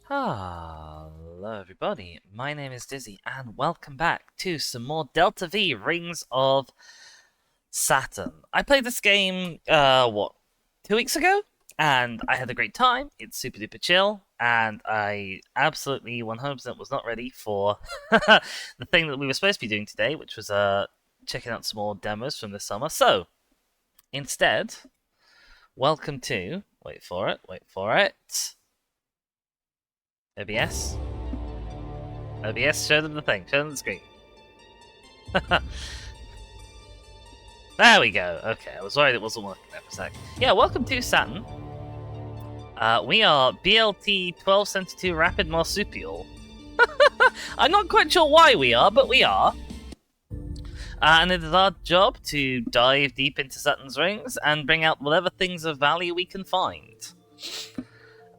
Hello everybody, my name is Dizzy and welcome back to some more Delta V Rings of Saturn. I played this game, 2 weeks ago? And I had a great time, it's super duper chill, and I absolutely 100% was not ready for the thing that we were supposed to be doing today, which was checking out some more demos from this summer. So, instead, welcome to, wait for it, OBS. OBS, show them the thing. Show them the screen. There we go. Okay, I was worried it wasn't working there for a sec. Yeah, welcome to Saturn. We are BLT 1272 Rapid Marsupial. I'm not quite sure why we are, but we are. And it is our job to dive deep into Saturn's rings and bring out whatever things of value we can find.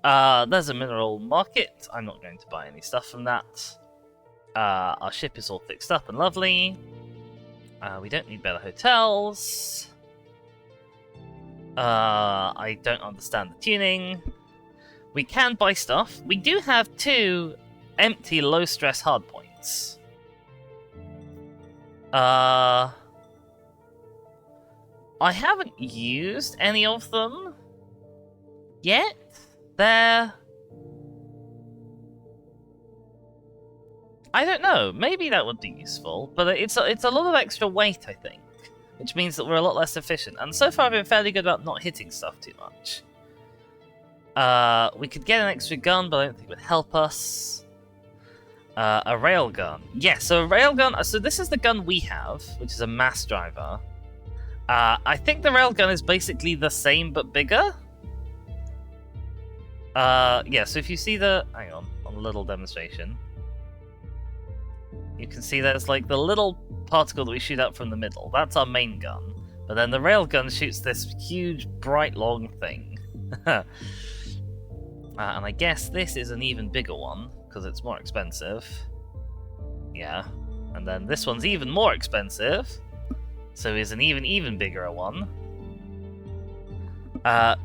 There's a mineral market. I'm not going to buy any stuff from that. Our ship is all fixed up and lovely. We don't need better hotels. I don't understand the tuning. We can buy stuff. We do have 2 empty low-stress hardpoints. I haven't used any of them yet. They're... I don't know, maybe that would be useful, but it's a lot of extra weight, I think, which means that we're a lot less efficient, and so far I've been fairly good about not hitting stuff too much. We could get an extra gun, but I don't think it would help us. A railgun. Yes, so a railgun, so this is the gun we have, which is a mass driver. I think the railgun is basically the same, but bigger. Yeah, so if you see the... hang on a little demonstration. You can see there's like the little particle that we shoot out from the middle. That's our main gun. But then the railgun shoots this huge, bright, long thing. And I guess this is an even bigger one, because it's more expensive. Yeah. And then this one's even more expensive. So is an even bigger one.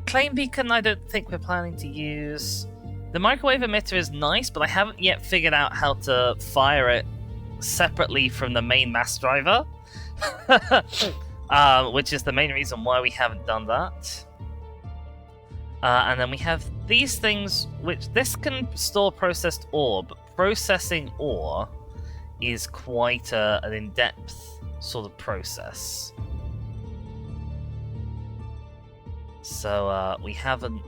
Claim beacon, I don't think we're planning to use. The microwave emitter is nice, but I haven't yet figured out how to fire it separately from the main mass driver. Which is the main reason why we haven't done that. And then we have these things, which this can store processed ore, but processing ore is quite an in-depth sort of process. So we haven't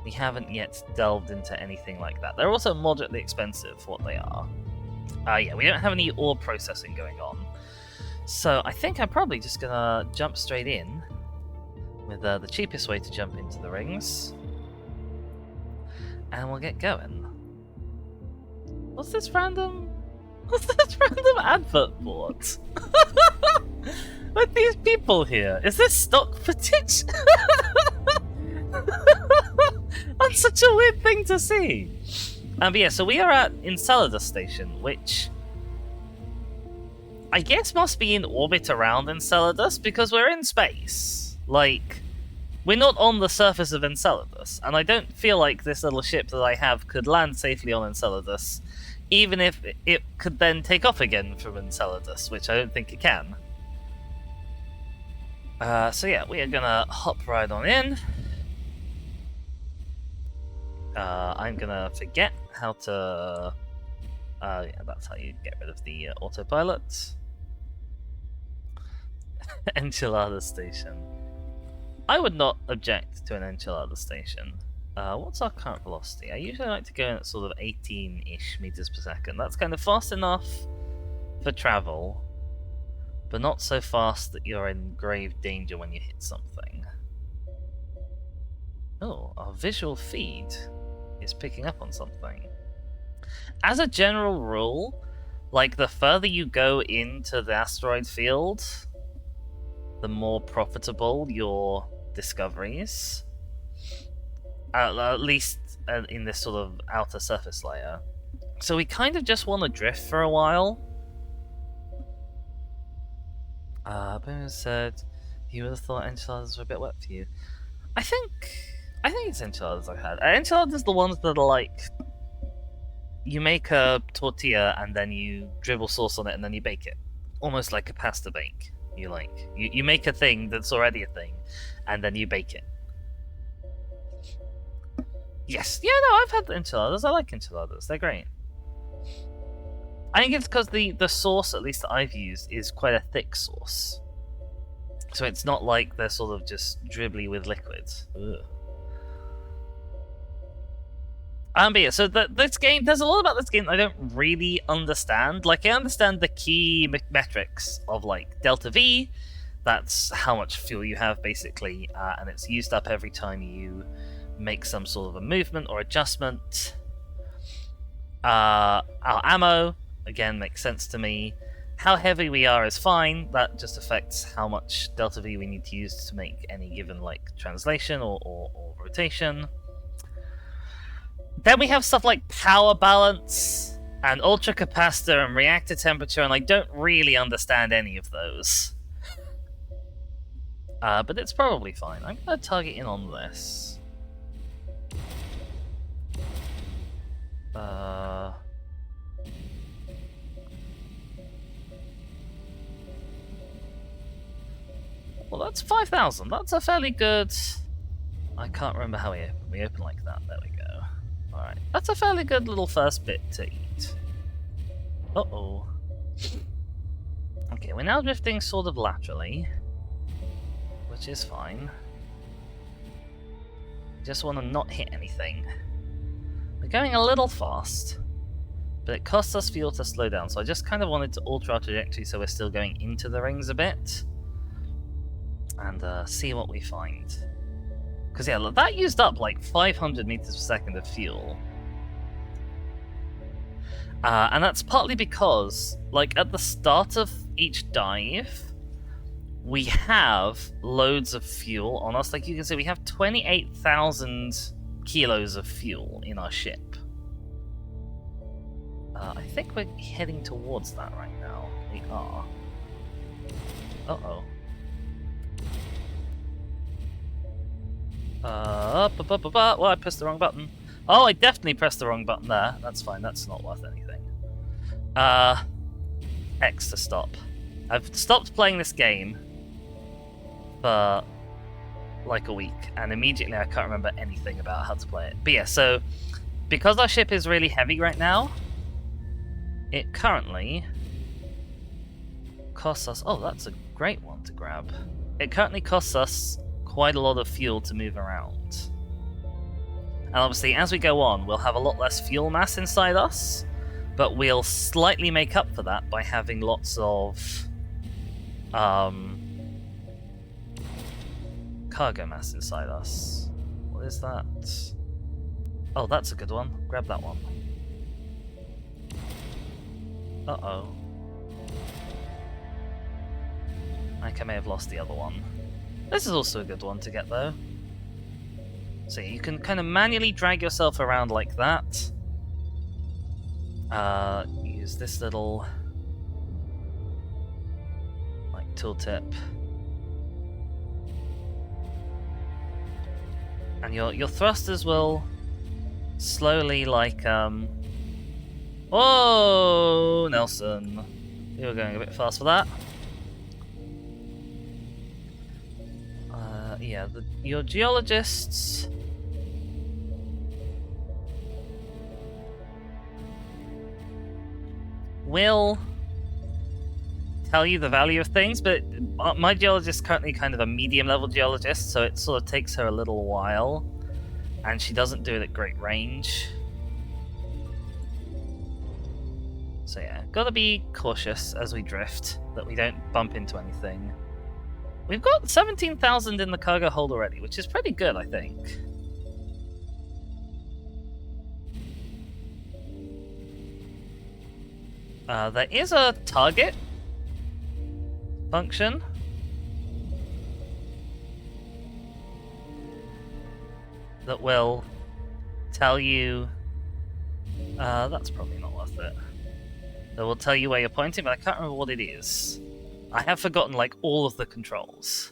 yet delved into anything like that. They're also moderately expensive for what they are. Yeah, we don't have any ore processing going on. So I think I'm probably just gonna jump straight in with the cheapest way to jump into the rings. And we'll get going. What's this random advert board? With these people here? Is this stock footage? That's such a weird thing to see. But yeah, so we are at Enceladus Station, which I guess must be in orbit around Enceladus, because we're in space. Like, we're not on the surface of Enceladus, and I don't feel like this little ship that I have could land safely on Enceladus, even if it could then take off again from Enceladus, which I don't think it can. So yeah, we are gonna hop right on in. I'm gonna forget how to... yeah, that's how you get rid of the autopilot. Enchilada Station. I would not object to an Enchilada Station. What's our current velocity? I usually like to go in at sort of 18-ish meters per second. That's kind of fast enough for travel, but not so fast that you're in grave danger when you hit something. Oh, our visual feed is picking up on something. As a general rule, like, the further you go into the asteroid field, the more profitable your discoveries. At least in this sort of outer surface layer. So we kind of just want to drift for a while. Boom said, you would have thought enchiladas were a bit wet for you. I think I think it's enchiladas I've had. Enchiladas the ones that are like, you make a tortilla and then you dribble sauce on it and then you bake it, almost like a pasta bake. You make a thing that's already a thing, and then you bake it. Yes, yeah, no, I've had enchiladas. I like enchiladas. They're great. I think it's because the sauce, at least that I've used, is quite a thick sauce. So it's not like they're sort of just dribbly with liquids. Ugh. But yeah, so this game, there's a lot about this game I don't really understand. Like, I understand the key metrics of, like, delta V. That's how much fuel you have, basically, and it's used up every time you make some sort of a movement or adjustment. Our ammo, again, makes sense to me. How heavy we are is fine. That just affects how much delta V we need to use to make any given, like, translation or rotation. Then we have stuff like power balance and ultra capacitor and reactor temperature, and I don't really understand any of those. But it's probably fine. I'm gonna target in on this. Well, that's 5,000. That's a fairly good... I can't remember how we open. We open like that. There we go. Alright. That's a fairly good little first bit to eat. Uh-oh. Okay, we're now drifting sort of laterally, which is fine. Just want to not hit anything. We're going a little fast, but it costs us fuel to slow down, so I just kind of wanted to alter our trajectory so we're still going into the rings a bit. And see what we find. Because yeah, that used up like 500 meters per second of fuel. And that's partly because, like, at the start of each dive, we have loads of fuel on us. Like, you can see we have 28,000 kilos of fuel in our ship. I think we're heading towards that right now. We are. Uh-oh. Well, I pressed the wrong button. Oh, I definitely pressed the wrong button there. That's fine, that's not worth anything. X to stop. I've stopped playing this game for like a week, and immediately I can't remember anything about how to play it. But yeah, so because our ship is really heavy right now, it currently costs us... Oh, that's a great one to grab. It currently costs us quite a lot of fuel to move around. And obviously, as we go on, we'll have a lot less fuel mass inside us, but we'll slightly make up for that by having lots of cargo mass inside us. What is that? Oh, that's a good one. Grab that one. Uh-oh. I think I may have lost the other one. This is also a good one to get, though. So you can kind of manually drag yourself around like that. Use this little, like, tooltip. And your thrusters will slowly, like, Whoa, Nelson. You were going a bit fast for that. Yeah, your geologists will tell you the value of things, but my geologist is currently kind of a medium-level geologist, so it sort of takes her a little while, and she doesn't do it at great range. So yeah, gotta be cautious as we drift, that we don't bump into anything. We've got 17,000 in the cargo hold already, which is pretty good, I think. There is a target function. That will tell you... that's probably not worth it. That will tell you where you're pointing, but I can't remember what it is. I have forgotten, like, all of the controls.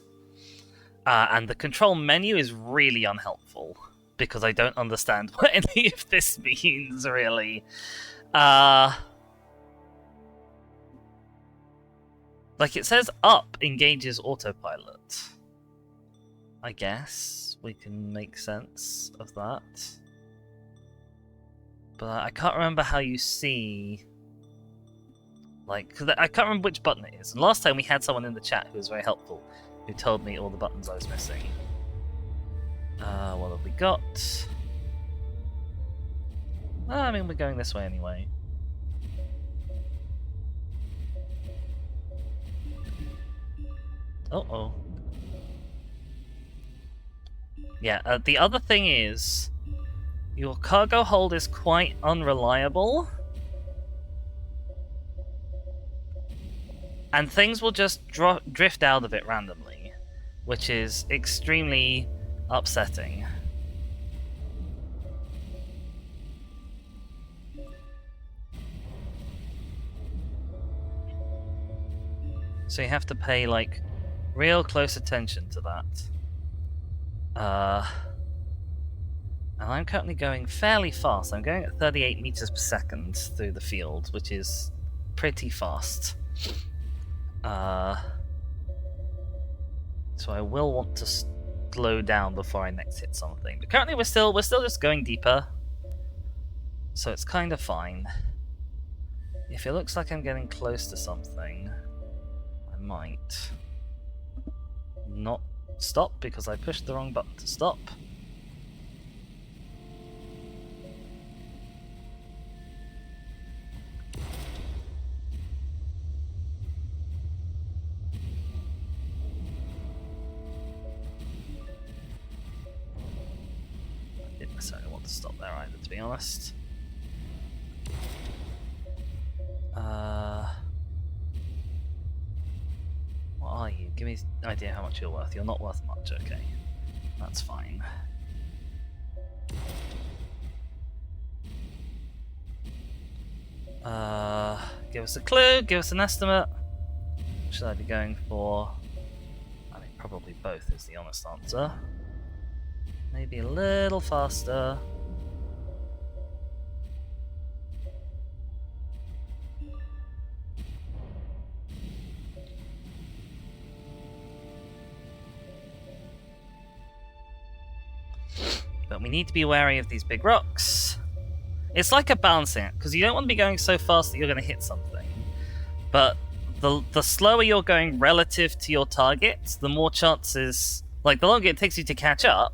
And the control menu is really unhelpful, because I don't understand what any of this means, really. Like, it says up engages autopilot. I guess we can make sense of that. But I can't remember how you see... Like, cause I can't remember which button it is. And last time we had someone in the chat who was very helpful, who told me all the buttons I was missing. What have we got? I mean, we're going this way anyway. Uh-oh. Yeah, the other thing is, your cargo hold is quite unreliable. And things will just drift out of it randomly, which is extremely upsetting. So you have to pay, like, real close attention to that. And I'm currently going fairly fast. I'm going at 38 meters per second through the field, which is pretty fast. So I will want to slow down before I next hit something. But currently we're still just going deeper, so it's kind of fine. If it looks like I'm getting close to something, I might not stop because I pushed the wrong button to stop. Didn't necessarily want to stop there either, to be honest. What are you? Give me an idea how much you're worth. You're not worth much, okay. That's fine. Give us a clue, give us an estimate. What should I be going for? I mean, probably both is the honest answer. Maybe a little faster. But we need to be wary of these big rocks. It's like a balancing act, because you don't want to be going so fast that you're going to hit something. But the slower you're going relative to your target, the more chances... Like, the longer it takes you to catch up,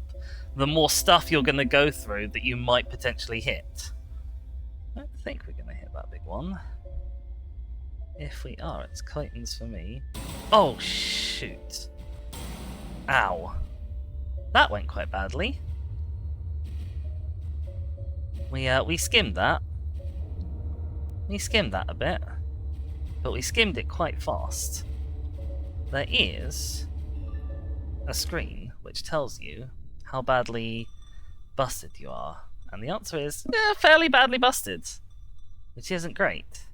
the more stuff you're going to go through that you might potentially hit. I don't think we're going to hit that big one. If we are, it's Clayton's for me. Oh, shoot. Ow. That went quite badly. We skimmed that. We skimmed that a bit. But we skimmed it quite fast. There is a screen which tells you how badly busted you are. And the answer is, yeah, fairly badly busted. Which isn't great.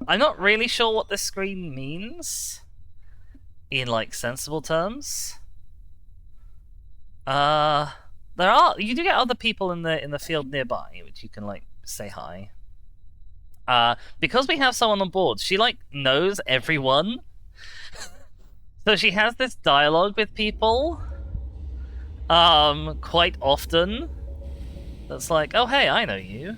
I'm not really sure what this screen means in, like, sensible terms. You do get other people in the field nearby, which you can, like, say hi. Because we have someone on board, she, like, knows everyone. So she has this dialogue with people, quite often. That's like, oh hey, I know you.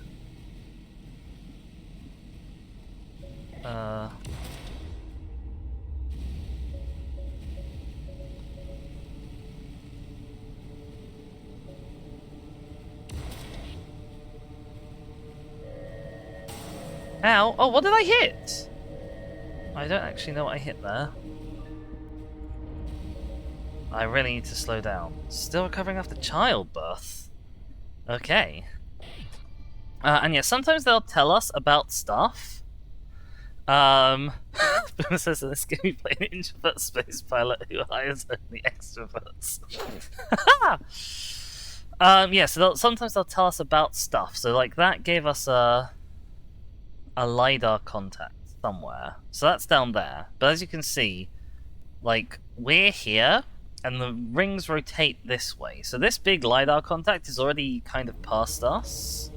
Ow! Oh, what did I hit? I don't actually know what I hit there. I really need to slow down. Still recovering after childbirth. Okay. And yeah, sometimes they'll tell us about stuff. Boomer says in this game you play an introvert space pilot who hires only extroverts. Yeah, so sometimes they'll tell us about stuff. So like that gave us a LiDAR contact somewhere. So that's down there. But as you can see, Like, we're here, and the rings rotate this way. So this big LiDAR contact is already kind of past us,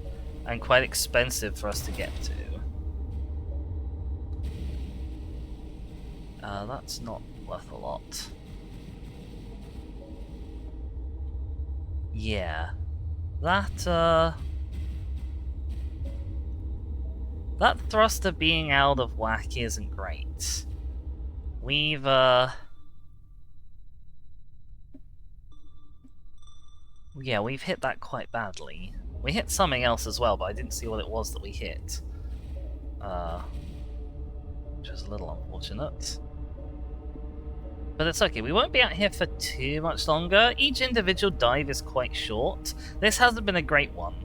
and quite expensive for us to get to. That's not worth a lot. Yeah. That thruster being out of whack isn't great. We've yeah, we've hit that quite badly. We hit something else as well, but I didn't see what it was that we hit. Which was a little unfortunate. But it's okay, we won't be out here for too much longer. Each individual dive is quite short. This hasn't been a great one.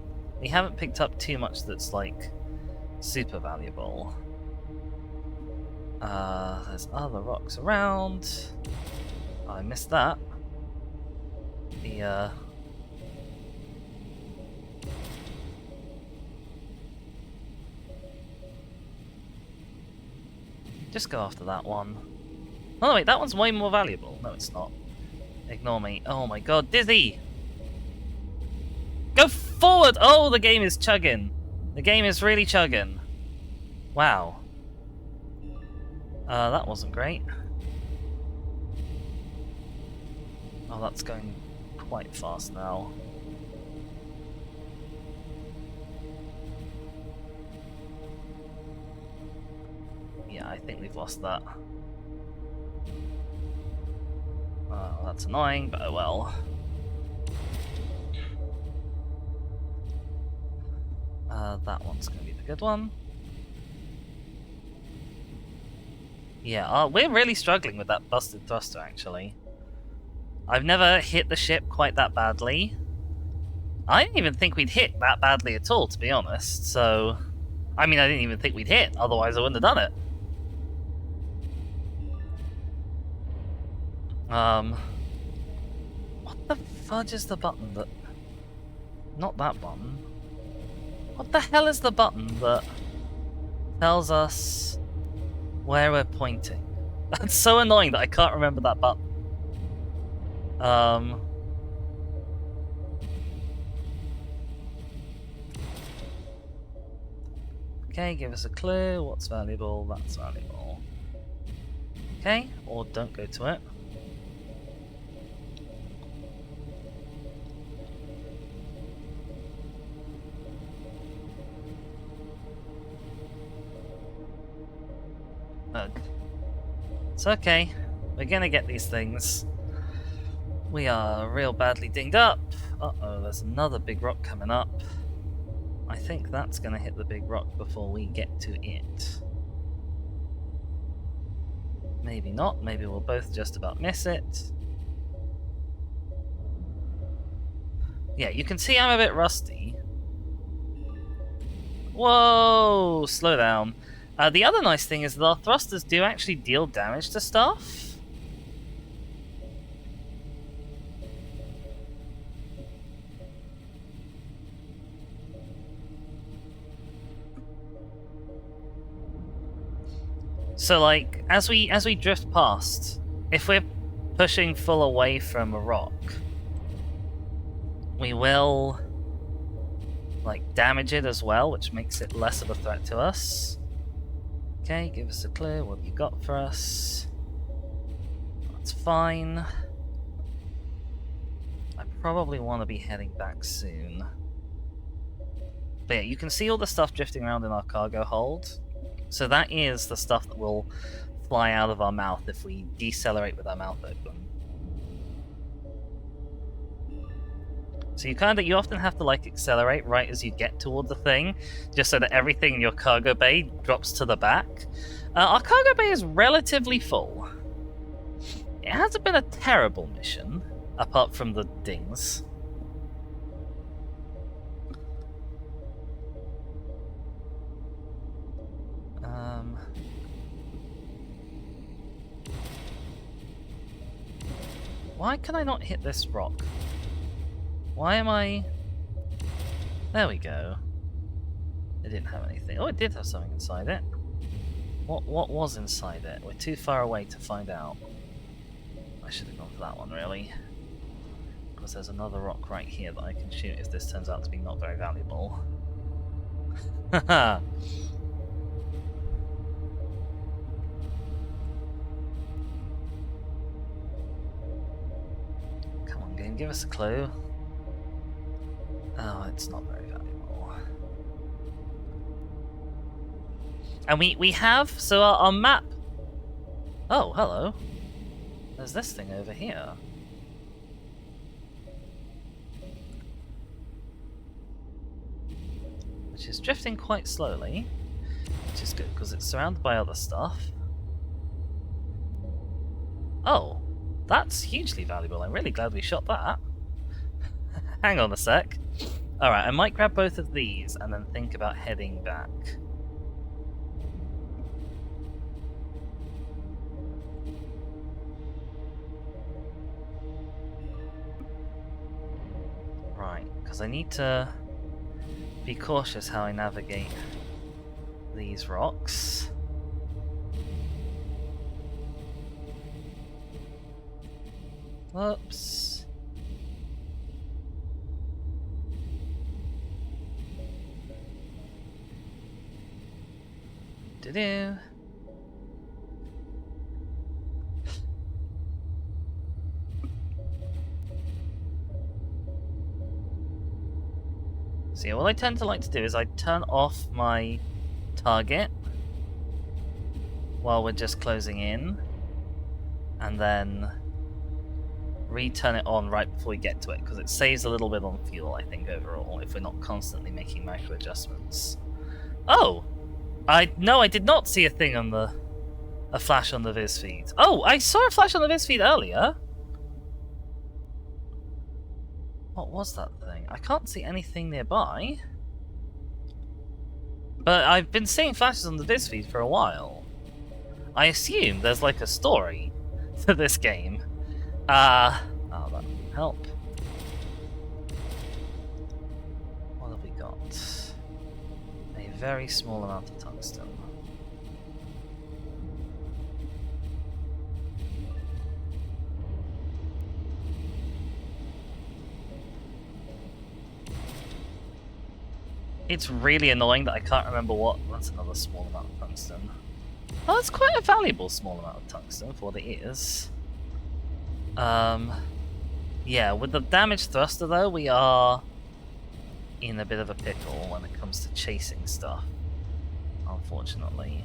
We haven't picked up too much that's, like, super valuable. There's other rocks around. Oh, I missed that. Just go after that one. Oh wait, that one's way more valuable. No, it's not. Ignore me. Oh my god, Dizzy! Go forward! Oh, the game is chugging. The game is really chugging. Wow. That wasn't great. Oh, that's going quite fast now. Yeah, I think we've lost that. That's annoying, but oh well. That one's going to be the good one. Yeah, we're really struggling with that busted thruster, actually. I've never hit the ship quite that badly. I didn't even think we'd hit that badly at all, to be honest, so... I mean, I didn't even think we'd hit, otherwise I wouldn't have done it. What the fudge is the button that... Not that button. What the hell is the button that tells us where we're pointing? That's so annoying that I can't remember that button. Okay, give us a clue. What's valuable? That's valuable. Okay, or don't go to it. It's okay. We're gonna get these things. We are real badly dinged up. Uh-oh, there's another big rock coming up. I think that's gonna hit the big rock before we get to it. Maybe not. Maybe we'll both just about miss it. Yeah, you can see I'm a bit rusty. Whoa! Slow down. The other nice thing is that our thrusters do actually deal damage to stuff. So, like, as we drift past, if we're pushing full away from a rock, we will, like, damage it as well, which makes it less of a threat to us. Okay, give us a clue. What have you got for us? That's fine. I probably want to be heading back soon. But yeah, you can see all the stuff drifting around in our cargo hold. So that is the stuff that will fly out of our mouth if we decelerate with our mouth open. So you often have to, like, accelerate right as you get toward the thing, just so that everything in your cargo bay drops to the back. Our cargo bay is relatively full. It hasn't been a terrible mission, apart from the dings. Why can I not hit this rock? Why am I... There we go. It didn't have anything. Oh, it did have something inside it. What was inside it? We're too far away to find out. I should have gone for that one, really. Because there's another rock right here that I can shoot if this turns out to be not very valuable. Haha! Come on, game, give us a clue. Oh, it's not very valuable. And we have, so our map... Oh, hello. There's this thing over here. Which is drifting quite slowly, which is good because it's surrounded by other stuff. Oh, that's hugely valuable. I'm really glad we shot that. Hang on a sec. Alright, I might grab both of these and then think about heading back. Right, because I need to be cautious how I navigate these rocks. Whoops. Do-do. So yeah, what I tend to like to do is I turn off my target while we're just closing in, and then re-turn it on right before we get to it, because it saves a little bit on fuel, I think, overall, if we're not constantly making micro adjustments. Oh! No, I did not see a thing on a flash on the Viz feed. Oh, I saw a flash on the Viz feed earlier! What was that thing? I can't see anything nearby. But I've been seeing flashes on the Viz feed for a while. I assume there's like a story to this game. Oh, that would help. What have we got? A very small amount of tungsten. It's really annoying that I can't remember what... That's another small amount of tungsten. Oh, it's quite a valuable small amount of tungsten for what it is. Yeah, with the damaged thruster though, we are in a bit of a pickle when it comes to chasing stuff, unfortunately.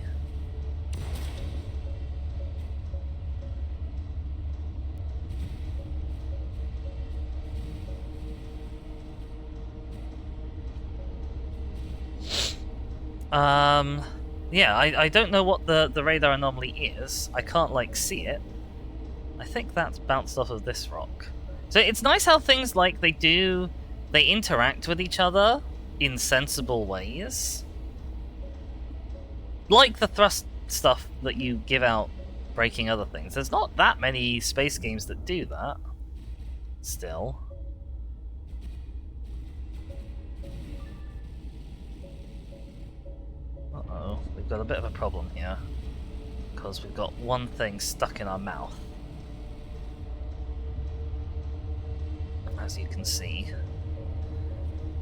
Yeah, I don't know what the radar anomaly is. I can't, like, see it. I think that's bounced off of this rock. So it's nice how things, like, they interact with each other in sensible ways. Like the thrust stuff that you give out breaking other things. There's not that many space games that do that. Still. Uh-oh, we've got a bit of a problem here. Because we've got one thing stuck in our mouth. As you can see.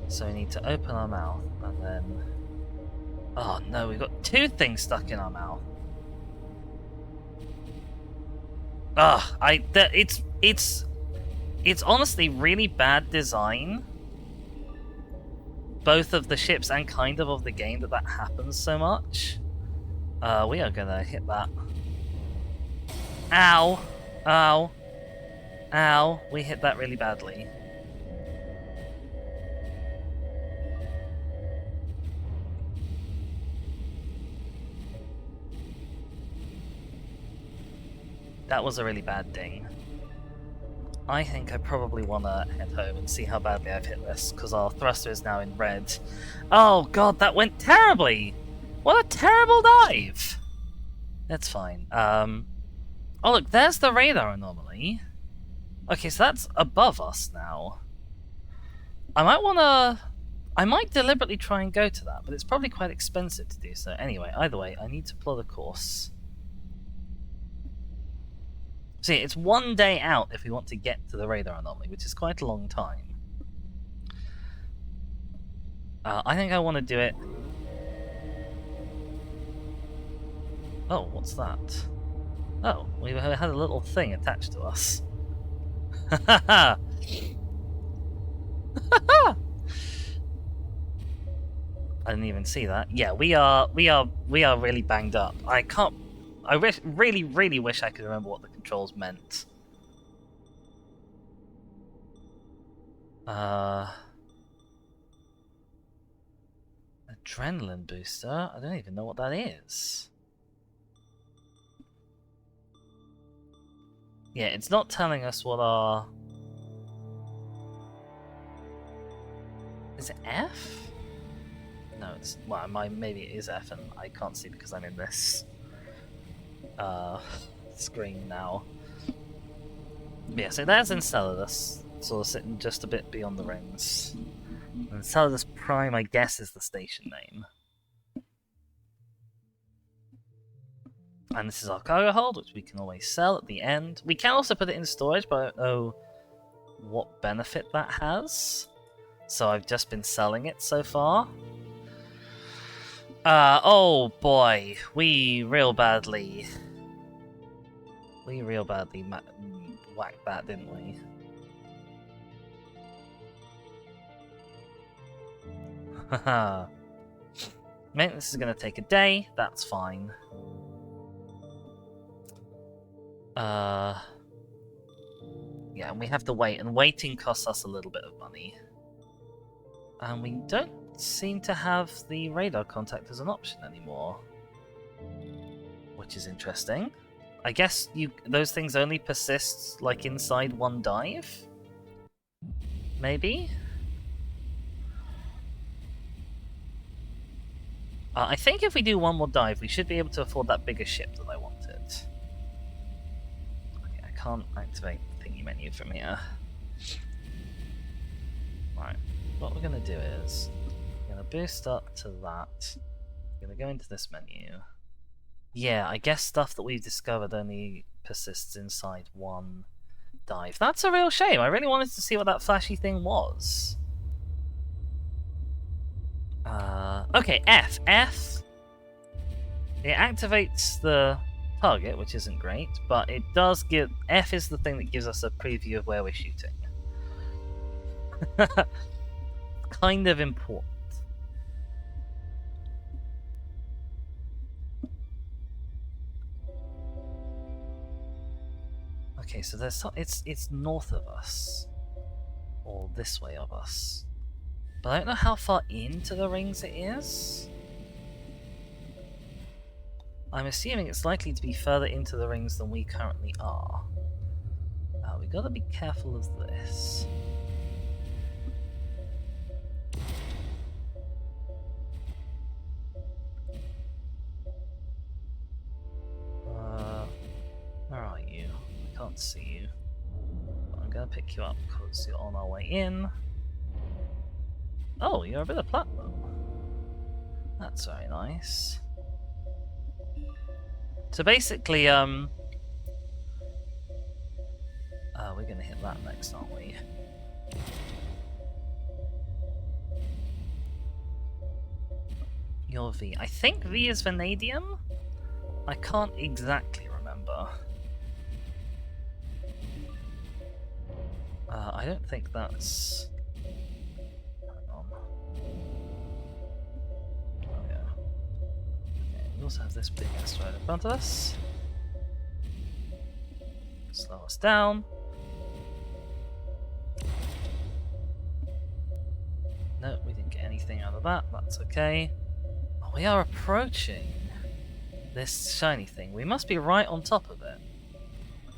So we need to open our mouth and then... Oh no, we've got two things stuck in our mouth. It's honestly really bad design. Both of the ships and kind of the game that happens so much. We are gonna hit that. Ow! Ow! Ow! We hit that really badly. That was a really bad ding. I think I probably want to head home and see how badly I've hit this, because our thruster is now in red. Oh god, that went terribly! What a terrible dive! That's fine. Oh look, there's the radar anomaly. Okay, so that's above us now. I might deliberately try and go to that, but it's probably quite expensive to do so. Anyway, either way, I need to plot a course. See, it's 1 day out if we want to get to the radar anomaly, which is quite a long time. I think I want to do it... Oh, what's that? Oh, we had a little thing attached to us. I didn't even see that. Yeah, we are really banged up. I really wish I could remember what the controls meant. Adrenaline booster? I don't even know what that is. Yeah, it's not telling us what our... Is it F? No, it's... Well, maybe it is F and I can't see because I'm in this screen now. But yeah, so there's Enceladus, sort of sitting just a bit beyond the rings. Enceladus Prime, I guess, is the station name. And this is our cargo hold, which we can always sell at the end. We can also put it in storage, but I don't know what benefit that has. So I've just been selling it so far. Oh boy, we real badly whacked that, didn't we? Haha. Maintenance is going to take a day, that's fine. Yeah, and we have to wait, and waiting costs us a little bit of money. And we don't seem to have the radar contact as an option anymore. Which is interesting. I guess those things only persist, like, inside one dive? Maybe? I think if we do one more dive, we should be able to afford that bigger ship that I wanted. Okay, I can't activate the thingy menu from here. Right, what we're going to do is, we're going to boost up to that. We're going to go into this menu. Yeah, I guess stuff that we've discovered only persists inside one dive. That's a real shame. I really wanted to see what that flashy thing was. Okay, F. F. It activates the target, which isn't great, but it does give... F is the thing that gives us a preview of where we're shooting. Kind of important. Okay, so there's it's north of us, or this way of us, but I don't know how far into the rings it is. I'm assuming it's likely to be further into the rings than we currently are. We gotta be careful of this. Where are you? I can't see you. But I'm gonna pick you up because you're on our way in. Oh, you're a bit of platinum. That's very nice. So basically, we're gonna hit that next, aren't we? Your V. I think V is vanadium? I can't exactly remember. I don't think that's... Hang on. Oh yeah. Okay, we also have this big asteroid in front of us. Slow us down. No, we didn't get anything out of that, that's okay. Oh, we are approaching this shiny thing. We must be right on top of it.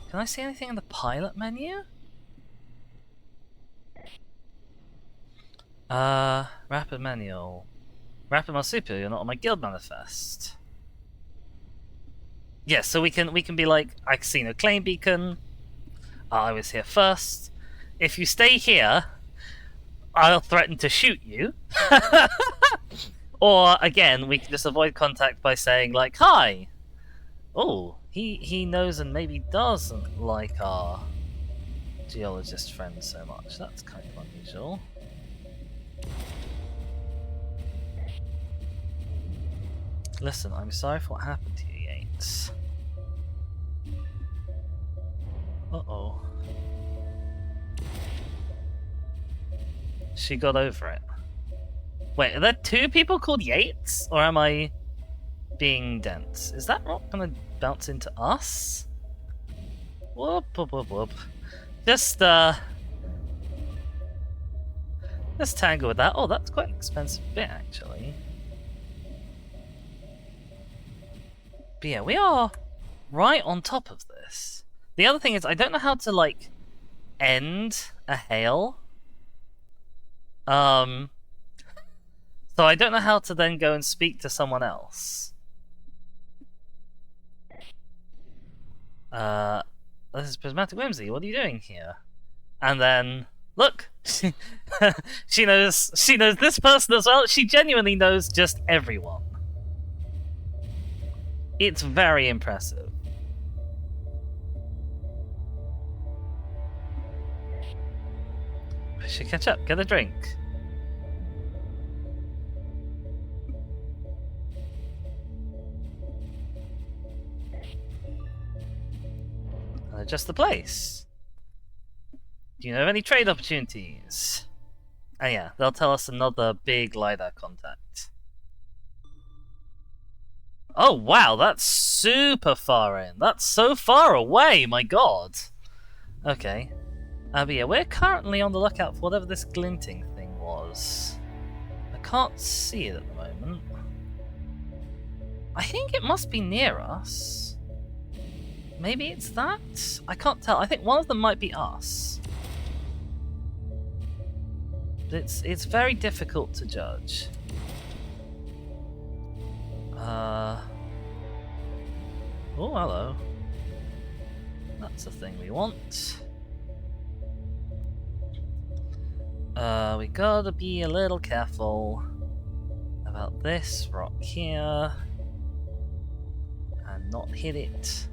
Can I see anything in the pilot menu? Rapid manual. Rapid marsupial, you're not on my guild manifest. Yes, so we can be like, I've seen a claim beacon. I was here first. If you stay here, I'll threaten to shoot you. Or, again, we can just avoid contact by saying, like, hi! Oh, He knows and maybe doesn't like our geologist friend so much. That's kind of unusual. Listen, I'm sorry for what happened to you, Yates. Uh-oh. She got over it. Wait, are there two people called Yates? Or am I being dense? Is that rock gonna bounce into us? Whoop, whoop, whoop, whoop. Just tangle with that. Oh, that's quite an expensive bit, actually. But yeah, we are right on top of this. The other thing is, I don't know how to, like, end a hail. So I don't know how to then go and speak to someone else. This is Prismatic Whimsy, what are you doing here? And then, look! she knows this person as well. She genuinely knows just everyone. It's very impressive. We should catch up, get a drink. Just the place. Do you know of any trade opportunities? And yeah, they'll tell us another big LiDAR contact. Oh wow, that's super far in. That's so far away, my god. Okay. But yeah, we're currently on the lookout for whatever this glinting thing was. I can't see it at the moment. I think it must be near us. Maybe it's that? I can't tell. I think one of them might be us. But it's very difficult to judge. Oh, hello. That's the thing we want. We gotta be a little careful about this rock here and not hit it.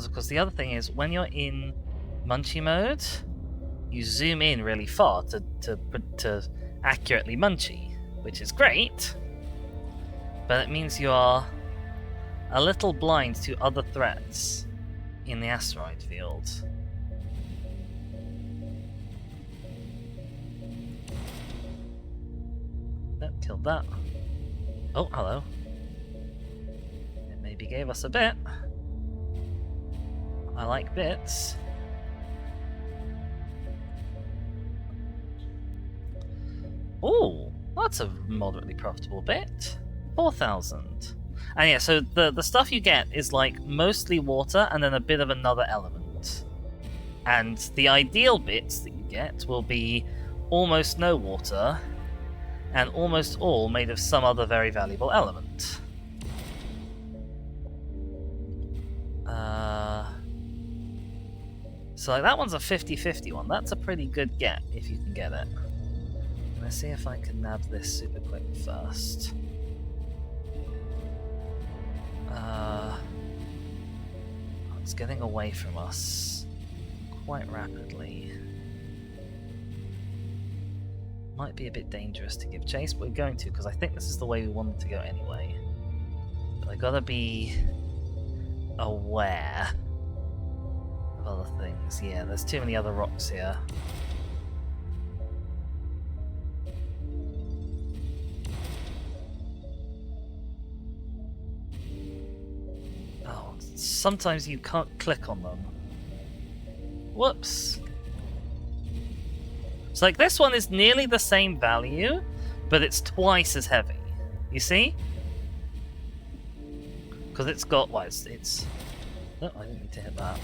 Because the other thing is, when you're in Munchie mode, you zoom in really far to accurately Munchie, which is great, but it means you are a little blind to other threats in the asteroid field. Nope, killed that. Oh, hello. It maybe gave us a bit. I like bits. Oh, that's a moderately profitable bit. 4,000. And yeah, so the stuff you get is like mostly water and then a bit of another element. And the ideal bits that you get will be almost no water and almost all made of some other very valuable element. So like that one's a 50-50 one. That's a pretty good get if you can get it. Let's see if I can nab this super quick first. It's getting away from us quite rapidly. Might be a bit dangerous to give chase, but we're going to, because I think this is the way we wanted to go anyway. But I gotta be aware of other things. Yeah, there's too many other rocks here. Oh, sometimes you can't click on them. Whoops. So like this one is nearly the same value, but it's twice as heavy. You see? Because it's got, well, it's... Oh, I didn't mean to hit that.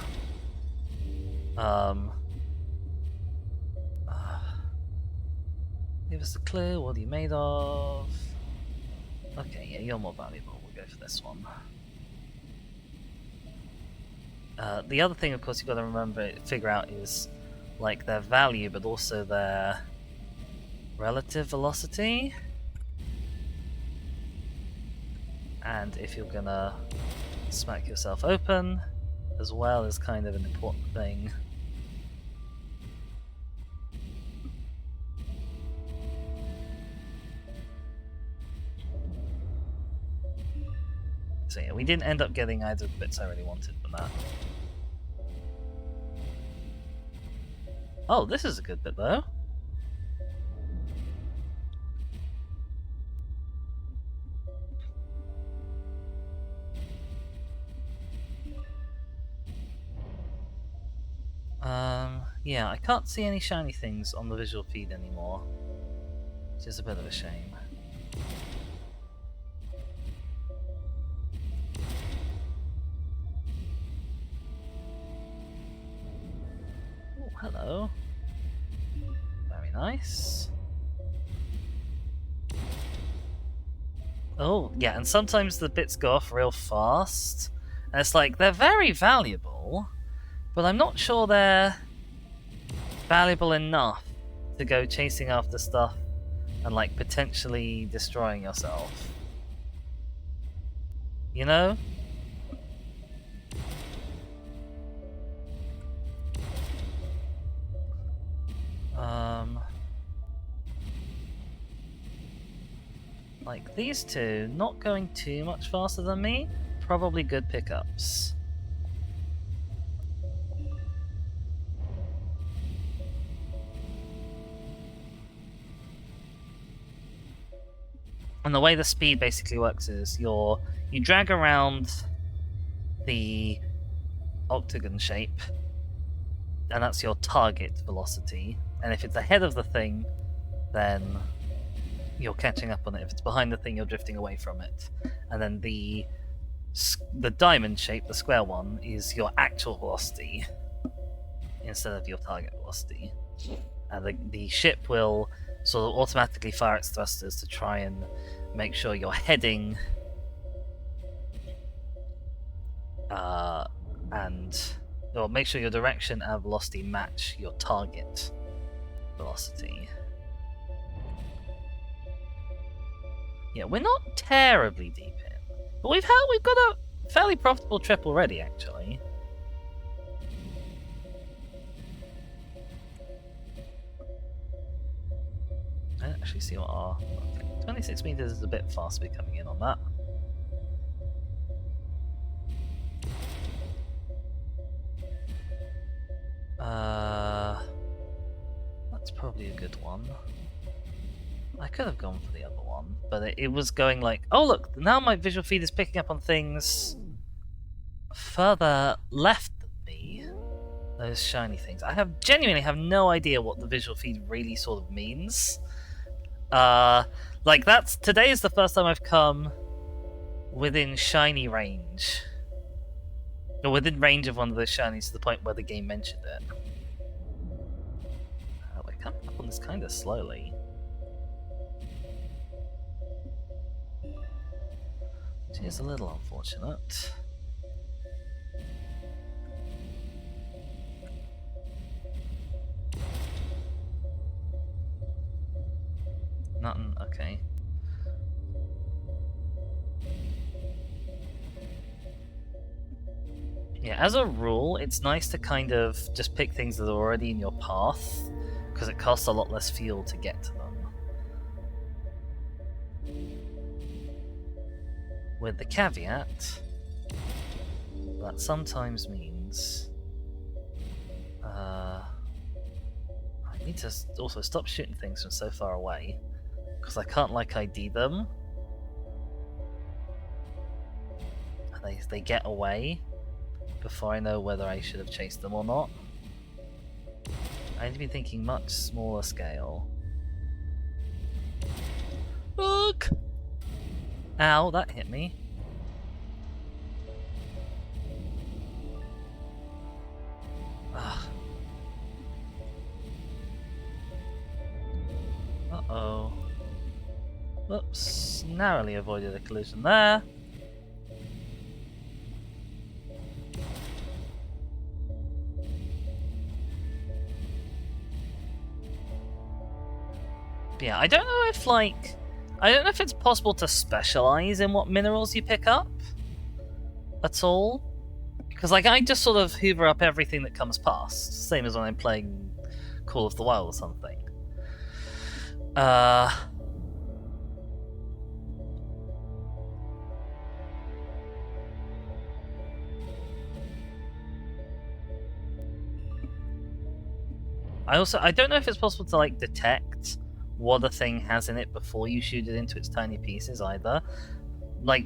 Give us a clue. What are you made of? Okay, yeah, you're more valuable. We'll go for this one. The other thing, of course, you've got to figure out is like their value, but also their relative velocity. And if you're gonna smack yourself open, as well, is kind of an important thing. So yeah, we didn't end up getting either of the bits I really wanted from that. Oh, this is a good bit though. Yeah, I can't see any shiny things on the visual feed anymore, which is a bit of a shame. Oh, hello. Very nice. Oh, yeah, and sometimes the bits go off real fast, and it's like, they're very valuable, but I'm not sure they're valuable enough to go chasing after stuff and like potentially destroying yourself. You know? Like these two, not going too much faster than me, probably good pickups. And the way the speed basically works is you drag around the octagon shape, and that's your target velocity. And if it's ahead of the thing, then you're catching up on it. If it's behind the thing, you're drifting away from it. And then the diamond shape, the square one, is your actual velocity instead of your target velocity. And the ship will sort of automatically fire its thrusters to try and make sure you're heading or make sure your direction and velocity match your target velocity. Yeah, we're not terribly deep in, but we've got a fairly profitable trip already, actually. I don't actually see what our 26 meters is a bit fast to be coming in on that. That's probably a good one. I could have gone for the other one, but it was going like, oh look, now my visual feed is picking up on things further left than me. Those shiny things. I genuinely have no idea what the visual feed really sort of means. Like today is the first time I've come within shiny range. Or within range of one of those shinies to the point where the game mentioned it. We're coming up on this kind of slowly. Which is a little unfortunate. Nothing, okay. Yeah, as a rule, it's nice to kind of just pick things that are already in your path, because it costs a lot less fuel to get to them. With the caveat that sometimes means I need to also stop shooting things from so far away, because I can't like ID them. And they get away before I know whether I should have chased them or not. I need to be thinking much smaller scale. Look! Ow, that hit me. Ugh. Uh-oh. Whoops, narrowly avoided a collision there. Yeah, I don't know if, like... I don't know if it's possible to specialize in what minerals you pick up at all. Because, like, I just sort of hoover up everything that comes past. Same as when I'm playing Call of the Wild or something. I don't know if it's possible to, like, detect what a thing has in it before you shoot it into its tiny pieces either. Like,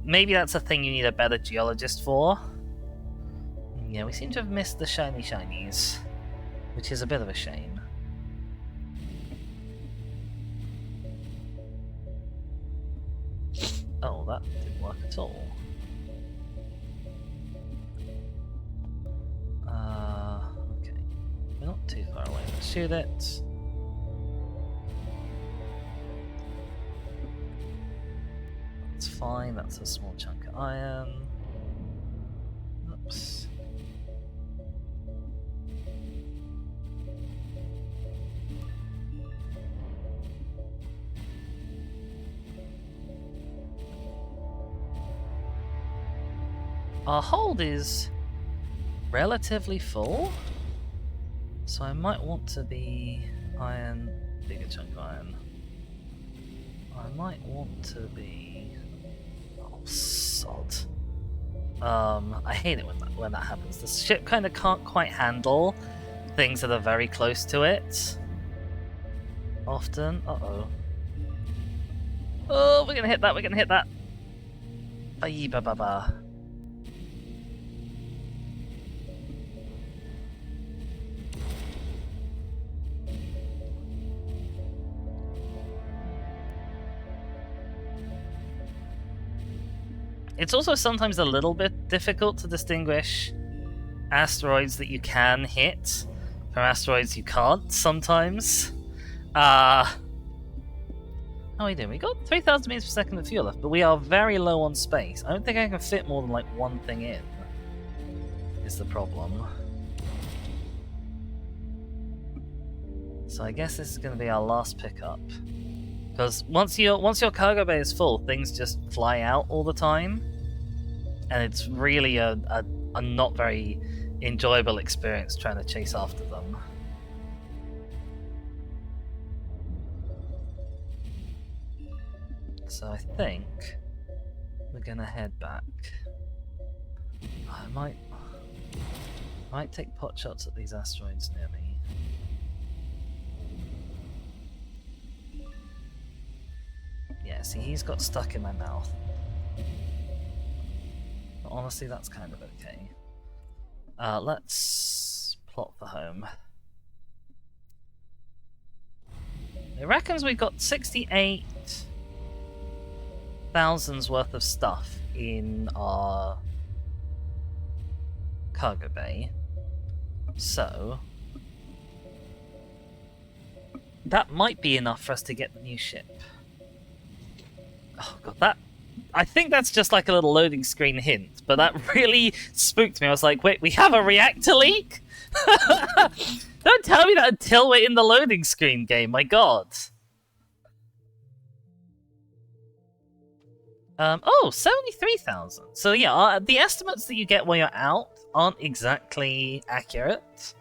maybe that's a thing you need a better geologist for. Yeah, we seem to have missed the shiny shinies, which is a bit of a shame. Oh, that didn't work at all. Okay. We're not too far away. Let's shoot it. That's fine, that's a small chunk of iron. Oops. Our hold is relatively full, so I might want to be iron, bigger chunk of iron. I might want to be... oh, sod. I hate it when that happens. The ship kind of can't quite handle things that are very close to it. Often. Uh-oh. Oh, we're gonna hit that, we're gonna hit that. Bye, ba ba ba. It's also sometimes a little bit difficult to distinguish asteroids that you can hit from asteroids you can't sometimes. How are we doing? We got 3,000 meters per second of fuel left, but we are very low on space. I don't think I can fit more than like one thing in, is the problem. So I guess this is going to be our last pickup. Because once your cargo bay is full, things just fly out all the time, and it's really a not very enjoyable experience trying to chase after them. So I think we're gonna head back. I might take pot shots at these asteroids near me. Yeah, see, he's got stuck in my mouth. But honestly, that's kind of okay. Let's plot for home. It reckons we've got 68,000's worth of stuff in our cargo bay. So that might be enough for us to get the new ship. Oh god, that... I think that's just like a little loading screen hint, but that really spooked me. I was like, wait, we have a reactor leak? Don't tell me that until we're in the loading screen game, my god. Oh, 73,000. So yeah, the estimates that you get while you're out aren't exactly accurate.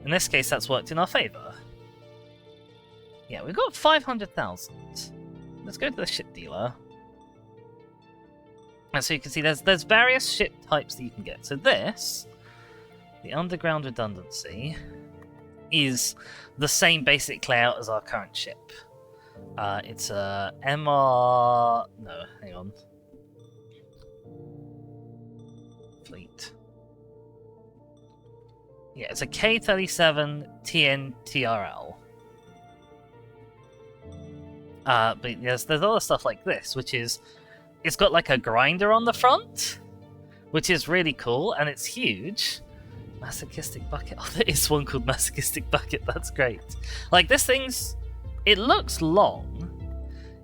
In this case, that's worked in our favor. Yeah, we've got 500,000. Let's go to the ship dealer. And so you can see there's various ship types that you can get. So this, the underground redundancy, is the same basic layout as our current ship. It's a MR... no, hang on. Fleet. Yeah, it's a K-37 TNTRL. But there's other stuff like this, which is... it's got like a grinder on the front, which is really cool, and it's huge. Masochistic Bucket. Oh, there is one called Masochistic Bucket. That's great. Like, this thing's... it looks long.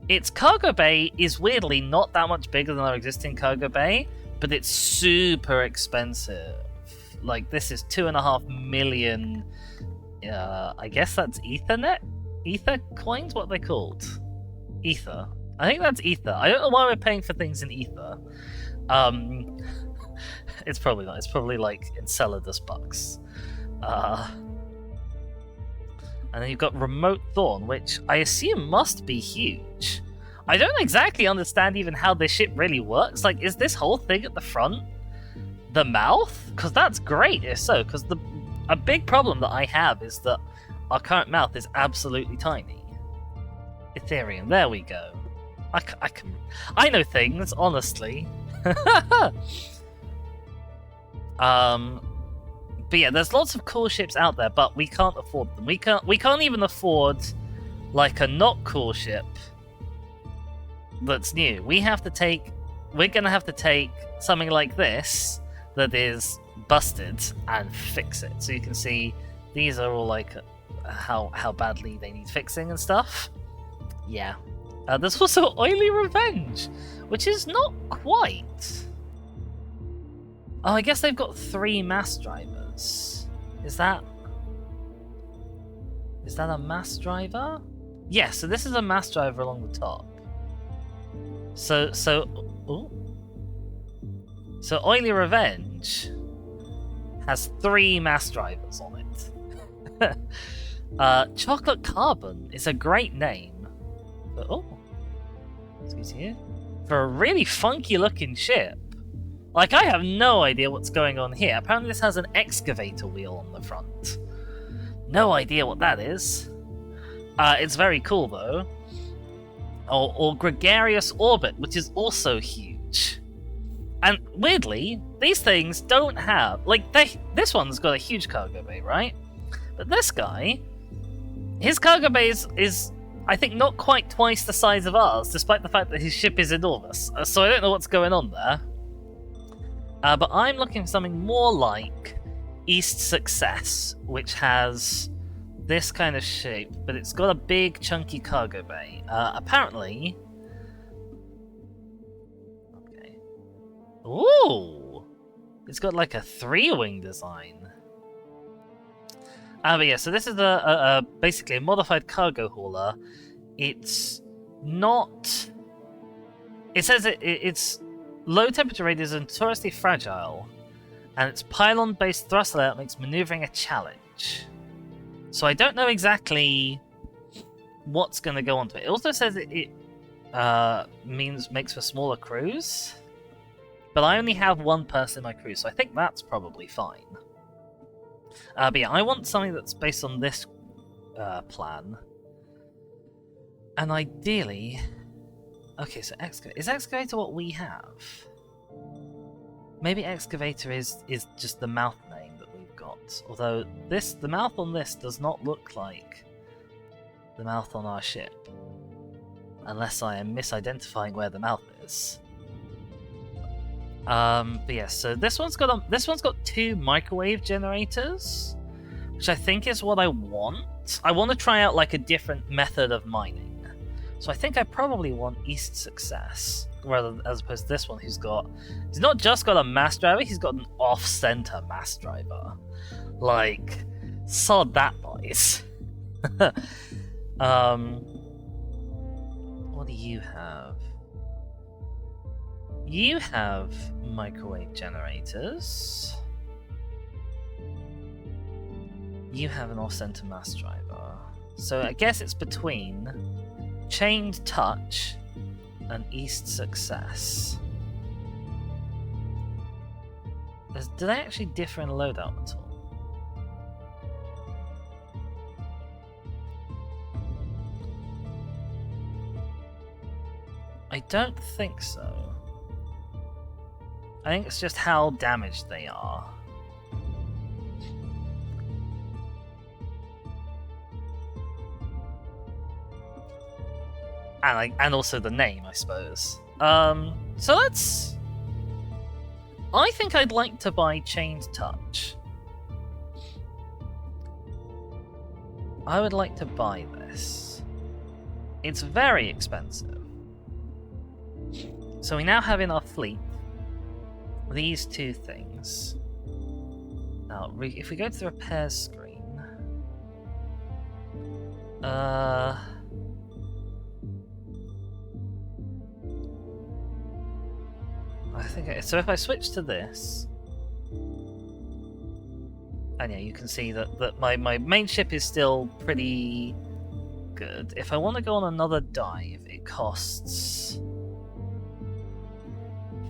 Its cargo bay is weirdly not that much bigger than our existing cargo bay, but it's super expensive. Like, this is 2.5 million... I guess that's Ethernet Ether coins? What are they called? Ether. I think that's ether. I don't know why we're paying for things in ether. It's probably not. It's probably like Enceladus bucks. And then you've got Remote Thorn, which I assume must be huge. I don't exactly understand even how this ship really works. Like, is this whole thing at the front the mouth? Because that's great if so, because a big problem that I have is that our current mouth is absolutely tiny. Ethereum, there we go. I know things, honestly. But yeah, there's lots of cool ships out there, but we can't afford them. We can't even afford like a not cool ship that's new. We're gonna have to take something like this that is busted and fix it. So you can see these are all like how badly they need fixing and stuff. Yeah. There's also Oily Revenge, which is not quite. Oh, I guess they've got 3 mass drivers. Is that a mass driver? Yeah, so this is a mass driver along the top. So Oily Revenge has 3 mass drivers on it. Chocolate Carbon is a great name. But, excuse me. For a really funky looking ship. Like, I have no idea what's going on here. Apparently this has an excavator wheel on the front. No idea what that is. It's very cool, though. Or Gregarious Orbit, which is also huge. And, weirdly, these things don't have... Like, this one's got a huge cargo bay, right? But this guy... His cargo bay is I think, not quite twice the size of ours, despite the fact that his ship is enormous. So I don't know what's going on there. But I'm looking for something more like East Success, which has this kind of shape, but it's got a big, chunky cargo bay. Apparently... Okay. Ooh! It's got like a 3-wing design. But yeah, so this is basically a modified cargo hauler. It's not... It says it's low temperature radius and notoriously fragile, and its pylon-based thrust layout makes maneuvering a challenge. So I don't know exactly what's going to go onto it. It also says it makes for smaller crews, but I only have one person in my crew, so I think that's probably fine. But yeah, I want something that's based on this plan. And ideally... Okay, so is Excavator what we have? Maybe Excavator is just the mouth name that we've got. Although the mouth on this does not look like the mouth on our ship. Unless I am misidentifying where the mouth is. But yeah, so this one's got 2 microwave generators, which I think is what I want. I want to try out like a different method of mining. So I think I probably want East Success, as opposed to this one he's not just got a mass driver, he's got an off-center mass driver. Like, sod that, boys. What do you have? You have microwave generators. You have an off-center mass driver. So I guess it's between Chained Touch and East Success. Do they actually differ in loadout at all? I don't think so. I think it's just how damaged they are. And also the name, I suppose. So let's... I think I'd like to buy Chained Touch. I would like to buy this. It's very expensive. So we now have in our fleet these 2 things. Now, if we go to the repairs screen... I think so. If I switch to this, and yeah, you can see that my main ship is still pretty good. If I want to go on another dive, it costs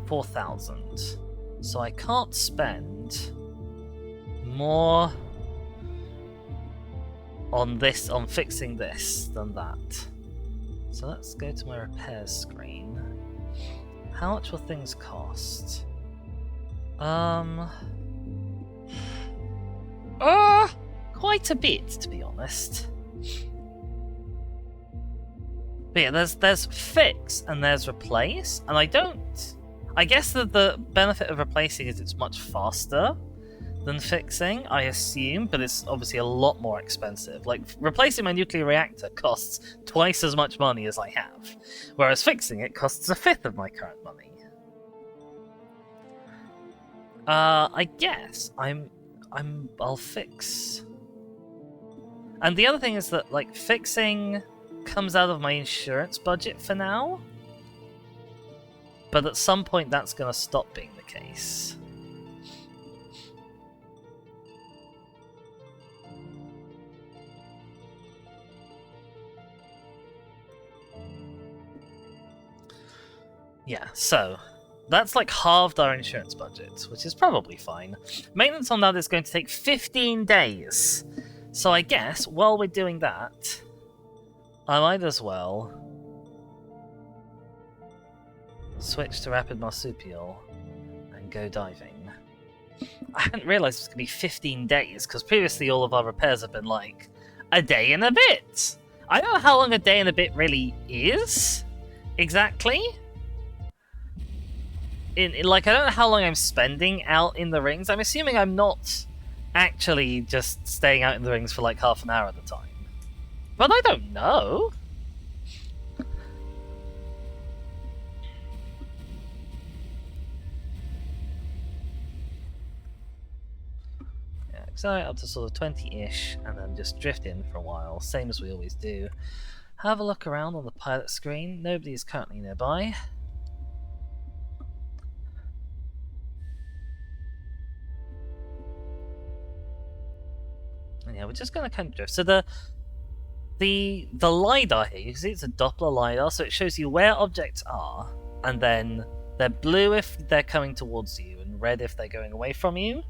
4,000, so I can't spend more on fixing this than that. So let's go to my repairs screen. How much will things cost? Quite a bit, to be honest. But yeah, there's fix and there's replace, and I guess that the benefit of replacing is it's much faster than fixing, I assume, but it's obviously a lot more expensive. Like, replacing my nuclear reactor costs twice as much money as I have, whereas fixing it costs a fifth of my current money. I guess I'll fix. And the other thing is that, like, fixing comes out of my insurance budget for now, but at some point that's gonna stop being the case. Yeah, so that's like halved our insurance budget, which is probably fine. Maintenance on that is going to take 15 days. So I guess while we're doing that, I might as well switch to rapid marsupial and go diving. I hadn't realised it was going to be 15 days, because previously all of our repairs have been like a day and a bit. I don't know how long a day and a bit really is, exactly. Like, I don't know how long I'm spending out in the rings. I'm assuming I'm not actually just staying out in the rings for like half an hour at a time. But I don't know. Yeah, accelerate up to sort of 20-ish, and then just drift in for a while, same as we always do. Have a look around on the pilot screen. Nobody is currently nearby. And yeah, we're just going to kind of drift. So the LiDAR here, you can see it's a Doppler LiDAR, so it shows you where objects are, and then they're blue if they're coming towards you, and red if they're going away from you.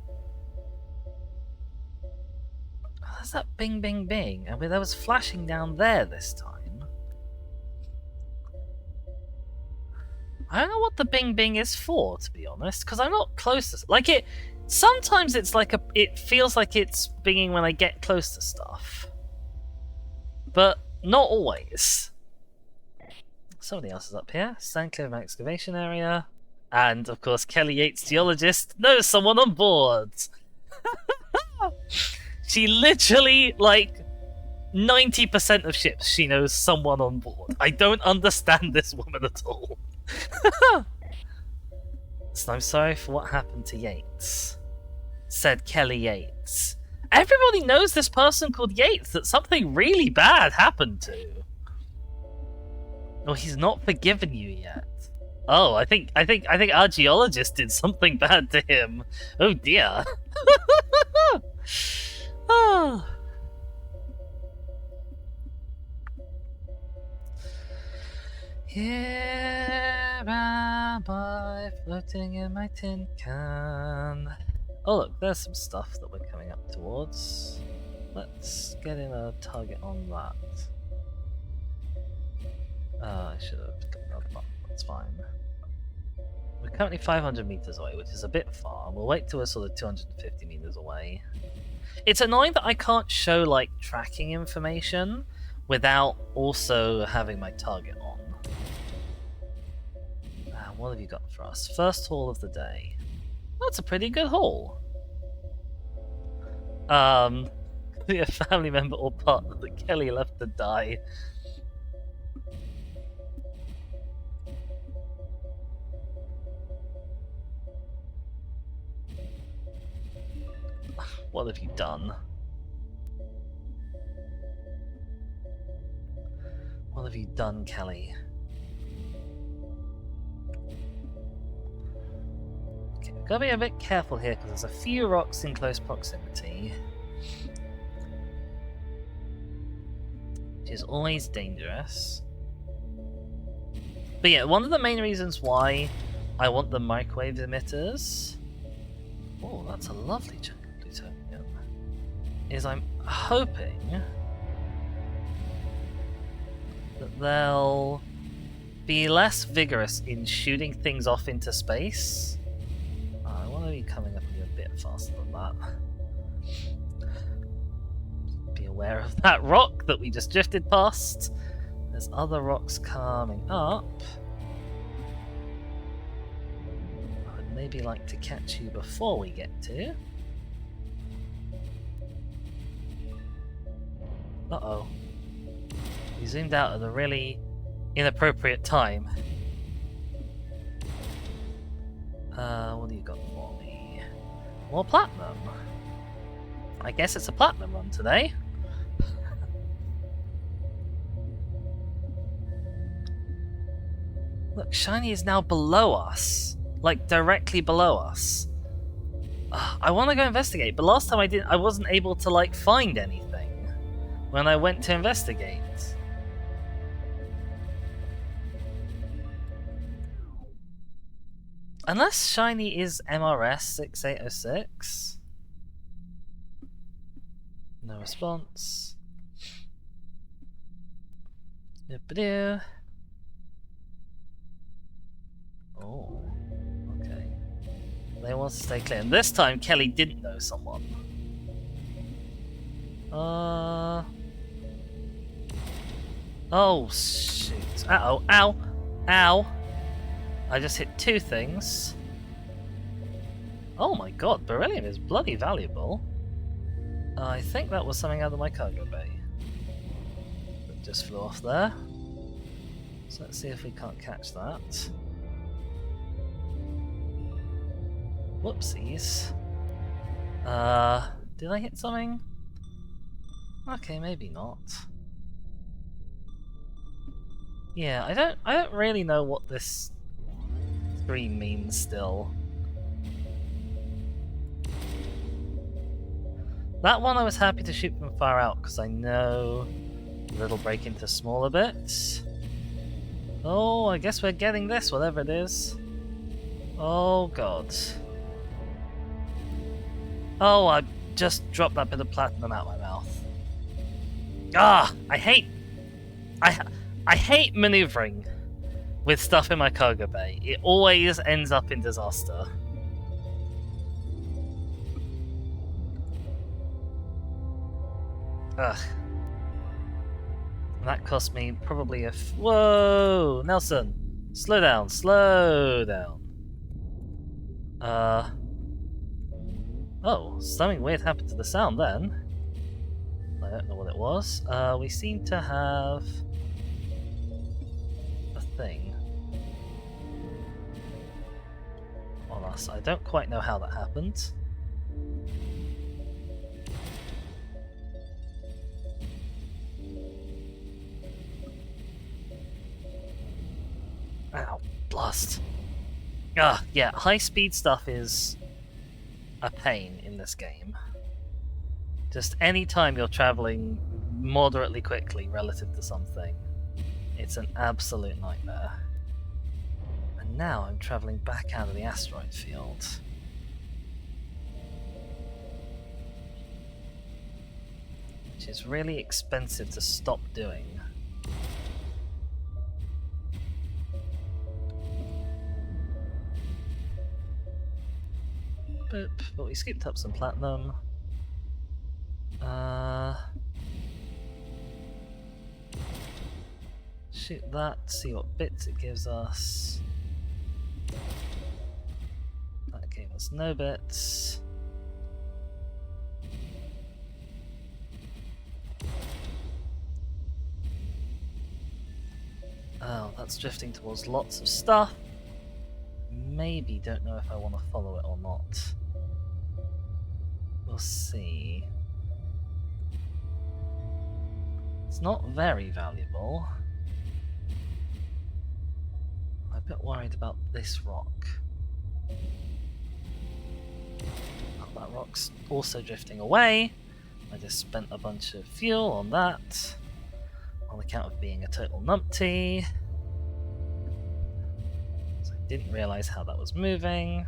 Oh, there's that bing, bing, bing. I mean, there was flashing down there this time. I don't know what the bing, bing is for, to be honest, because I'm not close to... Like, sometimes it's like it feels like it's binging when I get close to stuff. But not always. Somebody else is up here. Stand clear of my excavation area. And, of course, Kelly Yates, geologist, knows someone on board. She literally, like, 90% of ships, she knows someone on board. I don't understand this woman at all. So I'm sorry for what happened to Yates, said Kelly Yates. Everybody knows this person called Yates that something really bad happened to. Oh, he's not forgiven you yet. Oh, I think our geologist did something bad to him. Oh dear. Oh. Here am I, floating in my tin can. Oh look, there's some stuff that we're coming up towards. Let's get in a target on that. I should have got another button, that's fine. We're currently 500 meters away, which is a bit far. We'll wait till we're sort of 250 meters away. It's annoying that I can't show, like, tracking information without also having my target on. What have you got for us? First haul of the day. That's a pretty good haul. Be a family member or partner that Kelly left to die. What have you done? have you done, Kelly? Okay, we've got to be a bit careful here because there's a few rocks in close proximity, which is always dangerous. But yeah, one of the main reasons why I want the microwave emitters, oh, that's a lovely chunk of plutonium, is I'm hoping that they'll be less vigorous in shooting things off into space. I want to be coming up a bit faster than that. Be aware of that rock that we just drifted past. There's other rocks coming up. I would maybe like to catch you before we get to. Uh-oh. We zoomed out at a really inappropriate time. What do you got for me? More platinum. I guess it's a platinum run today. Look, Shiny is now below us. Like, directly below us. I want to go investigate, but last time I wasn't able to, like, find anything when I went to investigate. Unless Shiny is MRS 6806. No response. Doop-a-doo. Oh, okay. They want to stay clear. And this time, Kelly didn't know someone. Oh, shoot. Uh-oh. Ow. Ow. I just hit two things. Oh my god, beryllium is bloody valuable. I think that was something out of my cargo bay. It just flew off there. So let's see if we can't catch that. Whoopsies. Did I hit something? Okay, maybe not. Yeah, I don't really know what this screen means still. That one I was happy to shoot from far out because I know it'll break into smaller bits. Oh, I guess we're getting this, whatever it is. Oh god. Oh, I just dropped that bit of platinum out my mouth. Ah, I hate maneuvering with stuff in my cargo bay. It always ends up in disaster. Ugh. That cost me probably a whoa, Nelson, slow down, slow down. Oh, something weird happened to the sound then. I don't know what it was. We seem to have a thing on us. I don't quite know how that happened. Ow, blast. Ah, yeah, high-speed stuff is a pain in this game. Just any time you're traveling moderately quickly relative to something, it's an absolute nightmare. And now I'm traveling back out of the asteroid field. Which is really expensive to stop doing. Boop, but we skipped up some platinum. Shoot that, see what bits it gives us. That gave us no bits. Oh, that's drifting towards lots of stuff. Maybe don't know if I want to follow it or not. We'll see. It's not very valuable. a bit worried about this rock. Oh, that rock's also drifting away. I just spent a bunch of fuel on that, on account of being a total numpty. So I didn't realise how that was moving.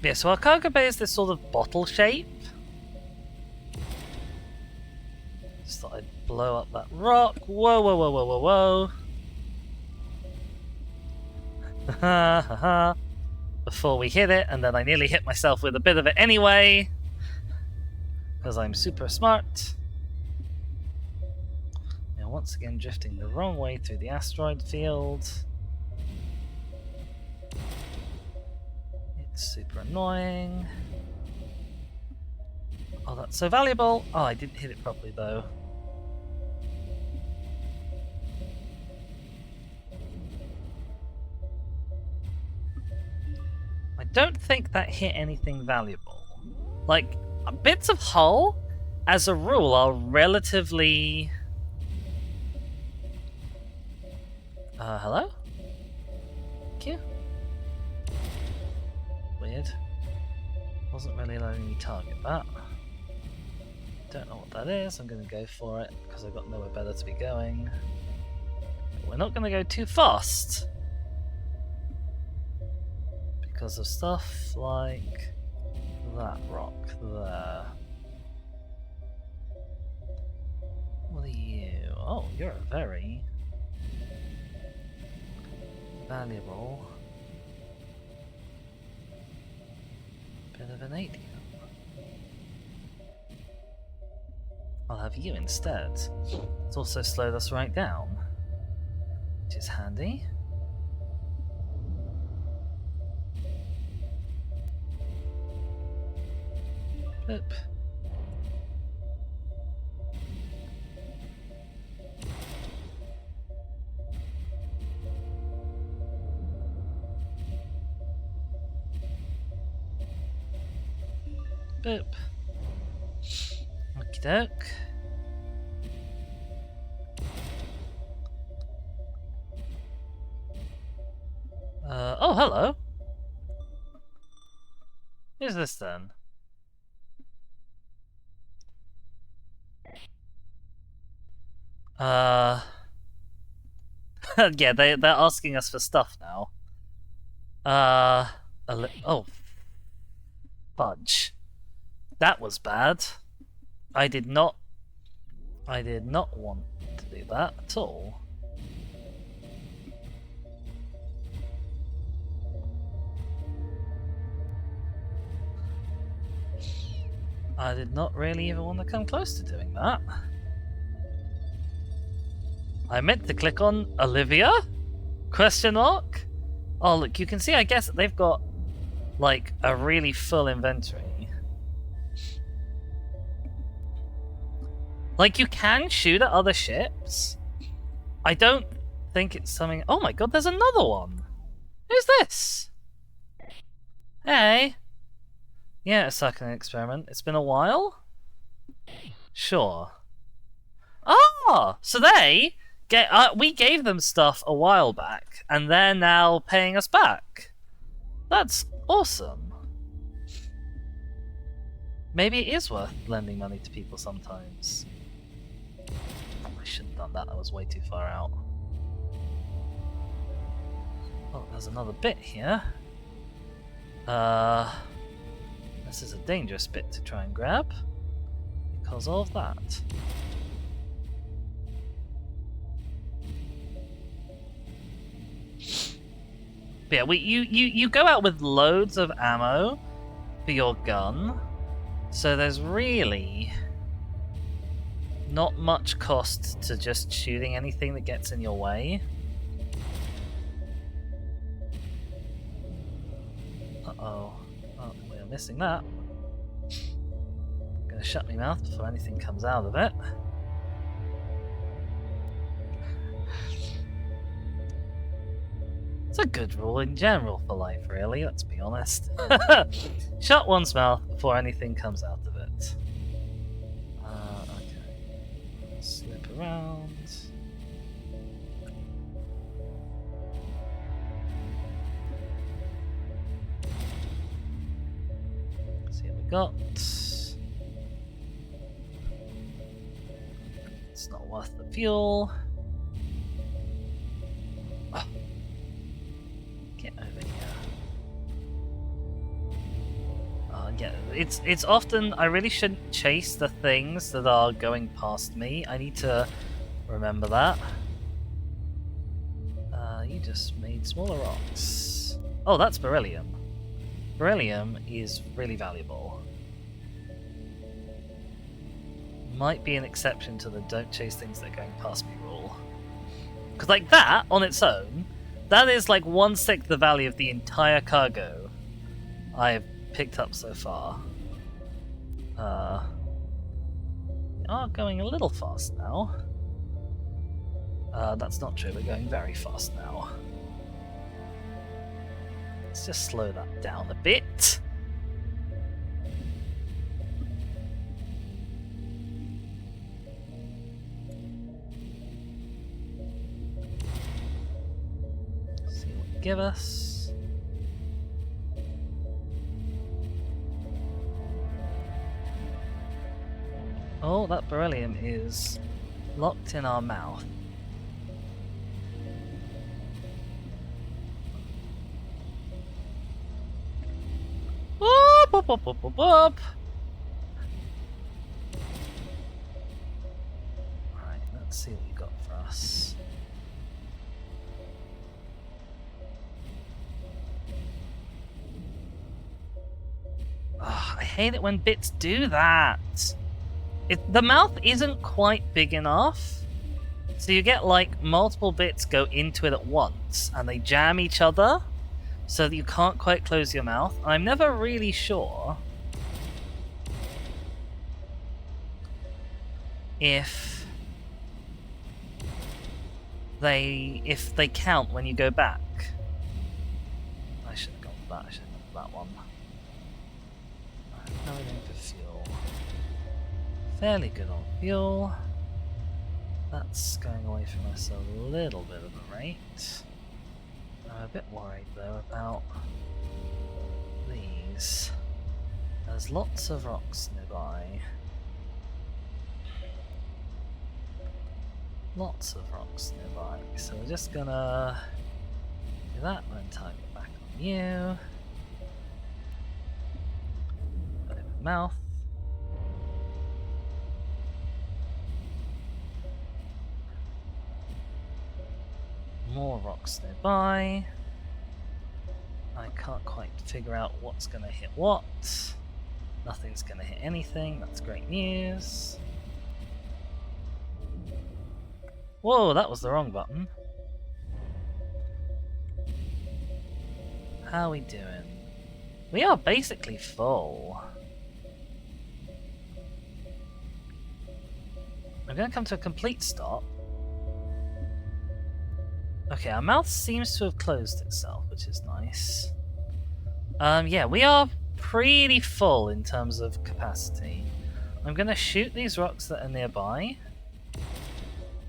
Yeah, so our cargo bay is this sort of bottle shape. Just thought I'd blow up that rock. Whoa, whoa, whoa, whoa, whoa, whoa. Ha ha ha. Before we hit it, and then I nearly hit myself with a bit of it anyway. Because I'm super smart. Now, once again, drifting the wrong way through the asteroid field. It's super annoying. Oh, that's so valuable. Oh, I didn't hit it properly though. I don't think that hit anything valuable. Like, bits of hull, as a rule, are relatively... hello? Thank you. Weird. Wasn't really letting me target that. Don't know what that is. I'm going to go for it because I've got nowhere better to be going. But we're not going to go too fast because of stuff like that rock there. What are you? Oh, you're a very valuable bit of an alien. I'll have you instead. It's also slowed us right down, which is handy. Boop. Boop. Okie doke. Oh, hello. Who's this then? Yeah, they're asking us for stuff now. Oh, fudge. That was bad. I did not want to do that at all. I did not really even want to come close to doing that. I meant to click on Olivia? Question mark? Oh look, you can see I guess they've got like a really full inventory. Like, you can shoot at other ships. I don't think it's something... Oh my god, there's another one! Who's this? Hey! Yeah, a second experiment. It's been a while? Sure. Ah! So we gave them stuff a while back, and they're now paying us back. That's awesome. Maybe it is worth lending money to people sometimes. I shouldn't have done that, that was way too far out. Oh, there's another bit here. This is a dangerous bit to try and grab because of that. But yeah, you go out with loads of ammo for your gun, so there's really not much cost to just shooting anything that gets in your way. Uh-oh. Oh, we're missing that. I'm gonna shut my mouth before anything comes out of it. It's a good rule in general for life, really, let's be honest. Shut one's mouth before anything comes out of it. Okay. Slip around. See what we got. It's not worth the fuel. Oh. Get over here. Yeah, it's often I really shouldn't chase the things that are going past me. I need to remember that. You just made smaller rocks. Oh, that's beryllium. Beryllium is really valuable. Might be an exception to the don't chase things that are going past me rule. Because like that, on its own, that is like 1/6 the value of the entire cargo I've picked up so far. We are going a little fast now. That's not true, we're going very fast now. Let's just slow that down a bit. See what they give us. Oh, that beryllium is locked in our mouth. Whoop, whoop, whoop, whoop, whoop, whoop. Alright, let's see what you got for us. I hate it when bits do that. The mouth isn't quite big enough, so you get like multiple bits go into it at once, and they jam each other, so that you can't quite close your mouth. I'm never really sure if they count when you go back. I should have gone for that. I should have gone for that one. How are we going for fuel? Fairly good on fuel. That's going away from us a little bit of a rate. I'm a bit worried though about these. There's lots of rocks nearby. Lots of rocks nearby. So we're just gonna do that and target back on you. Open mouth. More rocks nearby. I can't quite figure out what's going to hit what. Nothing's going to hit anything. That's great news. Whoa, that was the wrong button. How are we doing? We are basically full. I'm going to come to a complete stop. Okay, our mouth seems to have closed itself, which is nice. Yeah, we are pretty full in terms of capacity. I'm gonna shoot these rocks that are nearby.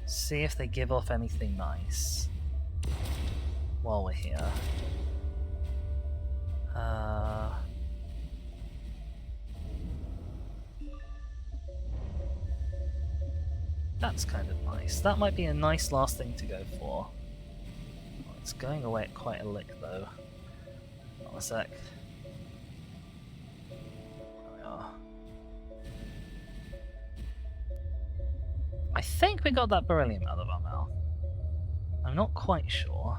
See if they give off anything nice while we're here. That's kind of nice. That might be a nice last thing to go for. It's going away at quite a lick though. Hold on a sec. There we are. I think we got that beryllium out of our mouth. I'm not quite sure.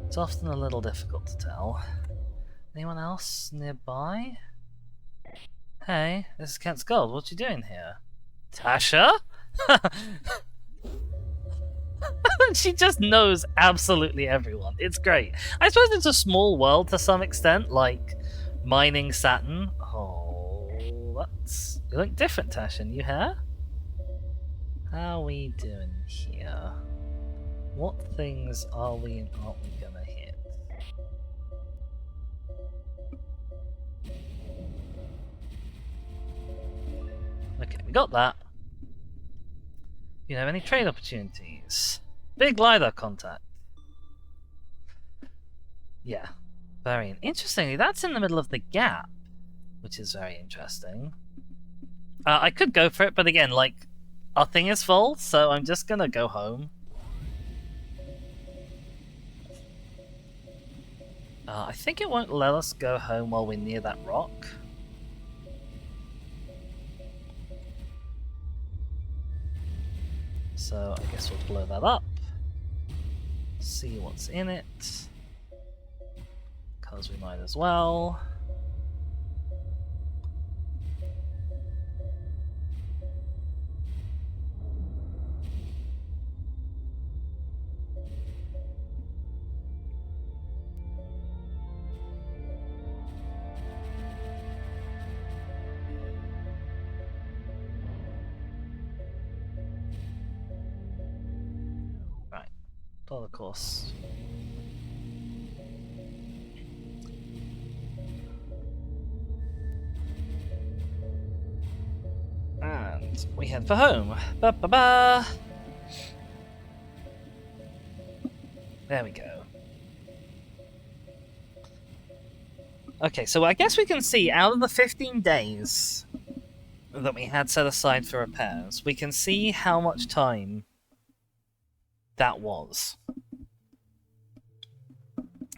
It's often a little difficult to tell. Anyone else nearby? Hey, this is Kent's Gold. What you doing here? Tasha? She just knows absolutely everyone. It's great. I suppose it's a small world to some extent, like mining Saturn. Oh, that's... You look different, Tasha. You here? How we doing here? What things are we and aren't we gonna hit? Okay, we got that. You have any trade opportunities? Big LiDAR contact. Yeah, very interestingly, that's in the middle of the gap, which is very interesting. I could go for it, but again, like, our thing is full, so I'm just gonna go home. I think it won't let us go home while we're near that rock. So I guess we'll blow that up. See what's in it. Because we might as well. Right, dollar course. And we head for home. Ba ba ba. There we go. Okay, so I guess we can see out of the 15 days that we had set aside for repairs, we can see how much time that was.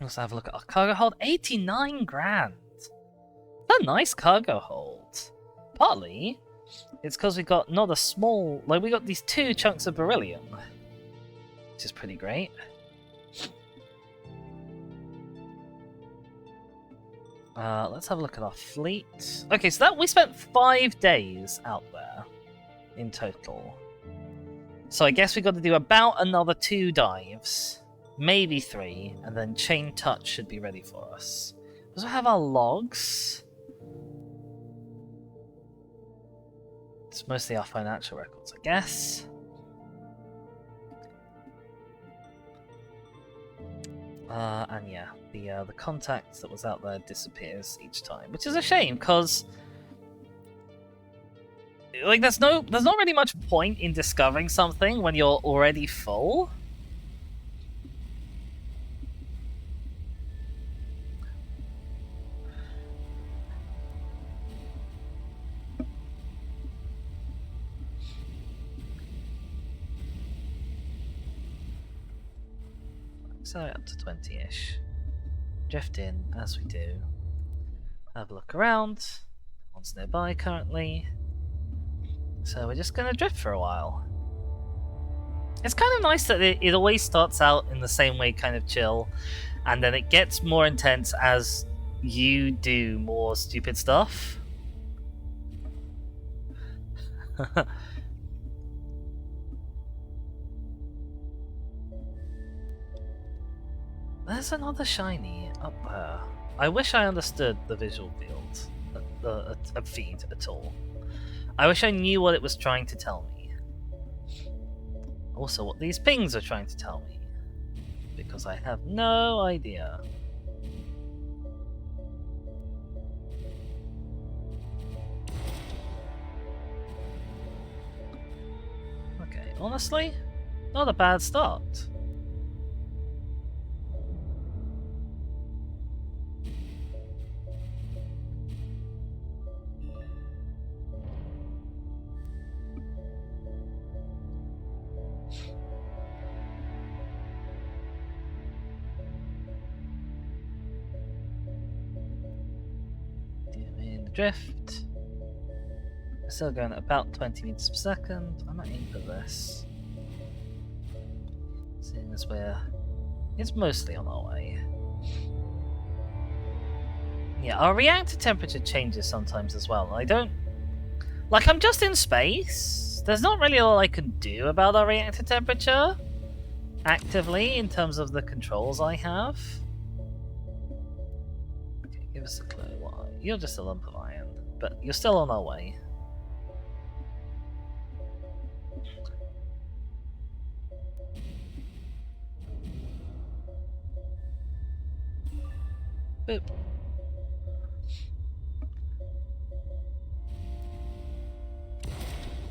Let's have a look at our cargo hold. 89 grand. That's a nice cargo hold. Partly, it's because we got not a small... Like, we got these 2 chunks of beryllium, which is pretty great. Let's have a look at our fleet. Okay, so that we spent 5 days out there in total. So I guess we got to do about another 2 dives, maybe 3, and then Chain Touch should be ready for us. We also have our logs. It's mostly our financial records, I guess. And yeah, the contact that was out there disappears each time, which is a shame because, like, there's not really much point in discovering something when you're already full. So up to 20-ish. Drift in as we do. Have a look around. No one's nearby currently. So we're just gonna drift for a while. It's kind of nice that it always starts out in the same way, kind of chill, and then it gets more intense as you do more stupid stuff. There's another shiny up there. I wish I understood the visual field, the feed at all. I wish I knew what it was trying to tell me. Also, what these pings are trying to tell me. Because I have no idea. Okay, honestly, not a bad start. Drift. We're still going at about 20 meters per second. I might aim for this. Seeing as it's mostly on our way. Yeah, our reactor temperature changes sometimes as well. I don't... Like, I'm just in space. There's not really a lot I can do about our reactor temperature actively in terms of the controls I have. Okay, give us a clue. You're just a lump of iron, but you're still on our way. Boop.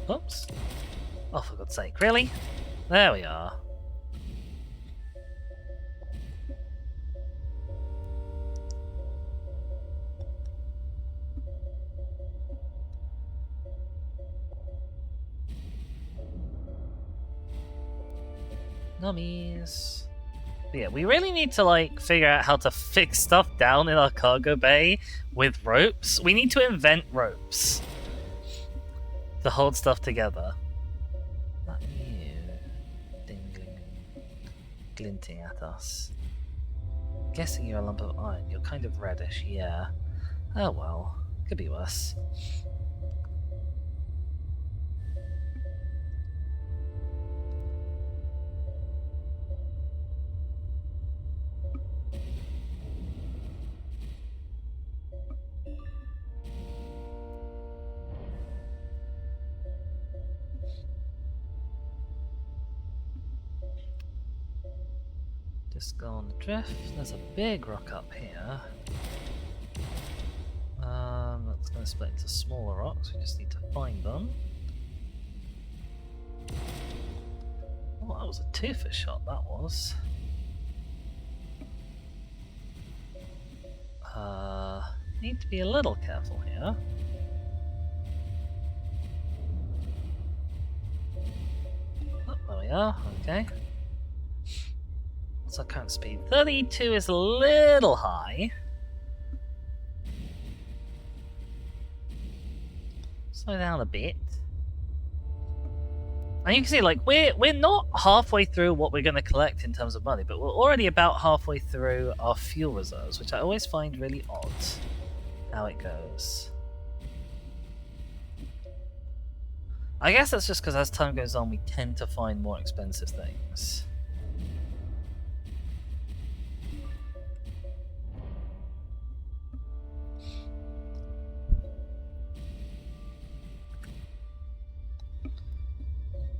Oops. Oh, for God's sake, really? There we are. Nummies. But yeah, we really need to like figure out how to fix stuff down in our cargo bay with ropes. We need to invent ropes to hold stuff together. That you dingling, glinting at us. Guessing you're a lump of iron. You're kind of reddish, yeah. Oh well, could be worse. Just go on the drift. There's a big rock up here. That's going to split into smaller rocks. We just need to find them. Oh, that was a two-for shot, that was. Need to be a little careful here. Oh, there we are, okay. What's our current speed? 32 is a little high. Slow down a bit. And you can see, like, we're not halfway through what we're going to collect in terms of money, but we're already about halfway through our fuel reserves, which I always find really odd how it goes. I guess that's just because as time goes on, we tend to find more expensive things.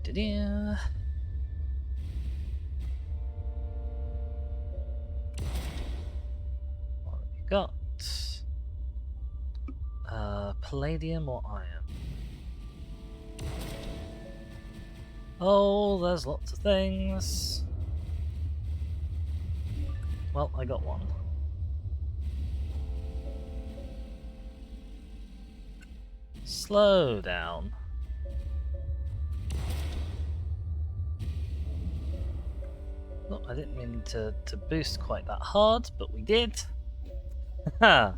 Da-da. What have we got? Palladium or iron? Oh, there's lots of things. Well, I got one. Slow down. Oh, I didn't mean to boost quite that hard, but we did. And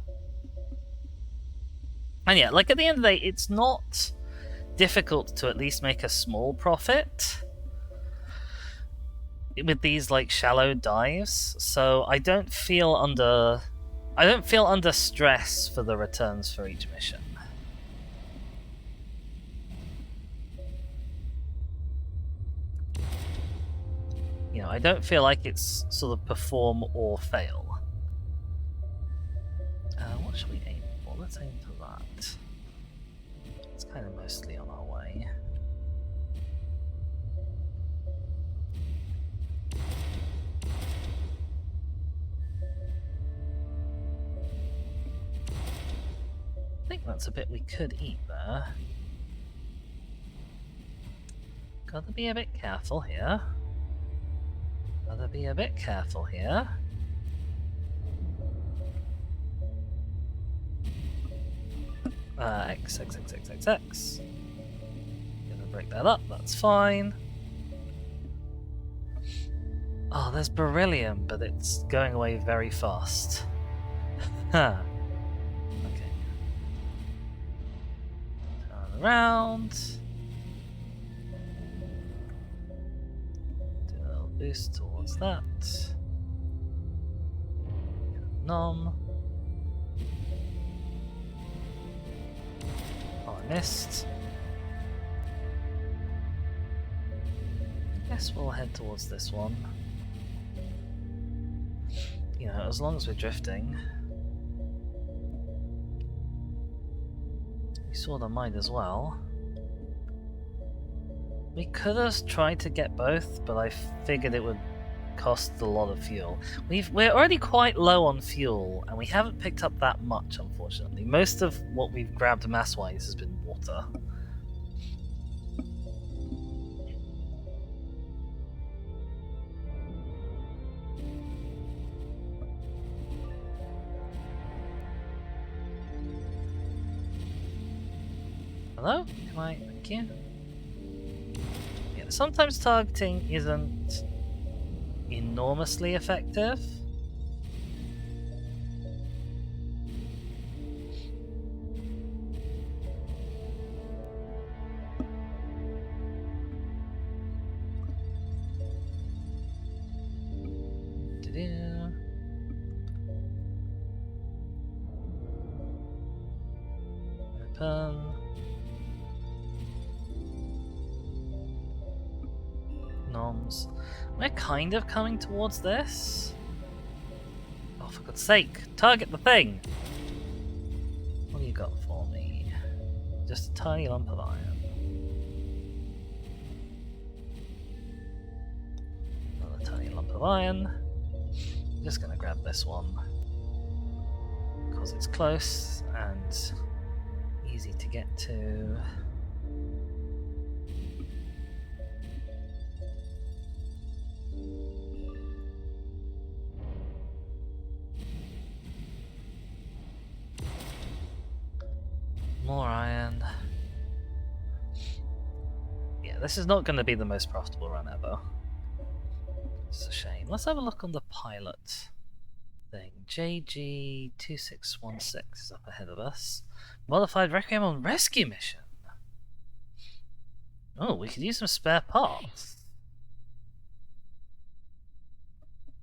yeah, like at the end of the day, it's not difficult to at least make a small profit with these like shallow dives. So I don't feel under stress for the returns for each mission. You know, I don't feel like it's sort of perform or fail. What should we aim for? Let's aim for that. It's kind of mostly on our way. I think that's a bit we could eat there. Gotta be a bit careful here. Gotta be a bit careful here. X. Gonna break that up, that's fine. Oh, there's beryllium, but it's going away very fast. Huh. Okay. Turn around. Do a little boost towards that. Nom. Oh, I missed. Guess we'll head towards this one. You know, as long as we're drifting. We saw the mine as well. We could have tried to get both, but I figured it would costs a lot of fuel. We're already quite low on fuel, and we haven't picked up that much, unfortunately. Most of what we've grabbed mass-wise has been water. Hello? Can I... Thank you. Yeah, sometimes targeting isn't enormously effective. Open. Noms. We're kind of coming towards this. Oh, for God's sake, target the thing! What do you got for me? Just a tiny lump of iron. Another tiny lump of iron. I'm just gonna grab this one. Because it's close and easy to get to. More iron. Yeah, this is not going to be the most profitable run ever. It's a shame. Let's have a look on the pilot thing. JG2616 is up ahead of us. Modified Requiem on rescue mission. Oh, we could use some spare parts.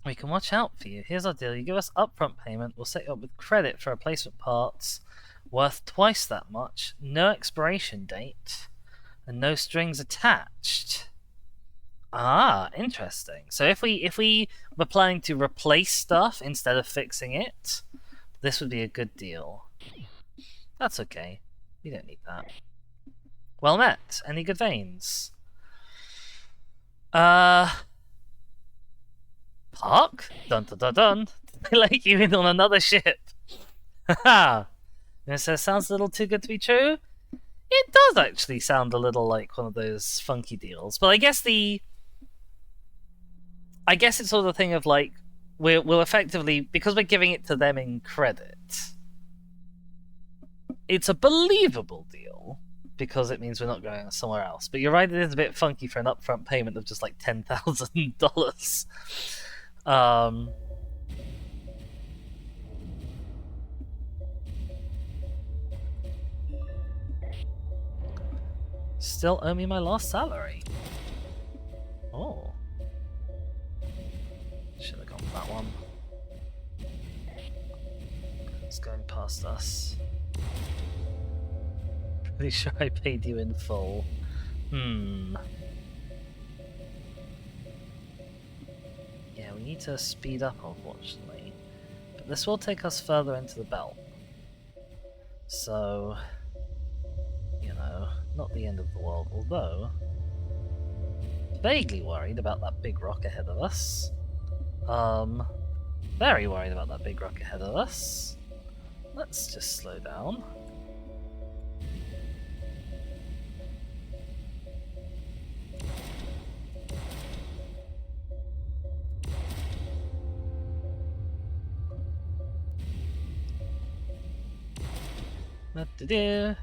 We can watch out for you. Here's our deal. You give us upfront payment, we'll set you up with credit for replacement parts worth twice that much, no expiration date, and no strings attached. Ah, interesting. So if we were planning to replace stuff instead of fixing it, this would be a good deal. That's okay. We don't need that. Well met. Any good veins? Park? Dun dun dun dun. They let you in on another ship. Haha. So it sounds a little too good to be true. It does actually sound a little like one of those funky deals, but I guess it's sort of the thing of like we'll effectively, because we're giving it to them in credit, it's a believable deal because it means we're not going somewhere else. But you're right, it is a bit funky for an upfront payment of just like $10,000. Still owe me my last salary. Oh. Should have gone for that one. It's going past us. Pretty sure I paid you in full. Yeah, we need to speed up, unfortunately. But this will take us further into the belt. So, you know, not the end of the world, although vaguely worried about that big rock ahead of us. Very worried about that big rock ahead of us. Let's just slow down. Okay,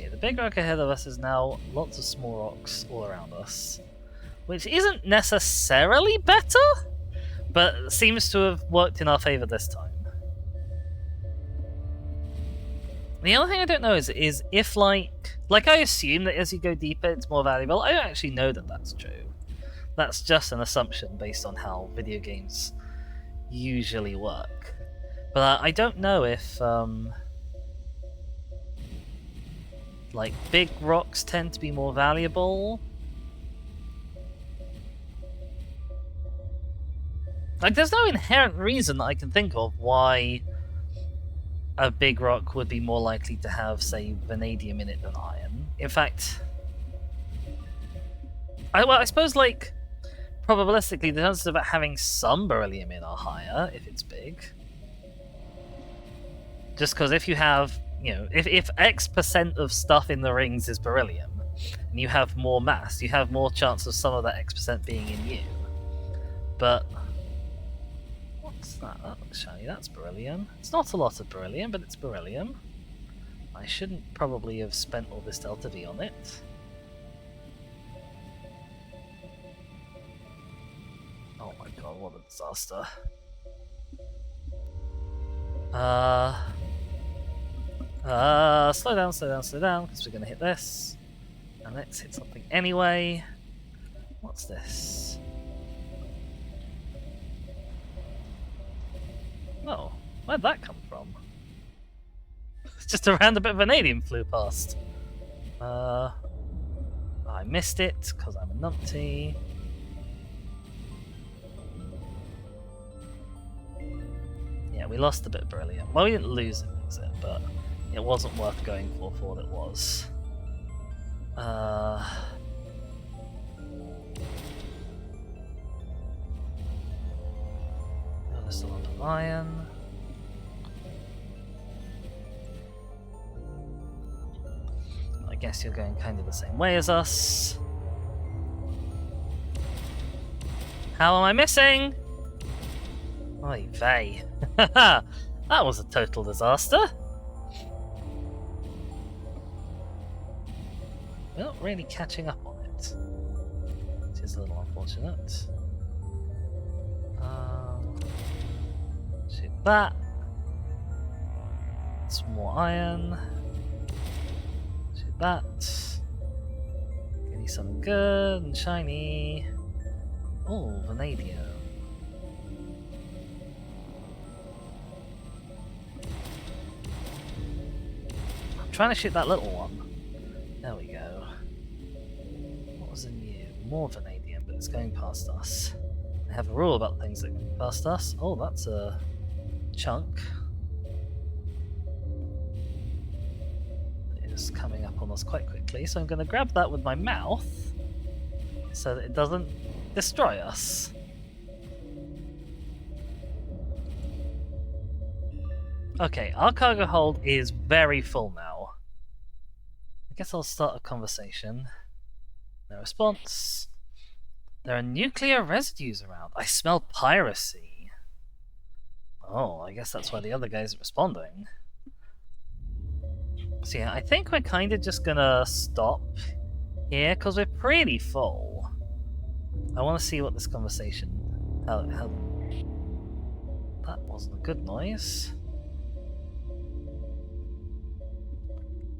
the big rock ahead of us is now lots of small rocks all around us, which isn't necessarily better, but seems to have worked in our favor this time. The other thing I don't know is if like I assume that as you go deeper it's more valuable. I don't actually know that that's true. That's just an assumption based on how video games usually work. But I don't know if like big rocks tend to be more valuable. Like there's no inherent reason that I can think of why a big rock would be more likely to have, say, vanadium in it than iron. In fact, I suppose like probabilistically, the chances of it having some beryllium in are higher if it's big. Just because if you have, if X% of stuff in the rings is beryllium, and you have more mass, you have more chance of some of that X% being in you. But what's that? That looks shiny. That's beryllium. It's not a lot of beryllium, but it's beryllium. I shouldn't probably have spent all this delta V on it. Oh my god, what a disaster. Slow down, because we're gonna hit this. And let's hit something anyway. What's this? Oh, where'd that come from? Just a random bit of vanadium flew past. I missed it, because I'm a numpty. Yeah, we lost a bit of beryllium. Well, we didn't lose it, but it wasn't worth going for what it was. Just a lot of iron. I guess you're going kind of the same way as us. How am I missing? Oy vey. That was a total disaster. We're not really catching up on it, which is a little unfortunate. Shoot that. Some more iron. Shoot that. Give me something good and shiny. Oh, vanadium. I'm trying to shoot that little one. There we go. What was in you? More vanadium, but it's going past us. I have a rule about things that go past us. Oh, that's a chunk. It is coming up on us quite quickly, so I'm going to grab that with my mouth so that it doesn't destroy us. Okay, our cargo hold is very full now. I guess I'll start a conversation. No response. There are nuclear residues around. I smell piracy. Oh, I guess that's why the other guy's responding. So yeah, I think we're kind of just gonna stop here, because we're pretty full. I want to see what this conversation... How... That wasn't a good noise.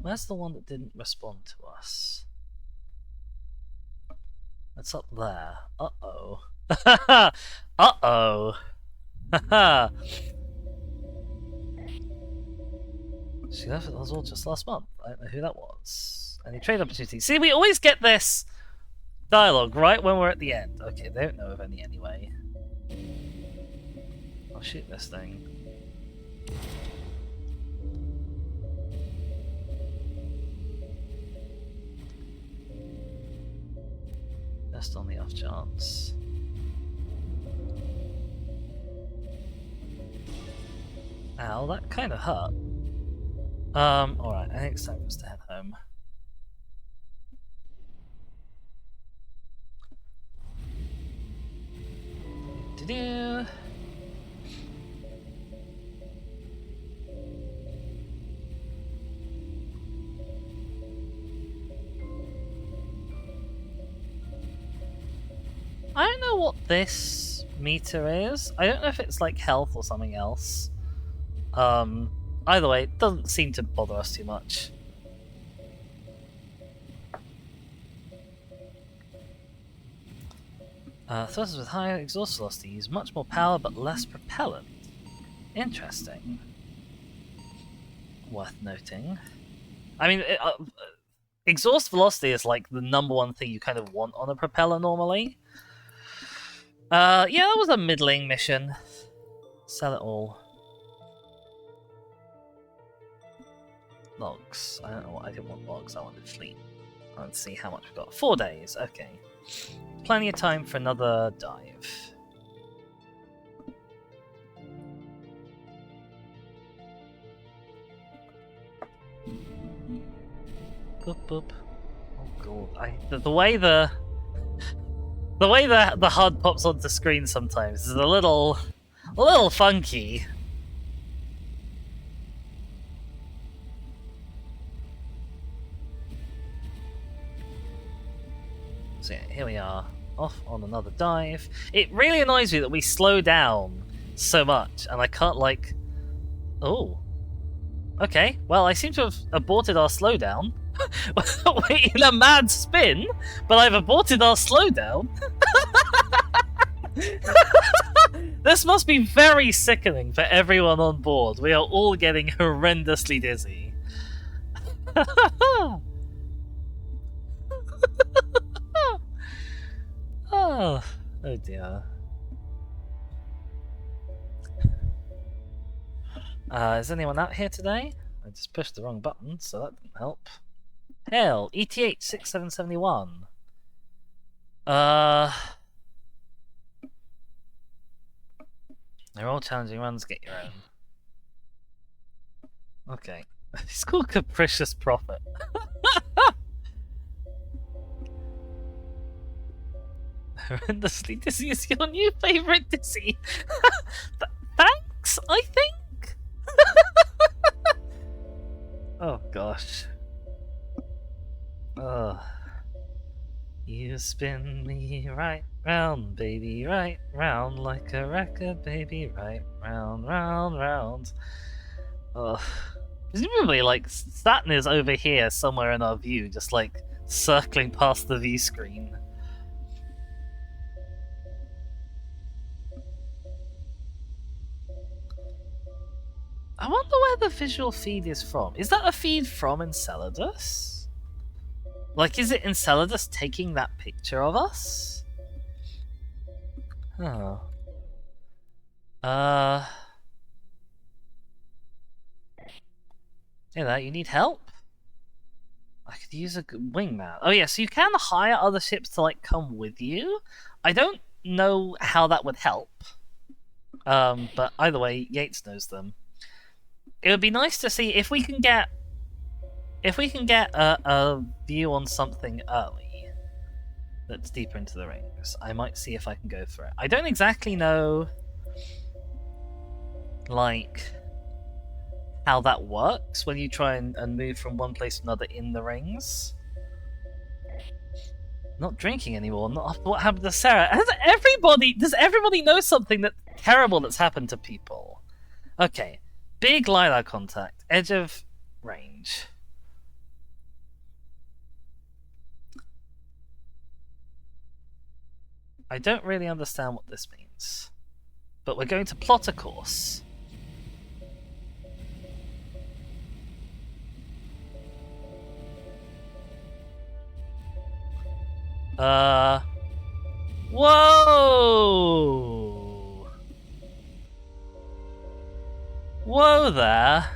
Where's the one that didn't respond to us? It's up there. Uh-oh. Uh-oh. She left it all just last month. I don't know who that was. Any trade opportunities? See, we always get this dialogue right when we're at the end. Okay, they don't know of any anyway. I'll shoot this thing. Just on the off chance. Ow, that kind of hurt. Alright, I think it's time for us to head home. Do-do. I don't know what this meter is. I don't know if it's like health or something else. Either way, it doesn't seem to bother us too much. Thrusters with higher exhaust velocity use much more power but less propellant. Interesting. Worth noting. I mean, exhaust velocity is like the #1 thing you kind of want on a propeller normally. Yeah, that was a middling mission. Sell it all. Logs. I don't know what I didn't want logs, I wanted fleet. Let's see how much we've got. 4 days, okay. plenty of time for another dive. Boop boop. Oh god, the way the HUD pops onto screen sometimes is a little funky. So yeah, here we are, off on another dive. It really annoys me that we slow down so much, and I can't like... Oh. Okay, well I seem to have aborted our slowdown. Wait, in a mad spin, but I've aborted our slowdown. This must be very sickening for everyone on board. We are all getting horrendously dizzy. Oh dear. Is anyone out here today? I just pushed the wrong button, so that didn't help. Hell, ETH 6771. They're all challenging runs, get your own. Okay. It's called Capricious Prophet. Horrendously Dizzy is your new favourite Dizzy. Thanks, I think? Oh gosh. Oh. You spin me right round, baby, right round like a record, baby, right round, round, round. Oh. Presumably, like, Saturn is over here somewhere in our view, just like circling past the V screen. I wonder where the visual feed is from. Is that a feed from Enceladus? Like, is it Enceladus taking that picture of us? Oh. Hey there, you need help? I could use a wingman. Oh yeah, so you can hire other ships to, like, come with you? I don't know how that would help. But either way, Yates knows them. It would be nice to see if we can get a view on something early that's deeper into the rings. I might see if I can go for it. I don't exactly know, like, how that works when you try and move from one place to another in the rings. Not drinking anymore. Not after what happened to Sarah. Does everybody know something terrible that's happened to people? Okay. Big LiDAR contact. Edge of range. I don't really understand what this means. But we're going to plot a course. Whoa! Whoa there!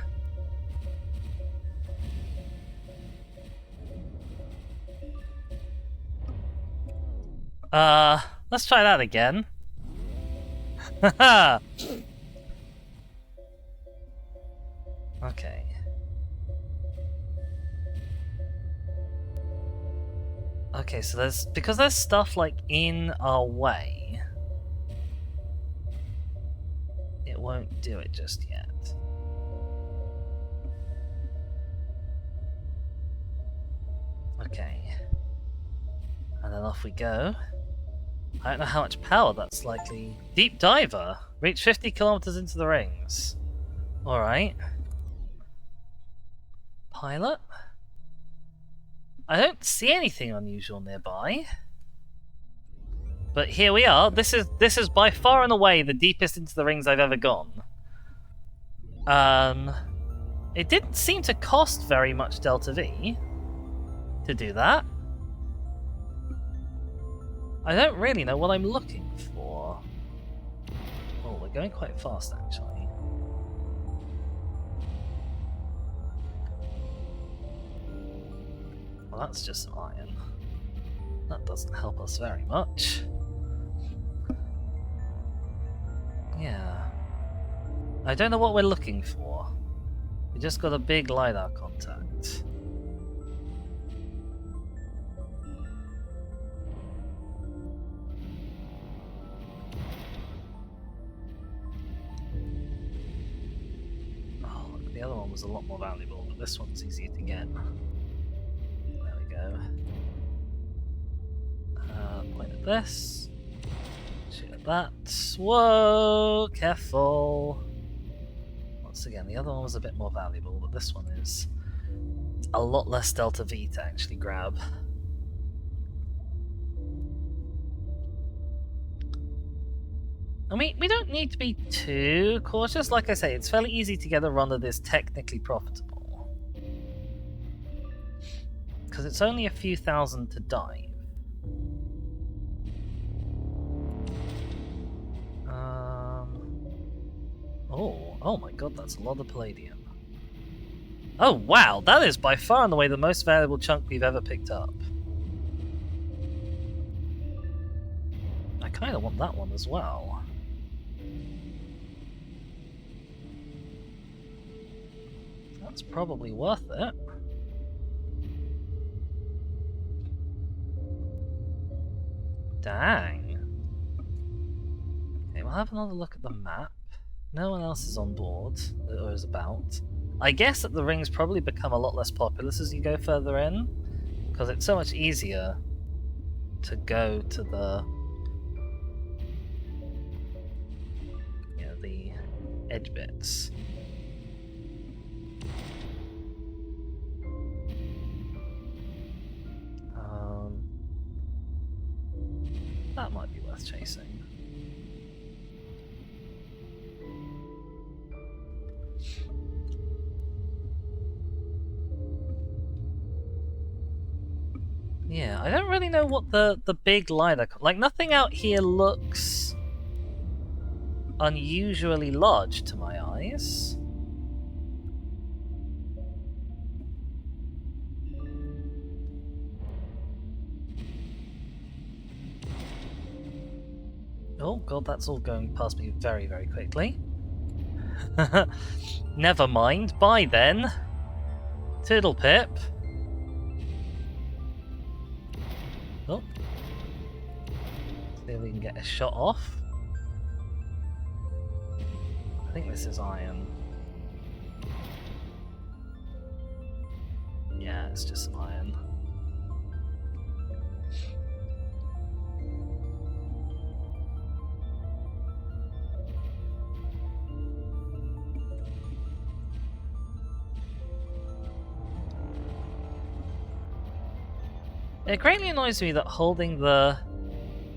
Let's try that again. Haha! Okay. Okay, so because there's stuff like in our way, it won't do it just yet. Okay. And then off we go. I don't know how much power that's likely. Deep diver! Reach 50 kilometers into the rings. Alright. Pilot? I don't see anything unusual nearby. But here we are. This is by far and away the deepest into the rings I've ever gone. It didn't seem to cost very much Delta V to do that. I don't really know what I'm looking for. Oh, we're going quite fast actually. Well, that's just some iron. That doesn't help us very much. Yeah. I don't know what we're looking for. We just got a big LiDAR contact. Oh, look, the other one was a lot more valuable, but this one's easier to get. There we go. Point at this. Shoot at that. Whoa! Careful! Once again, the other one was a bit more valuable, but this one is a lot less delta V to actually grab. I mean, we don't need to be too cautious. Like I say, it's fairly easy to get a run that is technically profitable. Because it's only a few thousand to dive. Oh my god, that's a lot of palladium. Oh wow, that is by far and away the most valuable chunk we've ever picked up. I kind of want that one as well. That's probably worth it. Dang. Okay, we'll have another look at the map. No one else is on board, or is about. I guess that the rings probably become a lot less populous as you go further in, because it's so much easier to go to the the edge bits. That might be worth chasing. Yeah, I don't really know what the big LiDAR... Like, nothing out here looks unusually large to my eyes. Oh god, that's all going past me very, very quickly. Never mind, bye then. Toodle pip. Oh. See if we can get a shot off. I think this is iron. Yeah, it's just some iron. It greatly annoys me that holding the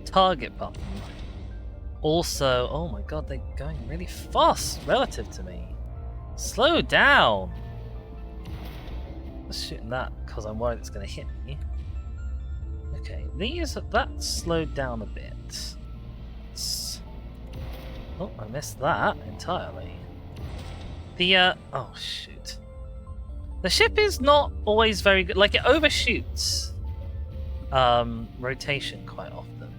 target button also... Oh my god, they're going really fast relative to me. Slow down! I'm just shooting that because I'm worried it's going to hit me. Okay, that slowed down a bit. Oh, I missed that entirely. Oh shoot. The ship is not always very good. Like, it overshoots rotation quite often.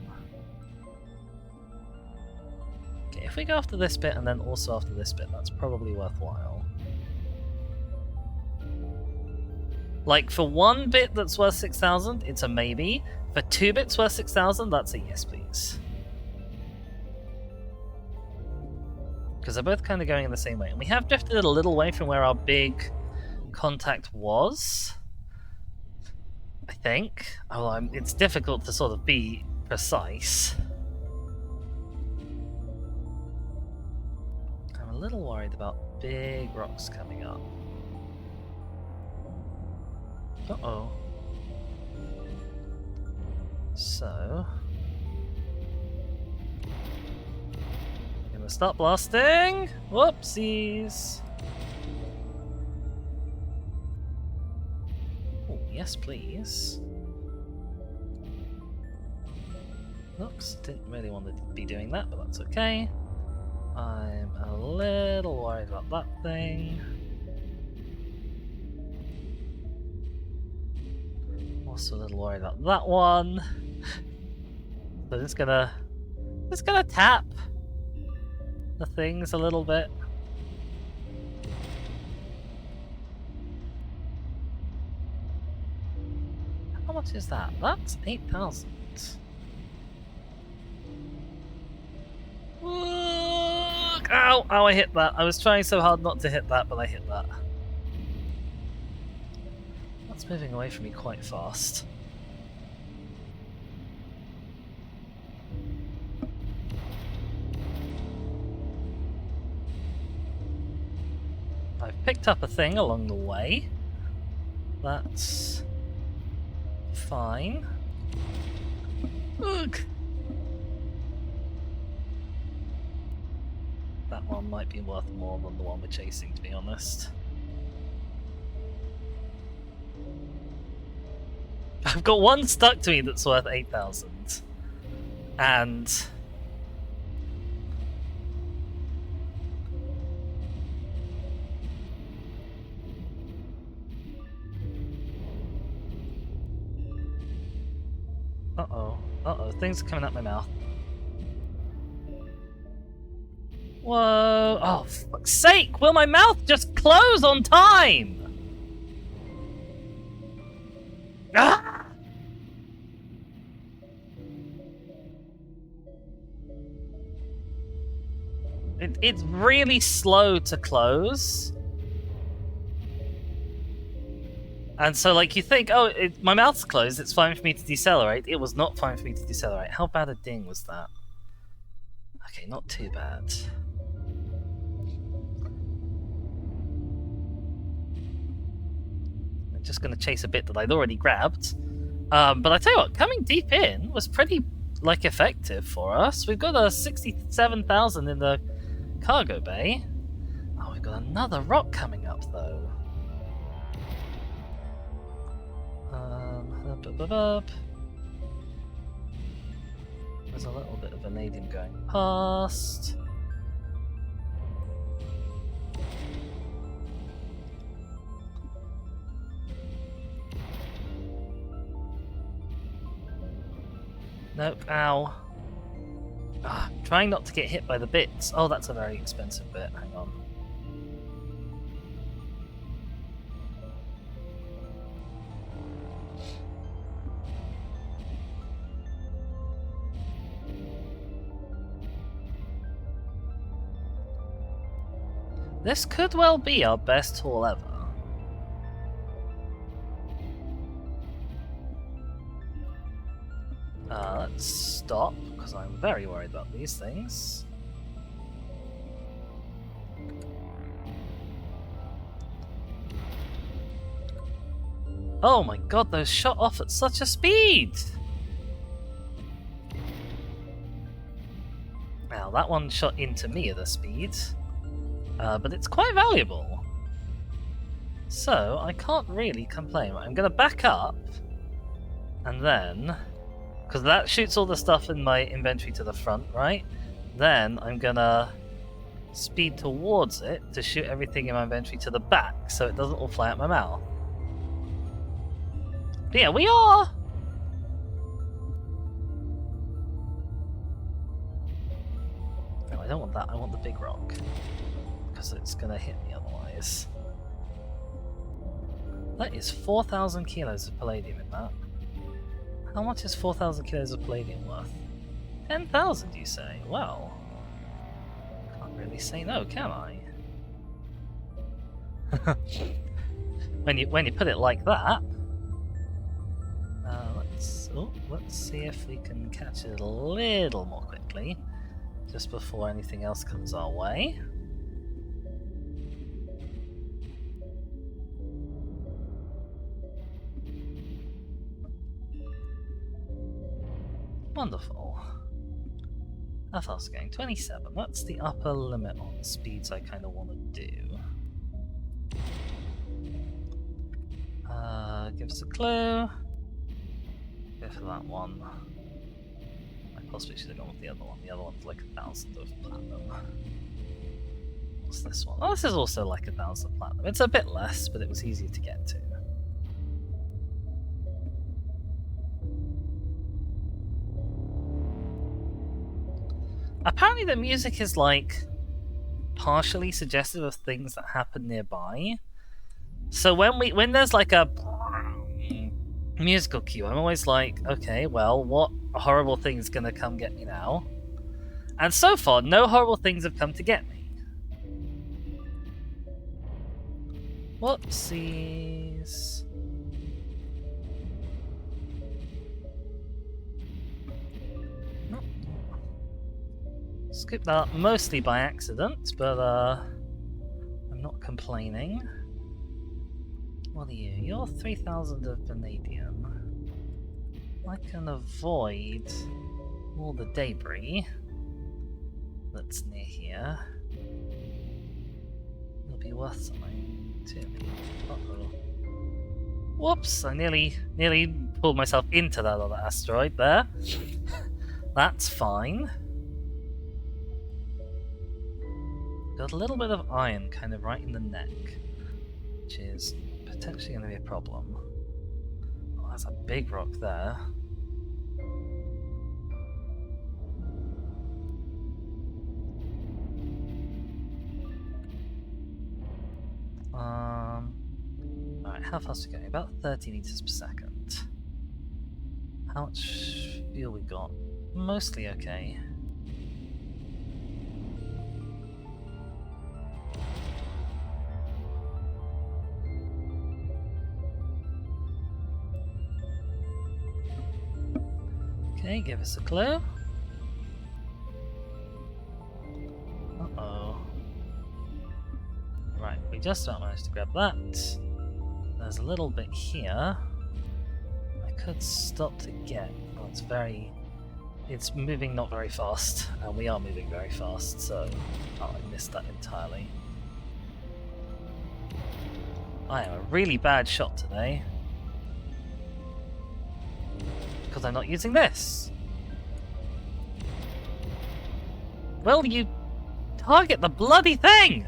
Okay, if we go after this bit and then also after this bit, that's probably worthwhile. Like, for one bit that's worth 6,000, it's a maybe. For 2 bits worth 6,000, that's a yes, please. Because they're both kind of going in the same way. And we have drifted a little way from where our big contact was, I think. Although it's difficult to sort of be precise. I'm a little worried about big rocks coming up. Uh-oh. So... I'm gonna start blasting! Whoopsies! Oh, yes please. Oops, didn't really want to be doing that, but that's okay. I'm a little worried about that thing. Also a little worried about that one. So just gonna tap the things a little bit. How much is that? That's 8,000. Ow! Ow, I hit that. I was trying so hard not to hit that, but I hit that. That's moving away from me quite fast. I've picked up a thing along the way. That's fine. Ugh. That one might be worth more than the one we're chasing, to be honest. I've got one stuck to me that's worth 8,000. And... Uh-oh. Uh-oh, things are coming out my mouth. Whoa! Oh, for fuck's sake! Will my mouth just close on time? Ah! It's really slow to close. And so, like, you think, oh, my mouth's closed, it's fine for me to decelerate. It was not fine for me to decelerate. How bad a ding was that? Okay, not too bad. I'm just going to chase a bit that I'd already grabbed. But I tell you what, coming deep in was pretty, like, effective for us. We've got a 67,000 in the cargo bay. Oh, we've got another rock coming up, though. There's a little bit of vanadium going past. Nope, ow. Trying not to get hit by the bits. Oh, that's a very expensive bit. Hang on. This could well be our best haul ever. Let's stop, because I'm very worried about these things. Oh my god, those shot off at such a speed! Now, that one shot into me at a speed. But it's quite valuable. So, I can't really complain. I'm going to back up, and then, because that shoots all the stuff in my inventory to the front, right? Then I'm going to speed towards it to shoot everything in my inventory to the back, so it doesn't all fly out my mouth. But yeah, we are! No, I don't want that, I want the big rock. Because it's going to hit me otherwise. That is 4,000 kilos of palladium in that. How much is 4,000 kilos of palladium worth? 10,000, you say? Well, can't really say no, can I? when you put it like that. Let's see if we can catch it a little more quickly, just before anything else comes our way. Wonderful. How fast are we going? 27. That's the upper limit on speeds I kind of want to do. Give us a clue. Go for that one. I possibly should have gone with the other one. The other one's like 1,000 of platinum. What's this one? Oh, this is also like 1,000 platinum. It's a bit less, but it was easier to get to. Apparently the music is like partially suggestive of things that happen nearby. So when there's like a musical cue, I'm always like, okay, well, what horrible thing is gonna come get me now? And so far, no horrible things have come to get me. Whoopsies. Skip that mostly by accident, but I'm not complaining. What are you? You're 3,000 of vanadium. I can avoid all the debris that's near here. It'll be worth something to me. Uh-oh. Whoops! I nearly pulled myself into that other asteroid there. That's fine. Got a little bit of iron kind of right in the neck, which is potentially going to be a problem. Oh, that's a big rock there. Alright, how fast are we going? About 30 meters per second. How much fuel we got? Mostly okay. Okay, give us a clue. Uh-oh. Right, we just about managed to grab that. There's a little bit here. I could stop to get. Oh, it's moving not very fast, and we are moving very fast, so... Oh, I missed that entirely. I am a really bad shot today. Because I'm not using this. Will you target the bloody thing?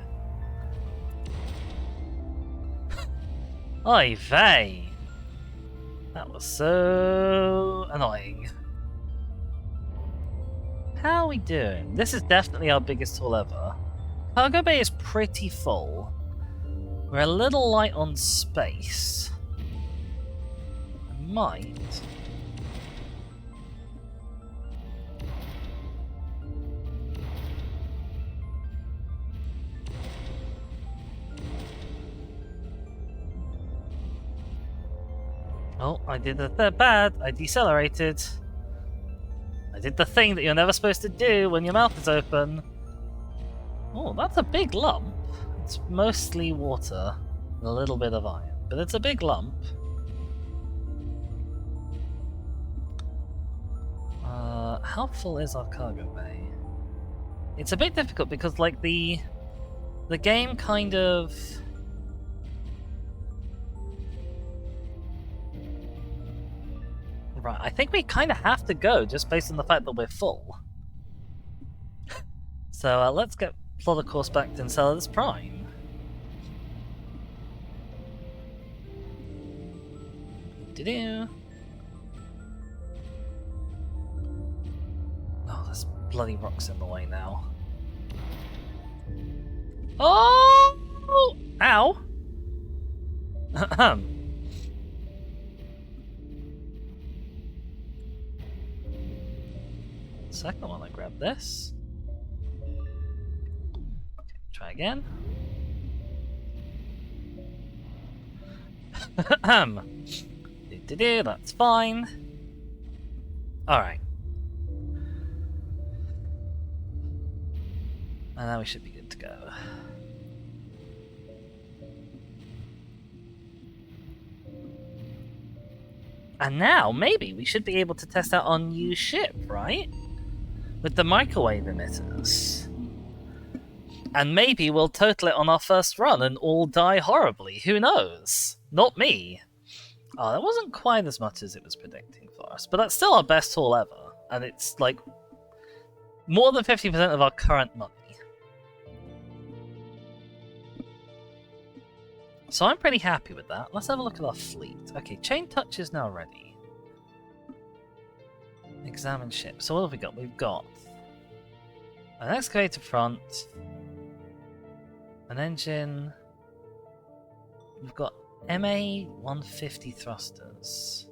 Oy vey. That was so annoying. How are we doing? This is definitely our biggest haul ever. Cargo bay is pretty full. We're a little light on space. I might... Oh, I did the third bad. I decelerated. I did the thing that you're never supposed to do when your mouth is open. Oh, that's a big lump. It's mostly water and a little bit of iron, but it's a big lump. How full is our cargo bay? It's a bit difficult because, like, the game kind of... Right, I think we kind of have to go just based on the fact that we're full. So let's get plot a course back to Enceladus Prime. Do-do. Oh, there's bloody rocks in the way now. Oh! Ow! Ahem. Second one, I grab this. Okay, try again. That's fine. Alright. And now we should be good to go. And now, maybe we should be able to test out our new ship, right? With the microwave emitters. And maybe we'll total it on our first run and all die horribly. Who knows? Not me. Oh, that wasn't quite as much as it was predicting for us. But that's still our best haul ever. And it's like more than 50% of our current money. So I'm pretty happy with that. Let's have a look at our fleet. Okay, chain touch is now ready. Examine ship. So what have we got? We've got An excavator front. An engine. We've got MA 150 thrusters,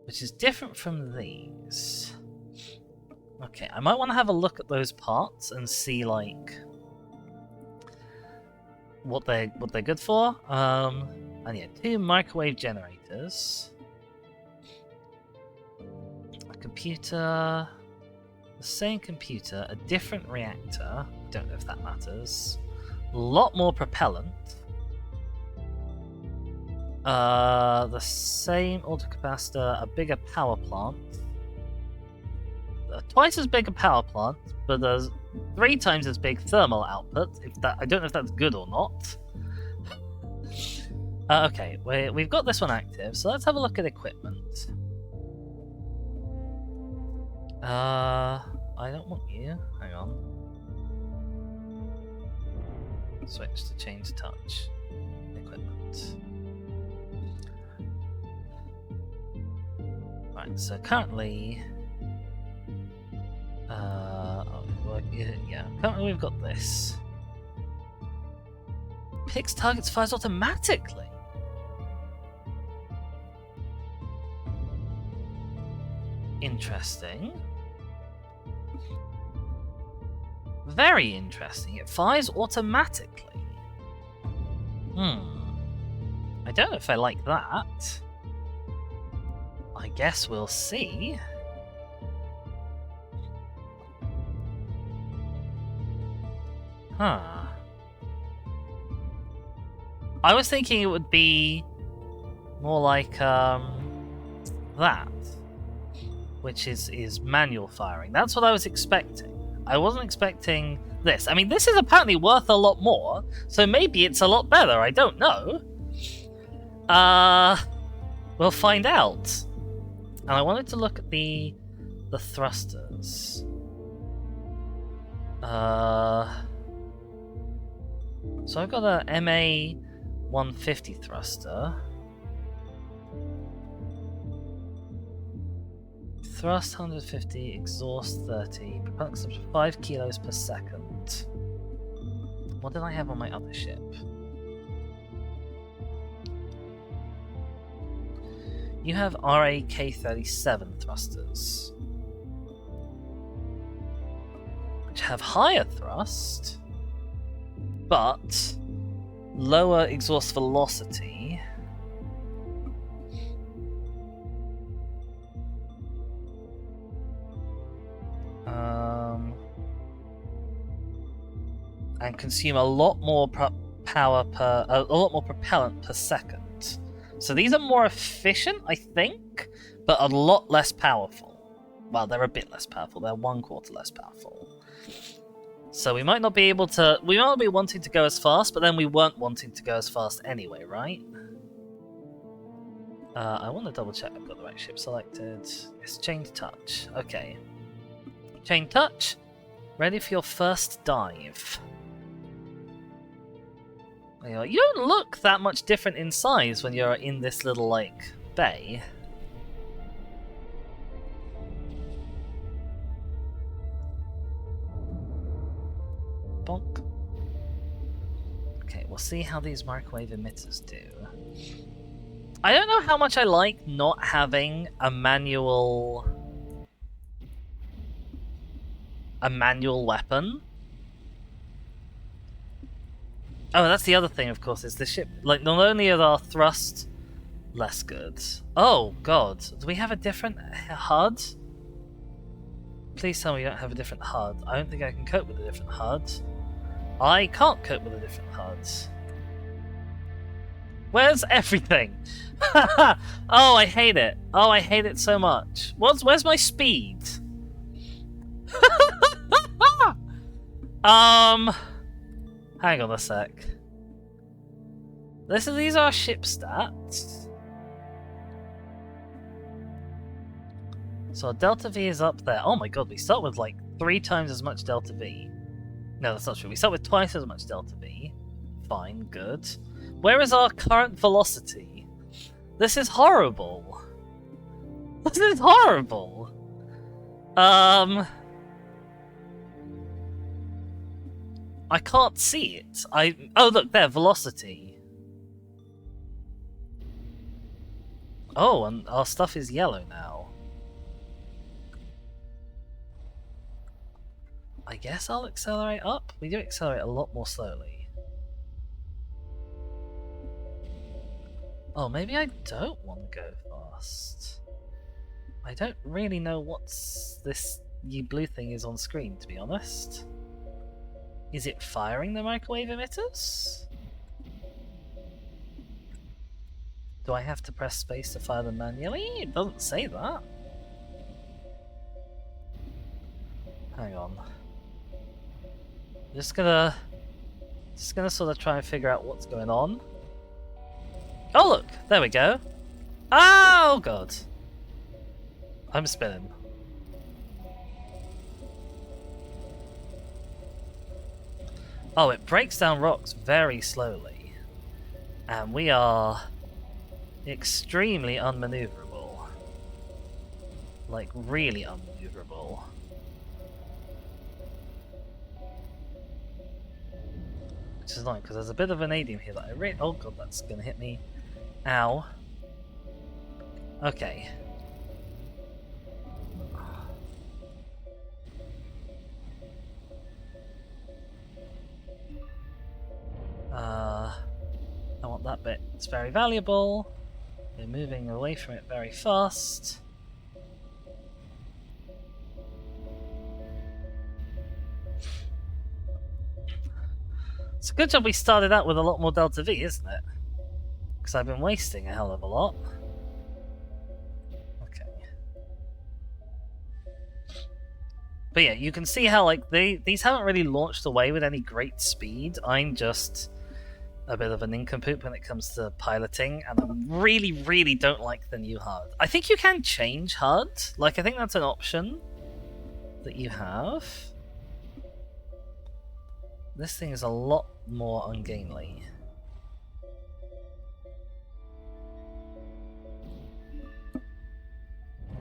which is different from these. Okay, I might want to have a look at those parts and see like what they're good for. And yeah, 2 microwave generators, a computer, the same computer, a different reactor. Don't know if that matters. A lot more propellant. The same autocapacitor, a bigger power plant. Twice as big a power plant, but there's 3 times as big thermal output. I don't know if that's good or not. Okay, we've got this one active, so let's have a look at equipment. I don't want you. Hang on. Switch to change touch. Equipment. Right, so currently... currently we've got this. Picks targets, fires automatically. Interesting. Very interesting. It fires automatically. I don't know if I like that. I guess we'll see. Huh. I was thinking it would be more like that, which is manual firing. That's what I was expecting. I wasn't expecting this. I mean, this is apparently worth a lot more, so maybe it's a lot better. I don't know. We'll find out. And I wanted to look at the thrusters. So I've got a MA 150 thruster. Thrust 150, exhaust 30, propellant consumption 5 kilos per second. What did I have on my other ship? You have RAK-37 thrusters, which have higher thrust, but lower exhaust velocity. And consume a lot more propellant per second. So these are more efficient, I think, but a lot less powerful. Well, they're a bit less powerful. They're 1/4 less powerful. So we might not be able to. We might not be wanting to go as fast, but then we weren't wanting to go as fast anyway, right? I want to double check I've got the right ship selected. It's chain touch. Okay. Chain touch. Ready for your first dive. You don't look that much different in size when you're in this little, like, bay. Bonk. Okay, we'll see how these microwave emitters do. I don't know how much I like not having a manual weapon. Oh, that's the other thing, of course, is the ship. Like, not only are our thrust less good. Oh, God. Do we have a different HUD? Please tell me we don't have a different HUD. I don't think I can cope with a different HUD. I can't cope with a different HUD. Where's everything? Oh, I hate it. Oh, I hate it so much. Where's my speed? Hang on a sec. These are ship stats. So our Delta V is up there. Oh my god, we start with like 3 times as much Delta V. No, that's not true. We start with twice as much Delta V. Fine, good. Where is our current velocity? This is horrible. This is horrible. I can't see it. Oh, look there, velocity. Oh, and our stuff is yellow now. I guess I'll accelerate up. We do accelerate a lot more slowly. Oh, maybe I don't want to go fast. I don't really know what this blue thing is on screen, to be honest. Is it firing the microwave emitters? Do I have to press space to fire them manually? It doesn't say that. Hang on. Just gonna sort of try and figure out what's going on. Oh look, there we go. Oh god. I'm spinning. Oh, it breaks down rocks very slowly. And we are extremely unmaneuverable. Like, really unmaneuverable. Which is annoying, because there's a bit of vanadium here that I really... Oh god, that's gonna hit me. Ow. Okay. I want that bit. It's very valuable. We're moving away from it very fast. It's a good job we started out with a lot more Delta V, isn't it? Because I've been wasting a hell of a lot. Okay. But yeah, you can see how like these haven't really launched away with any great speed. I'm just a bit of a nincompoop when it comes to piloting, and I really don't like the new HUD. I think you can change HUD. Like, I think that's an option that you have. This thing is a lot more ungainly.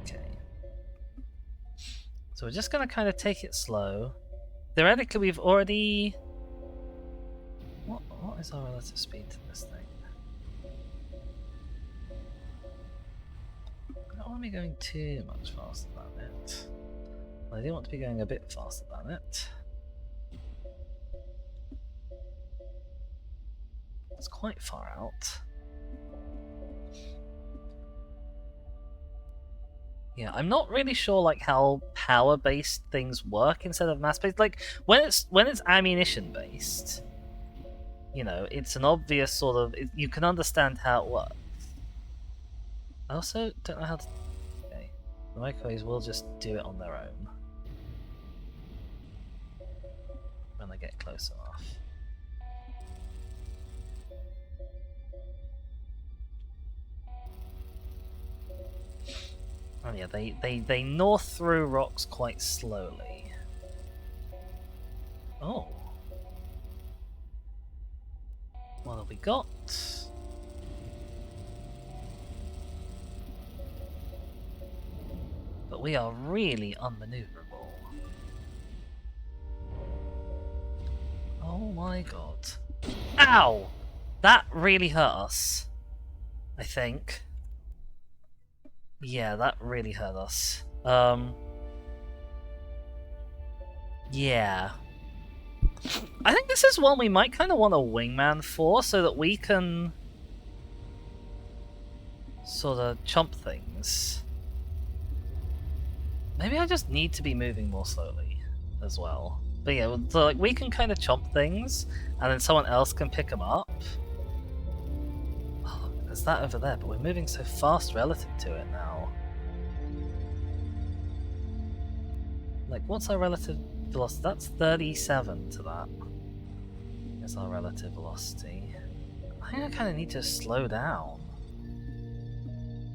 Okay. So we're just gonna kind of take it slow. Theoretically, we've already... What is our relative speed to this thing? I don't want to be going too much faster than it. I do want to be going a bit faster than it. It's quite far out. Yeah, I'm not really sure like how power-based things work instead of mass-based. Like when it's ammunition-based, you know, it's an obvious sort of... you can understand how it works. I also don't know how to... Okay. The microwaves will just do it on their own. When they get close enough. Oh yeah, they gnaw through rocks quite slowly. Oh. What have we got? But we are really unmaneuverable. Oh my god. Ow! That really hurt us. I think. Yeah, that really hurt us. Yeah. I think this is one we might kind of want a wingman for, so that we can sort of chomp things. Maybe I just need to be moving more slowly as well. But yeah, so like we can kind of chomp things, and then someone else can pick them up. Oh, there's that over there, but we're moving so fast relative to it now. Like, what's our relative velocity? That's 37 to that. Is our relative velocity. I think I kind of need to slow down.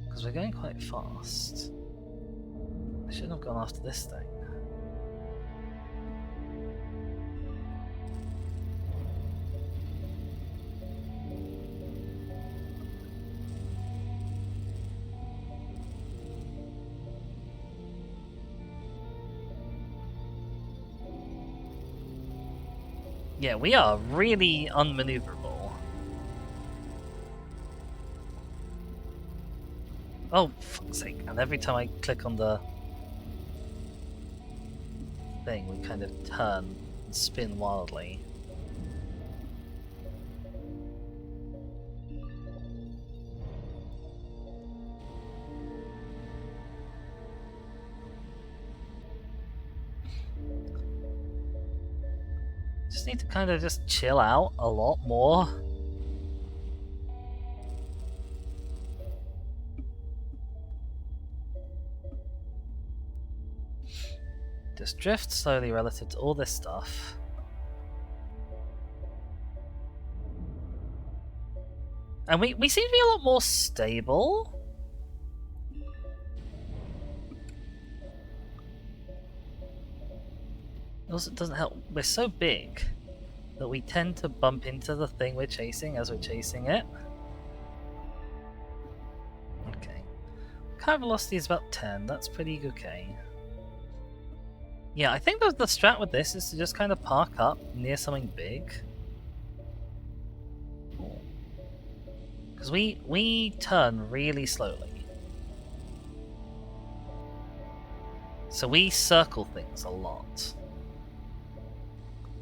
Because we're going quite fast. I shouldn't have gone after this thing. Yeah, we are really unmaneuverable. Oh, for fuck's sake. And every time I click on the thing, we kind of turn and spin wildly. Just need to kind of just chill out a lot more. Just drift slowly relative to all this stuff. And we seem to be a lot more stable. Also, it doesn't help. We're so big that we tend to bump into the thing we're chasing as we're chasing it. Okay. Current velocity is about 10. That's pretty okay. Yeah, I think the strat with this is to just kind of park up near something big. Because we turn really slowly. So we circle things a lot.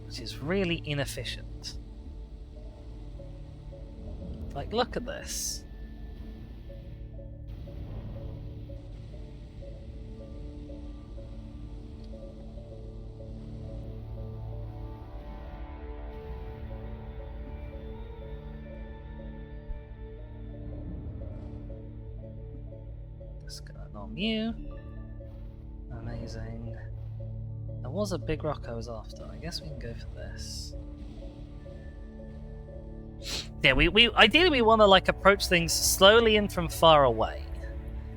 Which is really inefficient. Like, look at this. Just going on you. Amazing. There was a big rock I was after. I guess we can go for this. Yeah, we ideally we want to like approach things slowly and from far away.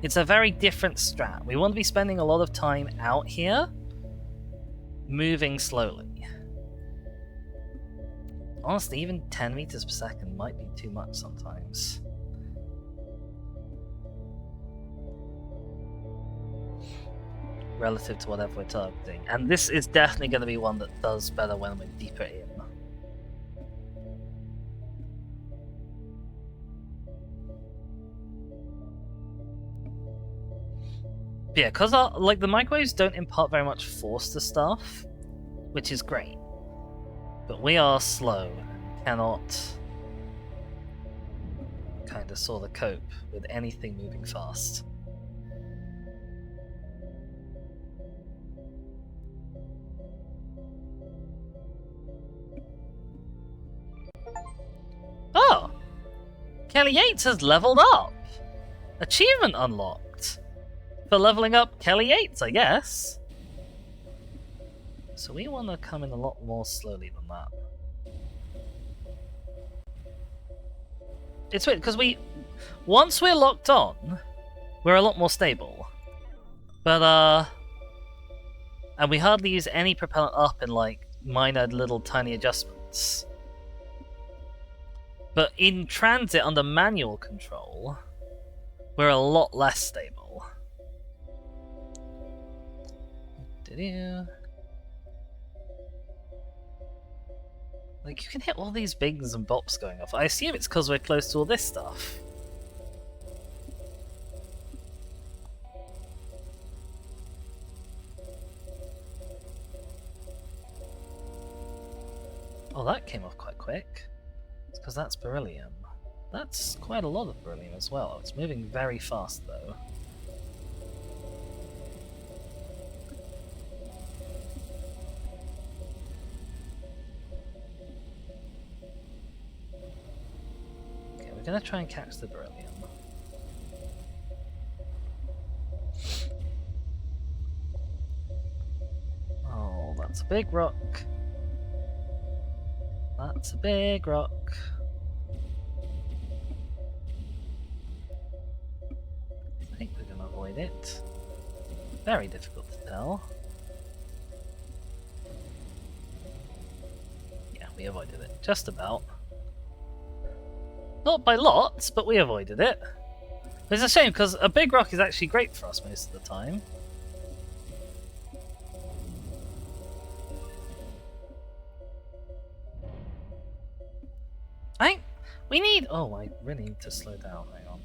It's a very different strat. We want to be spending a lot of time out here, moving slowly. Honestly, even 10 meters per second might be too much sometimes. Relative to whatever we're targeting. And this is definitely going to be one that does better when we're deeper in. Yeah, because like the microwaves don't impart very much force to stuff, which is great. But we are slow and cannot kind of sort of cope with anything moving fast. Oh! Kelly Yates has leveled up! Achievement unlocked! For leveling up Kelly Yates, I guess. So we want to come in a lot more slowly than that. It's weird, because once we're locked on, we're a lot more stable. But, and we hardly use any propellant up in, like, minor little tiny adjustments. But in transit under manual control, we're a lot less stable. Like, you can hit all these bings and bops going off. I assume it's because we're close to all this stuff. Oh, that came off quite quick. It's because that's beryllium. That's quite a lot of beryllium as well. It's moving very fast, though. Okay, we're going to try and catch the beryllium. Oh, that's a big rock. That's a big rock. I think we're going to avoid it. Very difficult to tell. Yeah, we avoided it. Just about. Not by lots, but we avoided it. It's a shame, because a big rock is actually great for us most of the time. We need... Oh, I really need to slow down. Hang on.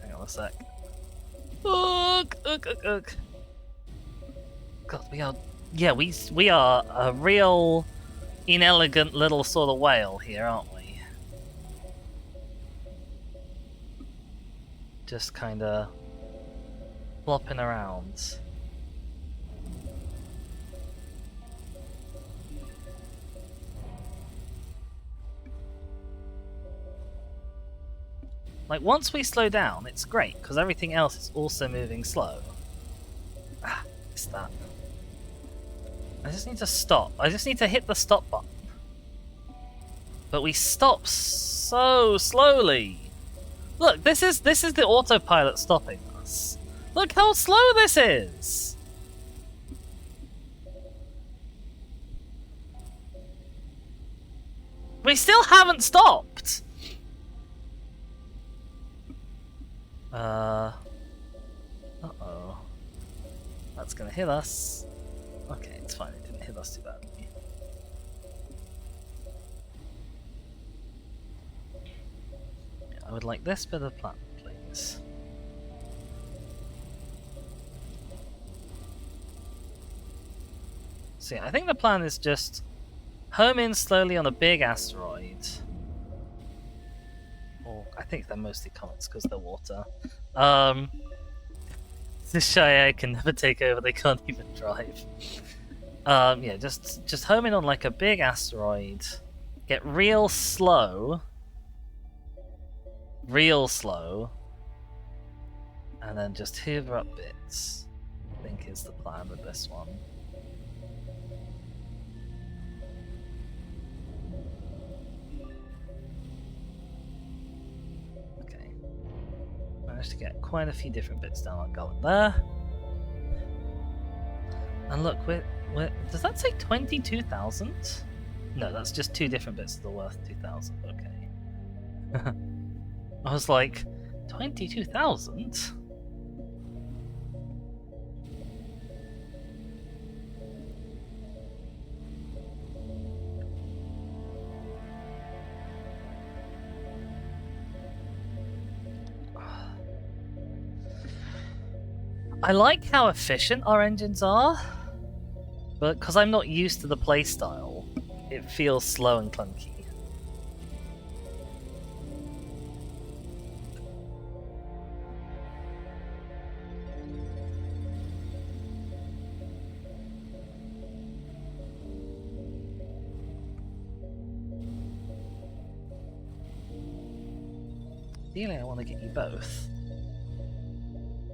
Hang on a sec. Ugh, ugh, ugh, ugh. God, we are... Yeah, we are a real inelegant little sort of whale here, aren't we? Just kinda flopping around. Like, once we slow down, it's great, because everything else is also moving slow. Ah, it's that. I just need to stop. I just need to hit the stop button. But we stop so slowly. Look, this is the autopilot stopping us. Look how slow this is. We still haven't stopped. Uh-oh. That's gonna hit us. Okay, it's fine, it didn't hit us too badly. Yeah, I would like this bit of plan, please. So yeah, I think the plan is just home in slowly on a big asteroid. Or I think they're mostly comets because they're water. This Shia can never take over, they can't even drive. Yeah, just home in on like a big asteroid, get real slow, and then just hoover up bits, I think is the plan with this one. Okay, managed to get quite a few different bits down our gullet there. And look, does that say 22,000? No, that's just two different bits that are worth 2,000. Okay. I was like, 22,000? I like how efficient our engines are, but because I'm not used to the playstyle, it feels slow and clunky. Ideally, I want to get you both.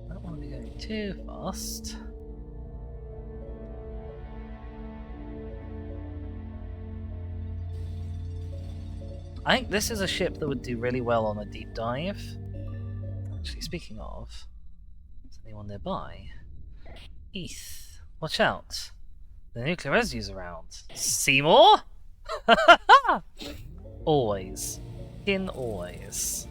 I don't want to be going too fast. I think this is a ship that would do really well on a deep dive. Actually, speaking of, is anyone nearby? Heath, watch out. The nuclear residue's around. Seymour? Always. Always.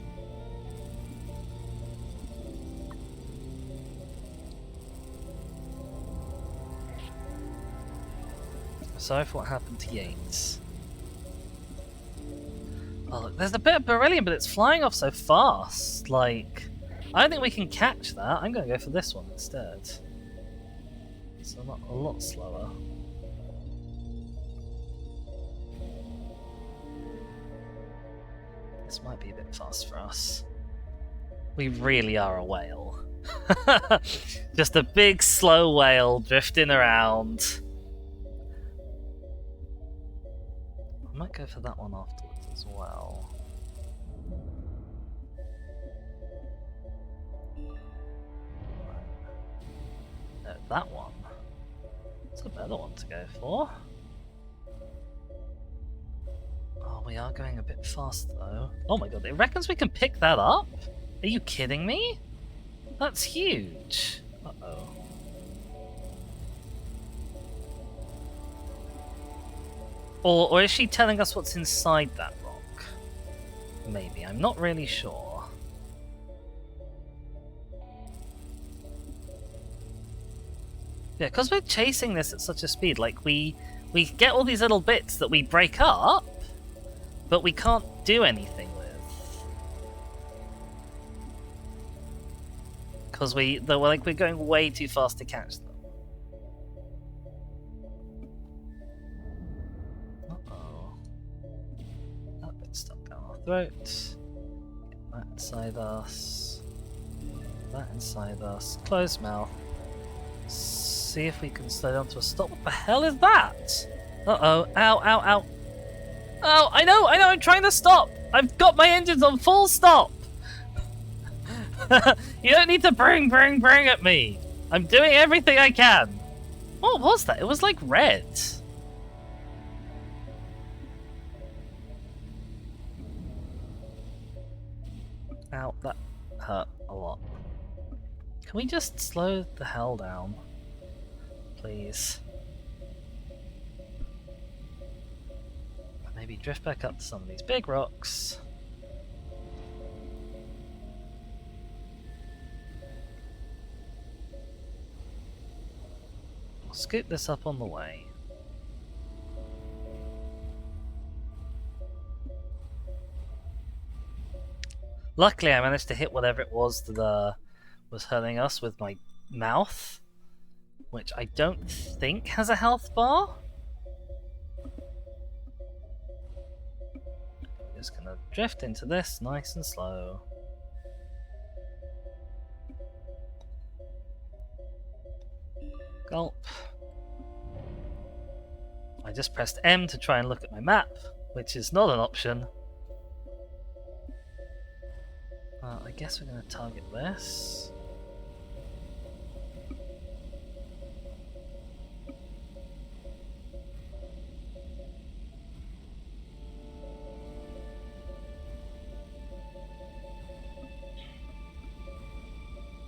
Sorry for what happened to Yates. Oh, look, there's a bit of beryllium, but it's flying off so fast. Like, I don't think we can catch that. I'm going to go for this one instead. So not a lot slower. This might be a bit fast for us. We really are a whale. Just a big, slow whale drifting around. I might go for that one afterwards as well. No, that one. It's a better one to go for. Oh, we are going a bit fast though. Oh my god, it reckons we can pick that up? Are you kidding me? That's huge. Uh-oh. Or is she telling us what's inside that rock? Maybe, I'm not really sure. Yeah, because we're chasing this at such a speed, like we get all these little bits that we break up, but we can't do anything with. Because we're going way too fast to catch them. Uh-oh. That bit's stuck down our throat. Get that inside us. That inside us. Close mouth. See if we can slow down to a stop. What the hell is that? Uh-oh. Ow, ow, ow. Oh, I know, I'm trying to stop. I've got my engines on full stop. You don't need to bring at me. I'm doing everything I can. What was that? It was like red. Ow, that hurt a lot. Can we just slow the hell down? Please. Maybe drift back up to some of these big rocks. We'll scoop this up on the way. Luckily I managed to hit whatever it was that was hurting us with my mouth, which I don't think has a health bar. Just gonna drift into this nice and slow. Gulp. I just pressed M to try and look at my map, which is not an option. I guess we're gonna target this.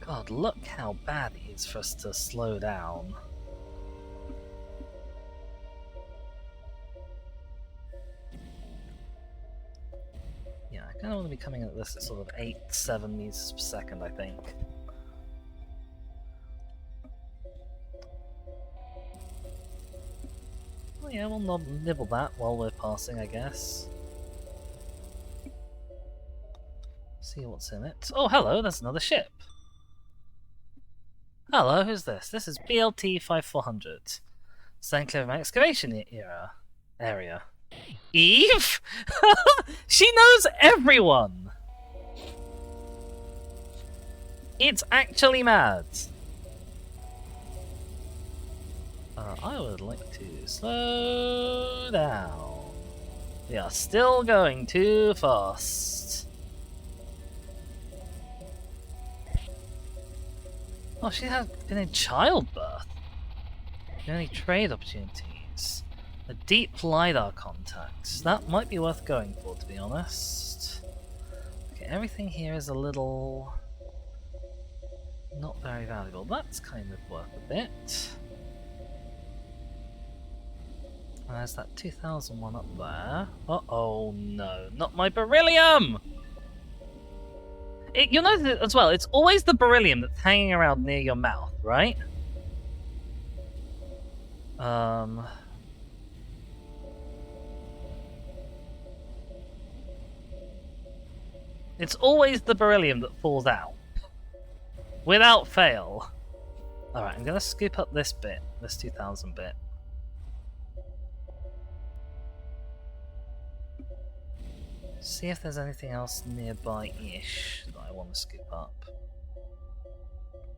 God, look how bad it is for us to slow down. Yeah, I kind of want to be coming at this at sort of 8-7 meters per second, I think. Well, yeah, we'll nibble that while we're passing, I guess. See what's in it. Oh, hello, there's another ship. Hello, who's this? This is BLT 5400. St. Clear excavation area. Eve? She knows everyone! It's actually mad. I would like to slow down. We are still going too fast. Oh, she has been in childbirth. Any trade opportunities? A deep LiDAR contact. That might be worth going for, to be honest. Okay, everything here is a little... not very valuable. That's kind of worth a bit. And there's that 2001 up there. Uh-oh, no. Not my beryllium! You'll notice as well, it's always the beryllium that's hanging around near your mouth, right? It's always the beryllium that falls out. Without fail. Alright, I'm gonna scoop up this bit, this 2000 bit. See if there's anything else nearby-ish that I want to scoop up.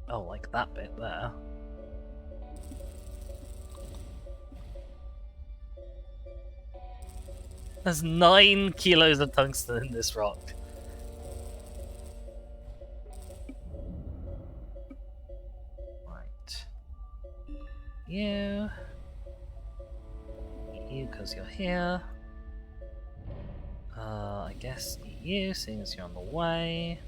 Oh, like that bit there. There's 9 kilos of tungsten in this rock. Right. You, because you're here. I guess you, seeing as you're on the way.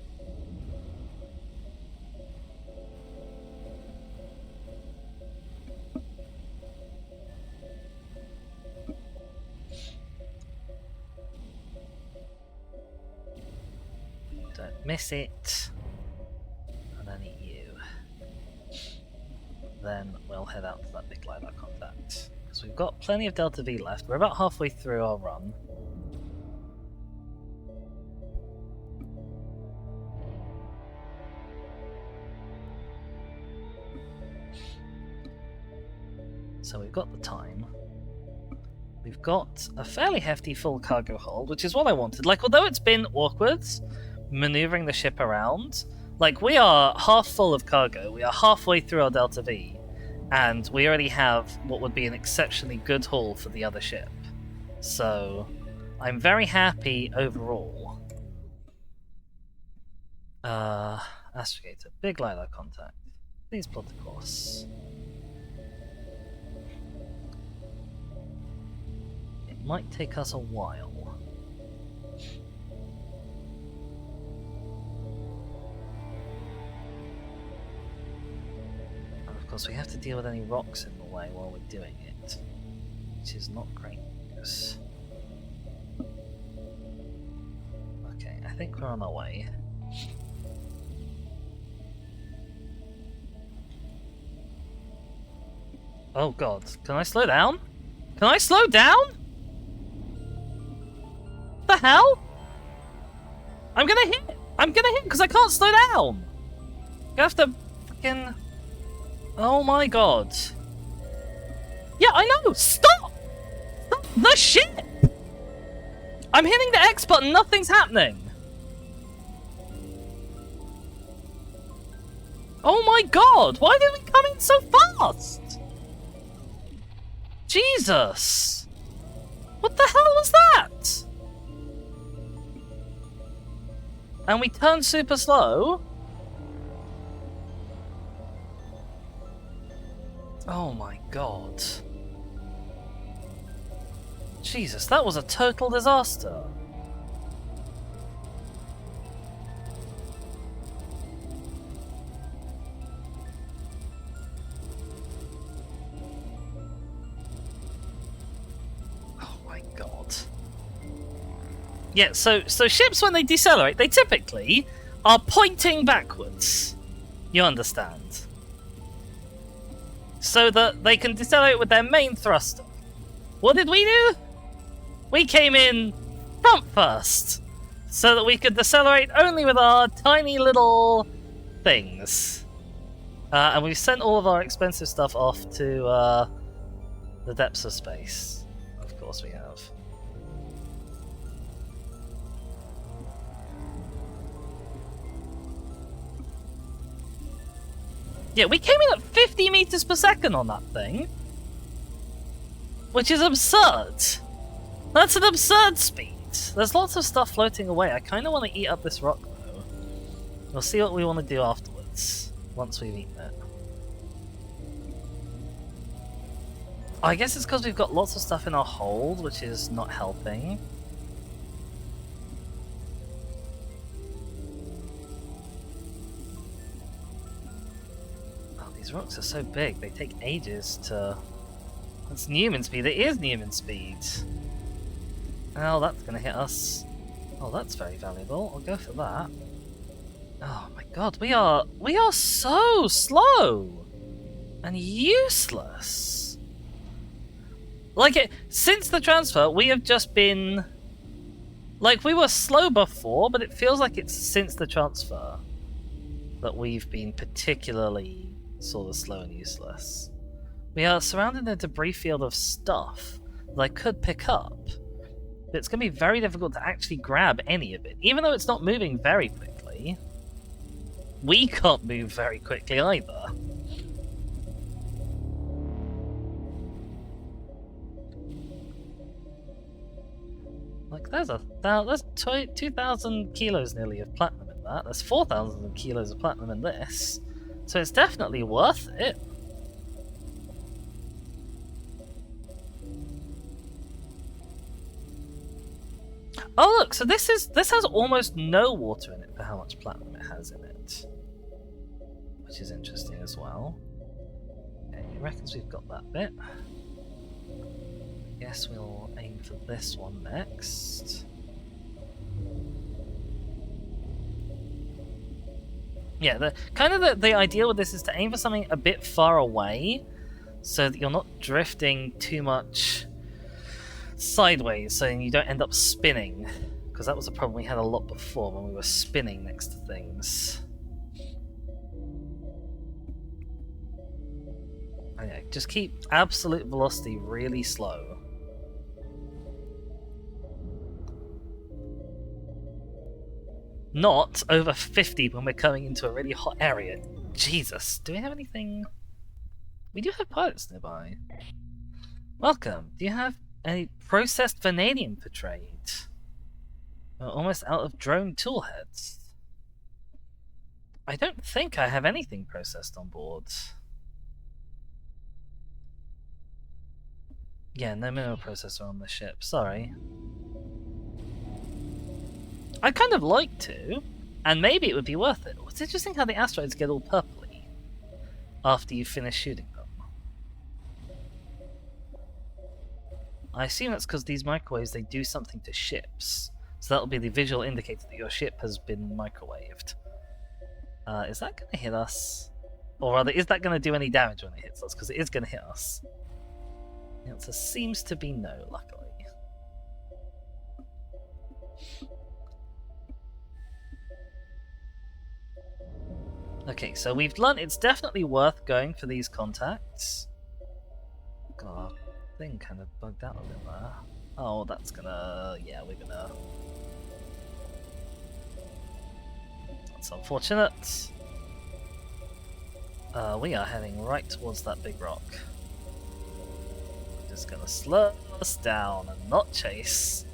Miss it. And then eat you. Then we'll head out to that big LiDAR contact. Because we've got plenty of Delta V left. We're about halfway through our run. So we've got the time. We've got a fairly hefty full cargo hold, which is what I wanted. Like, although it's been awkward maneuvering the ship around, like, we are half full of cargo, we are halfway through our Delta V, and we already have what would be an exceptionally good haul for the other ship. So, I'm very happy overall. Astrogator, big LiDAR contact. Please plot the course. It might take us a while. And of course we have to deal with any rocks in the way while we're doing it, which is not great news. Okay, I think we're on our way. Oh god, can I slow down? Can I slow down? What the hell? I'm gonna hit! I'm gonna hit because I can't slow down! You have to fucking... Oh my god. Yeah, I know! Stop! Stop the ship! I'm hitting the X button, nothing's happening! Oh my god! Why did we come in so fast? Jesus! What the hell was that? And we turned super slow? Oh my god. Jesus, that was a total disaster. Yeah, so ships, when they decelerate, they typically are pointing backwards. You understand? So that they can decelerate with their main thruster. What did we do? We came in front first, so that we could decelerate only with our tiny little things. And we've sent all of our expensive stuff off to the depths of space. Of course we have. Yeah, we came in at 50 meters per second on that thing. Which is absurd. That's an absurd speed. There's lots of stuff floating away. I kind of want to eat up this rock, though. We'll see what we want to do afterwards, once we've eaten it. I guess it's because we've got lots of stuff in our hold, which is not helping. These rocks are so big, they take ages to... That's Newman speed, it is Newman speed! Oh, that's gonna hit us. Oh, that's very valuable, I'll go for that. Oh my god, we are so slow! And useless! Like, since the transfer, we have just been... Like, we were slow before, but it feels like it's since the transfer that we've been particularly sort of slow and useless. We are surrounded in a debris field of stuff that I could pick up, but it's going to be very difficult to actually grab any of it, even though it's not moving very quickly. We can't move very quickly either. Like, there's 2,000 kilos nearly of platinum in that. There's 4,000 kilos of platinum in this. So it's definitely worth it. Oh look, so this has almost no water in it for how much platinum it has in it. Which is interesting as well. Okay, he reckons we've got that bit. I guess we'll aim for this one next. Yeah, the idea with this is to aim for something a bit far away, so that you're not drifting too much sideways, so you don't end up spinning. Because that was a problem we had a lot before when we were spinning next to things. Okay, just keep absolute velocity really slow. Not over 50 when we're coming into a really hot area. Jesus, do we have anything? We do have pilots nearby. Welcome. Do you have any processed vanadium for trade? We're almost out of drone toolheads. I don't think I have anything processed on board. Yeah, no mineral processor on the ship. Sorry. I'd kind of like to, and maybe it would be worth it. It's interesting how the asteroids get all purpley after you finish shooting them. I assume that's because these microwaves, they do something to ships. So that'll be the visual indicator that your ship has been microwaved. Is that going to hit us? Or rather, is that going to do any damage when it hits us? Because it is going to hit us. The answer seems to be no, luckily. Okay, so we've learned it's definitely worth going for these contacts. God, thing kind of bugged out a bit there. Oh, that's gonna... yeah, we're gonna... That's unfortunate. We are heading right towards that big rock. We're just gonna slow us down and not chase.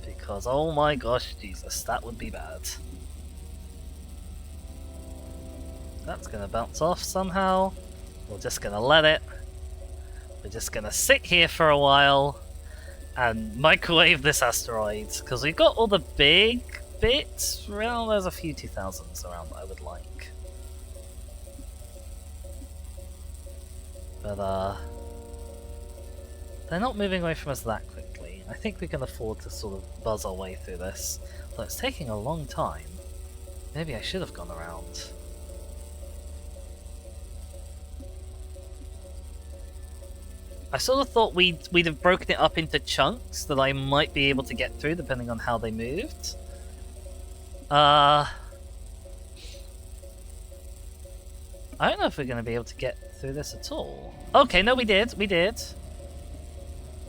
Because, oh my gosh, Jesus, that would be bad. That's gonna bounce off somehow. We're just gonna let it. We're just gonna sit here for a while and microwave this asteroid, because we've got all the big bits. Well, there's a few 2000s around that I would like. But, they're not moving away from us that quickly. I think we can afford to sort of buzz our way through this. Although it's taking a long time. Maybe I should have gone around. I sort of thought we'd have broken it up into chunks that I might be able to get through depending on how they moved. I don't know if we're going to be able to get through this at all. Okay, no, we did.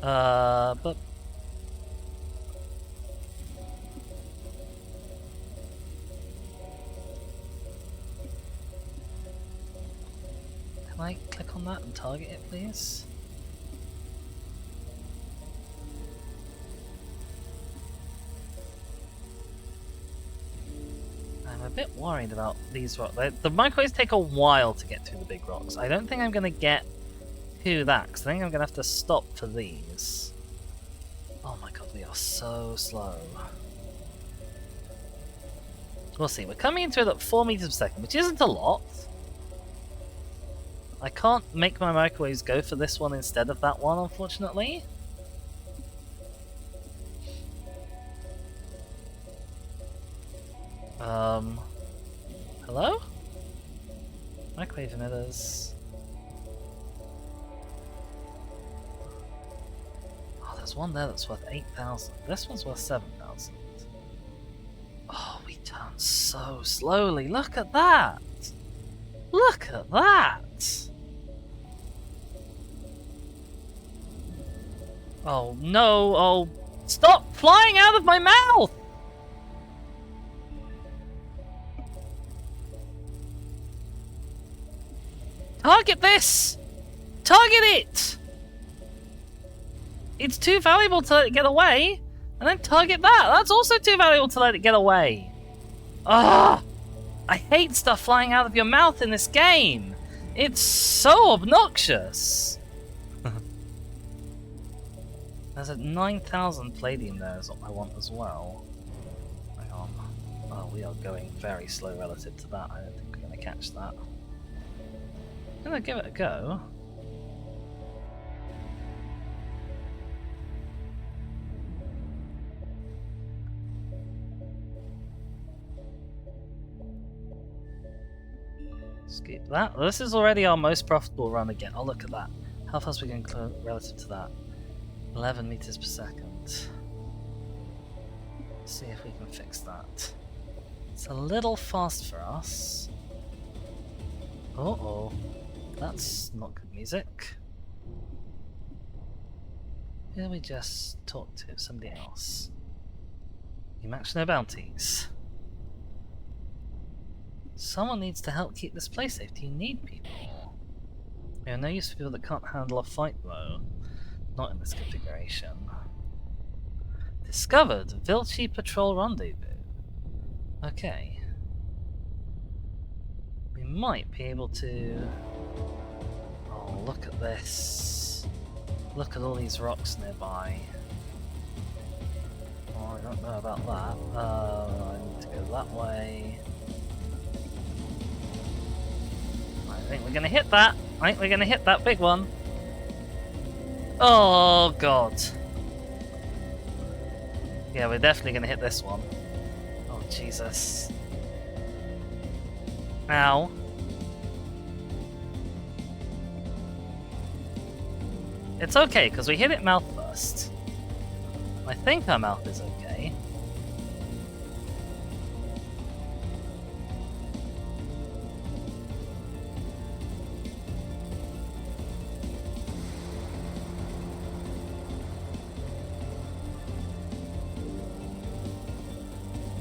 But... Can I click on that and target it, please? I'm a bit worried about these rocks. The microwaves take a while to get through the big rocks. I don't think I'm going to get to that, because I think I'm going to have to stop for these. Oh my god, we are so slow. We'll see. We're coming into it at 4 meters per second, which isn't a lot. I can't make my microwaves go for this one instead of that one, unfortunately. Hello? Microwave emitters. Oh, there's one there that's worth 8,000. This one's worth 7,000. Oh, we turn so slowly. Look at that! Look at that! Oh no, oh, stop flying out of my mouth! Target this! Target it! It's too valuable to let it get away. And then target that. That's also too valuable to let it get away. Ah! I hate stuff flying out of your mouth in this game. It's so obnoxious. There's a 9,000 palladium there is what I want as well. Hang on. Oh, we are going very slow relative to that. I don't think we're going to catch that. I'm gonna give it a go. skip that. This is already our most profitable run again. Oh, look at that. How fast we can go relative to that? 11 meters per second. Let's see if we can fix that. It's a little fast for us. Uh-oh. That's not good music. Who did we just talk to? Somebody else. You match no bounties. Someone needs to help keep this place safe. Do you need people? We have no use for people that can't handle a fight though. Not in this configuration. Discovered! Vilci Patrol Rendezvous. Okay. We might be able to... Oh, look at this. Look at all these rocks nearby. Oh, I don't know about that. I need to go that way. I think we're gonna hit that. I think we're gonna hit that big one. Oh god. Yeah, we're definitely gonna hit this one. Oh Jesus. Ow. It's okay, because we hit it mouth first. I think our mouth is okay.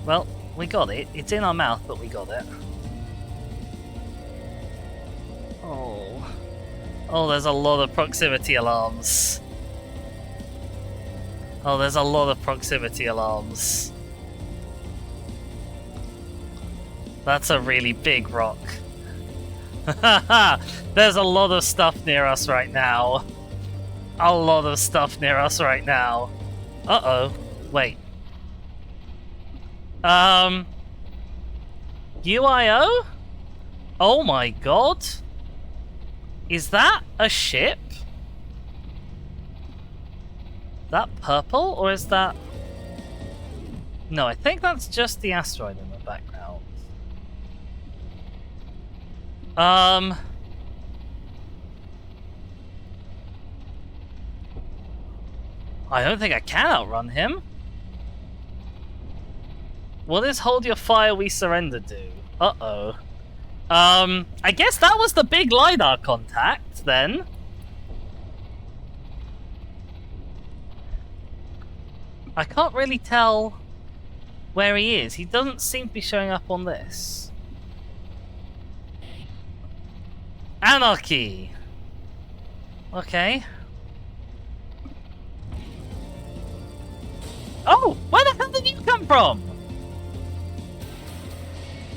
Well, we got it. It's in our mouth, but we got it. Oh. Oh, there's a lot of proximity alarms. Oh, there's a lot of proximity alarms. That's a really big rock. There's a lot of stuff near us right now. A lot of stuff near us right now. Uh-oh. Wait. UIO? Oh my god. Is that a ship? That purple, or is that... No, I think that's just the asteroid in the background. I don't think I can outrun him. What does hold your fire we surrender do? Uh-oh. I guess that was the big LiDAR contact, then. I can't really tell where he is. He doesn't seem to be showing up on this. Anarchy! Okay. Oh! Where the hell did you come from?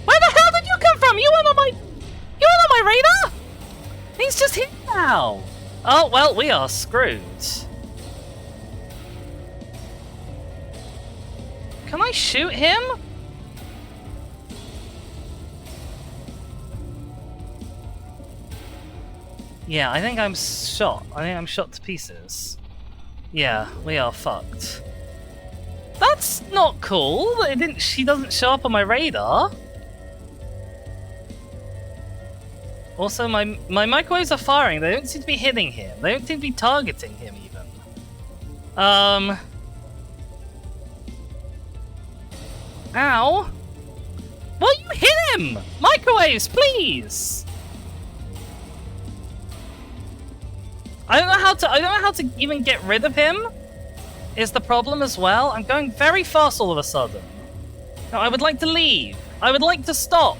Where the hell did you come from? You weren't on my radar? He's just here now. Oh, well, we are screwed. Can I shoot him? Yeah, I think I'm shot. I think I'm shot to pieces. Yeah, we are fucked. That's not cool. She doesn't show up on my radar. Also, my microwaves are firing. They don't seem to be hitting him. They don't seem to be targeting him, even. Ow! Well, you hit him! Microwaves, please! I don't know how to even get rid of him, is the problem as well. I'm going very fast all of a sudden. No, I would like to leave. I would like to stop.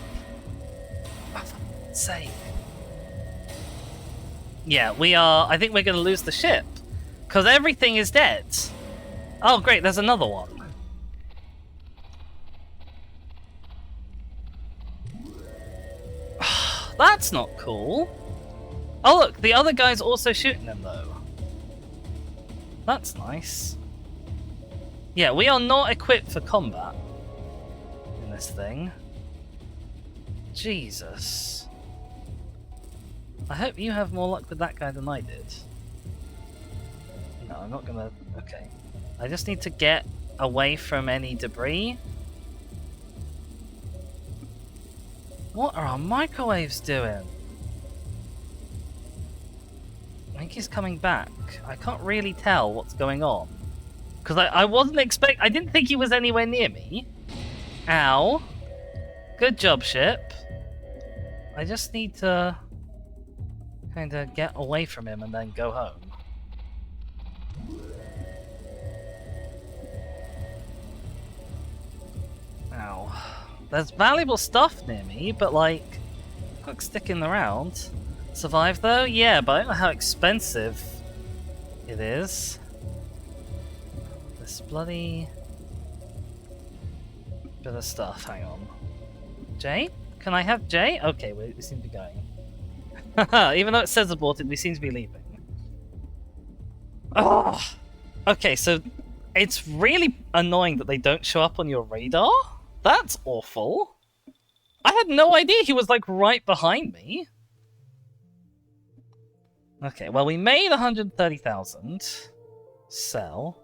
Oh, for fuck's sake. Yeah, I think we're going to lose the ship. Because everything is dead. Oh, great, there's another one. That's not cool. Oh, look, the other guy's also shooting them, though. That's nice. Yeah, we are not equipped for combat in this thing. Jesus. I hope you have more luck with that guy than I did. No, I'm not gonna... Okay. I just need to get away from any debris. What are our microwaves doing? I think he's coming back. I can't really tell what's going on. Because I wasn't I didn't think he was anywhere near me. Ow. Good job, ship. I just need to kind of get away from him and then go home. Ow. There's valuable stuff near me, but like, quick sticking around. Survive though? Yeah, but I don't know how expensive it is. This bloody bit of stuff, hang on. Jay? Can I have Jay? Okay, we seem to be going. Even though it says aborted, we seem to be leaving. Oh! Okay, so it's really annoying that they don't show up on your radar. That's awful. I had no idea he was like right behind me. Okay, well we made 130,000. Sell.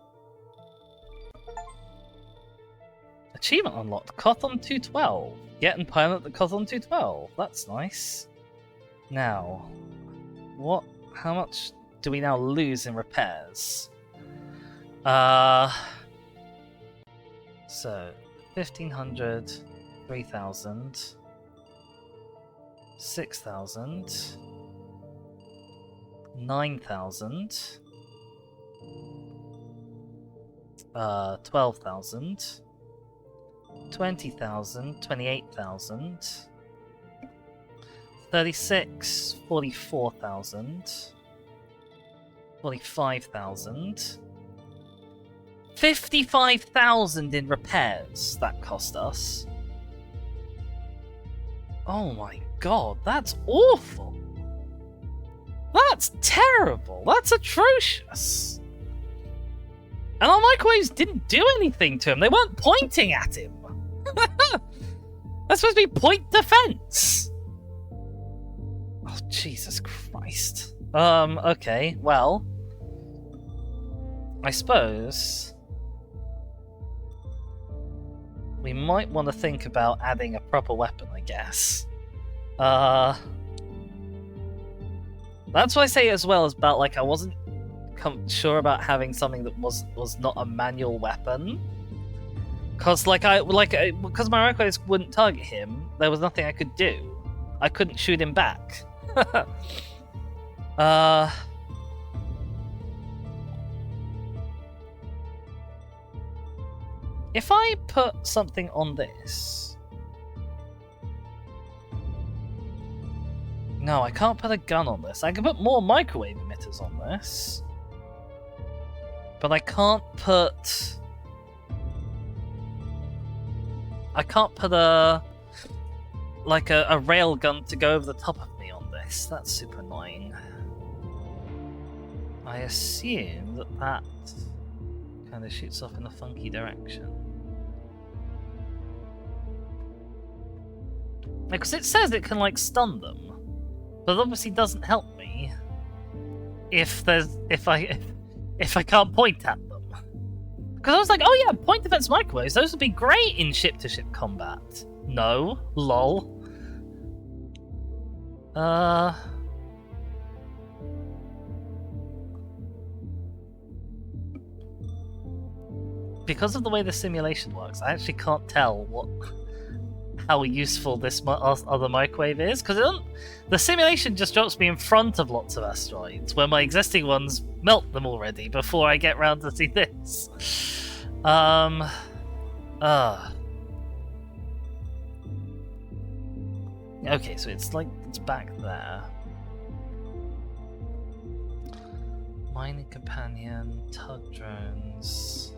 Achievement unlocked. Kothon 212. Get and pilot the Kothon 212. That's nice. Now, what? How much do we now lose in repairs? So 1,500, 3,000, 6,000, 9,000, 12,000. 20,000, 28,000, 36, 44,000, 45,000, 55,000 in repairs that cost us. Oh my god, that's awful! That's terrible! That's atrocious! And our microwaves didn't do anything to him, they weren't pointing at him! That's supposed to be point defense. Oh, Jesus Christ. Okay, well, I suppose we might want to think about adding a proper weapon, I guess. That's what I say as well, as about like I wasn't sure about having something that was not a manual weapon. Because because my microwaves wouldn't target him, there was nothing I could do. I couldn't shoot him back. If I put something on this... No, I can't put a gun on this. I can put more microwave emitters on this. But I can't put a rail gun to go over the top of me on this. That's super annoying. I assume that kind of shoots off in a funky direction. Because it says it can like stun them, but it obviously doesn't help me if I can't point at them. Because I was like, oh yeah, point defense microwaves, those would be great in ship-to-ship combat. No, lol. Because of the way the simulation works, I actually can't tell how useful this other microwave is, because the simulation just drops me in front of lots of asteroids, where my existing ones melt them already before I get round to see this. Okay, so it's back there. Mining companion, tug drones.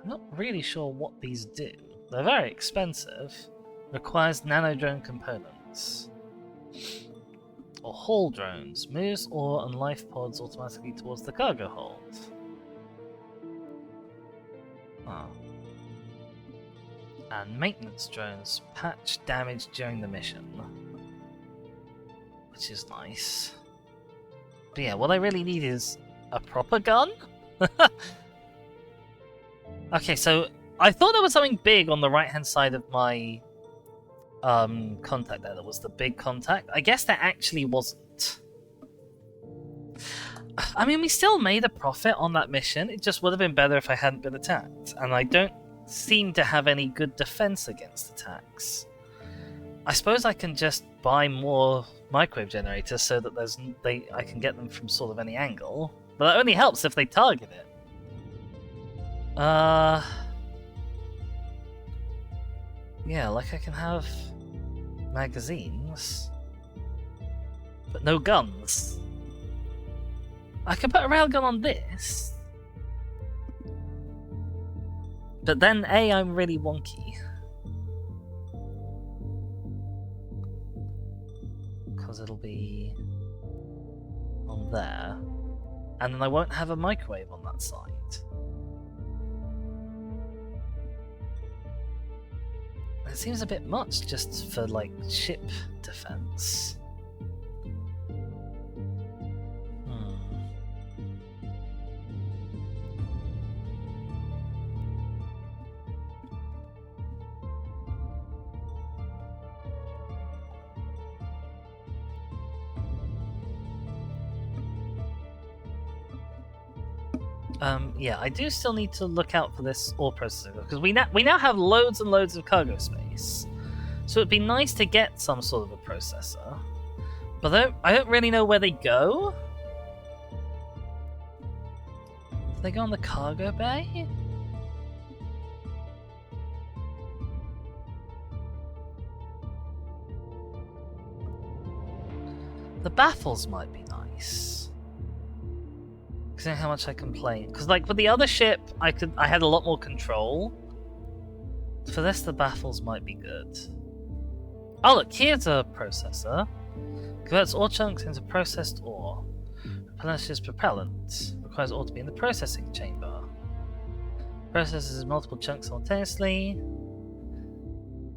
I'm not really sure what these do. They're very expensive. Requires nano drone components. Or haul drones. Moves ore and life pods automatically towards the cargo hold. Oh. And maintenance drones. Patch damage during the mission. Which is nice. But yeah, what I really need is a proper gun? Okay, so I thought there was something big on the right-hand side of my contact there. That was the big contact. I guess there actually wasn't. I mean, we still made a profit on that mission. It just would have been better if I hadn't been attacked. And I don't seem to have any good defense against attacks. I suppose I can just buy more microwave generators so that I can get them from sort of any angle. But that only helps if they target it. Yeah, like I can have magazines, but no guns. I can put a railgun on this, but then I'm really wonky. Because it'll be on there, and then I won't have a microwave on that side. It seems a bit much just for, like, ship defense. Yeah, I do still need to look out for this ore processor, because we now have loads and loads of cargo space. So it'd be nice to get some sort of a processor. But I don't really know where they go. Do they go in the cargo bay? The baffles might be nice. Considering how much I complain. Because, like, with the other ship, I had a lot more control. For this, the baffles might be good. Oh, look, here's a processor. Converts ore chunks into processed ore. Replenishes propellant. Requires ore to be in the processing chamber. Processes multiple chunks simultaneously.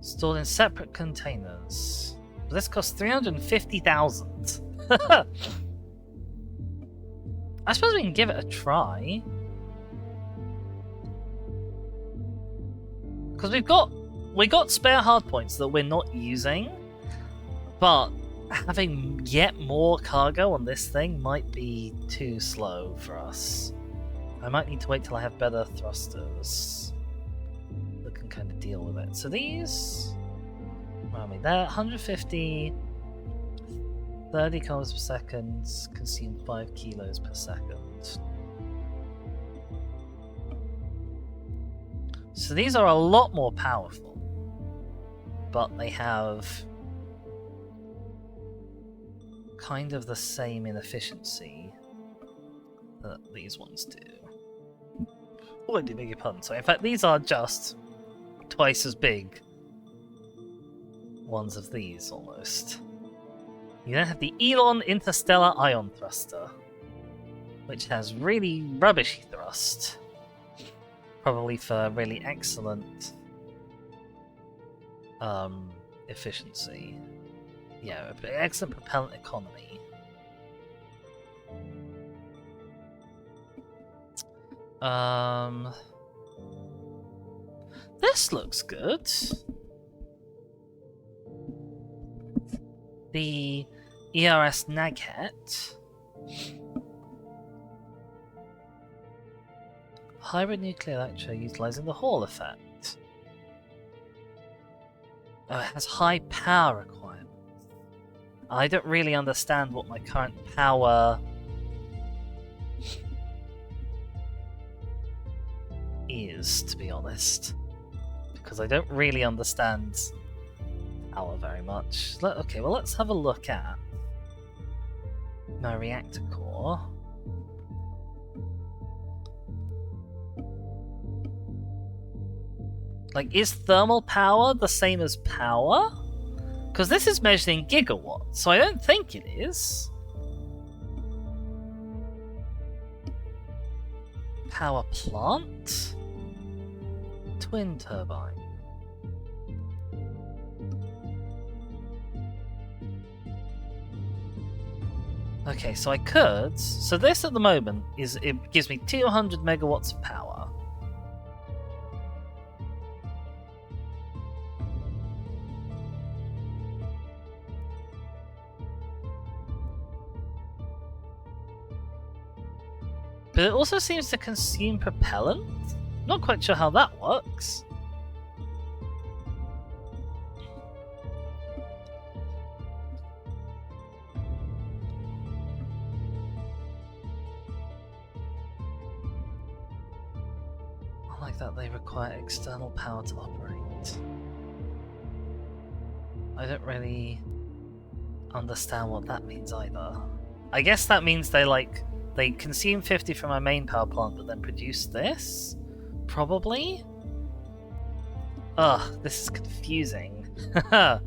Stored in separate containers. But this costs 350,000. I suppose we can give it a try. Because we got spare hard points that we're not using, but having yet more cargo on this thing might be too slow for us. I might need to wait till I have better thrusters that can kind of deal with it. So these, where are we? There, 150. 30 kilometers per second, consume 5 kilos per second. So these are a lot more powerful, but they have kind of the same inefficiency that these ones do. Oh, I do beg your pardon. So in fact, these are just twice as big ones of these, almost. You then have the Elon Interstellar Ion Thruster, which has really rubbishy thrust. Probably for really excellent efficiency. Yeah, excellent propellant economy. This looks good. The ERS Naghet. Hybrid nuclear electro utilizing the Hall effect. Oh, it has high power requirements. I don't really understand what my current power is, to be honest. Because I don't really understand power very much. Okay, well, let's have a look at my reactor core. Like, is thermal power the same as power? Because this is measured in gigawatts, so I don't think it is. Power plant? Twin turbine. Okay, so I could. So this at the moment it gives me 200 megawatts of power. But it also seems to consume propellant? Not quite sure how that works. I like that they require external power to operate. I don't really understand what that means either. I guess that means they consume 50 from my main power plant but then produce this? Probably? Ugh, this is confusing. But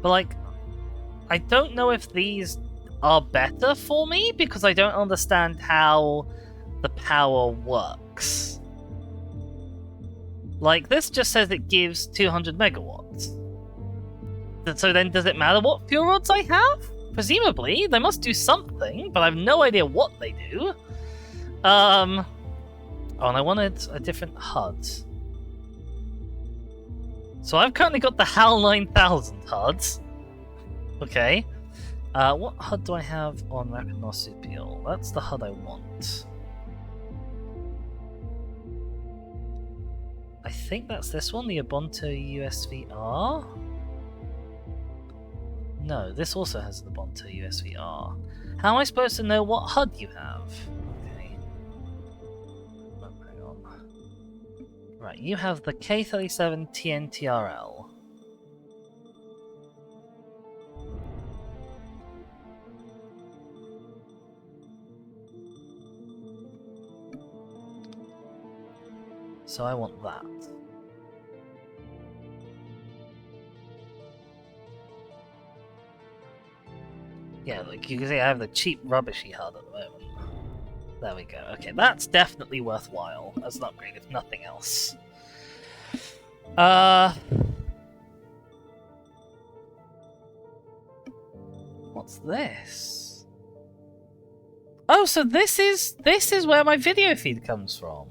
like, I don't know if these are better for me because I don't understand how the power works. Like, this just says it gives 200 megawatts. So then does it matter what fuel rods I have? Presumably, they must do something, but I have no idea what they do. Oh, and I wanted a different HUD. So I've currently got the HAL 9000 HUD. Okay. What HUD do I have on Rapid Marsupial? That's the HUD I want. I think that's this one, the Ubuntu USVR? No, this also has the Ubuntu USVR. How am I supposed to know what HUD you have? Okay. Oh, hang on. Right, you have the K37 TNTRL. So I want that. Yeah, like you can see I have the cheap rubbishy HUD at the moment. There we go. Okay, that's definitely worthwhile as an upgrade, if nothing else. What's this? Oh, so this is where my video feed comes from.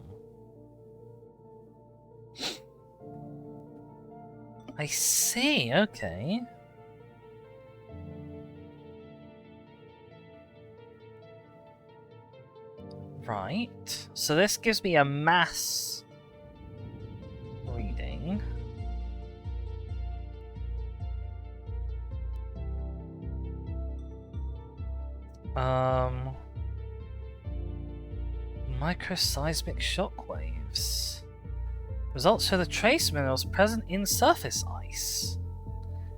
I see, okay. Right. So this gives me a mass reading. Microseismic shockwaves. Results show the trace minerals present in surface ice.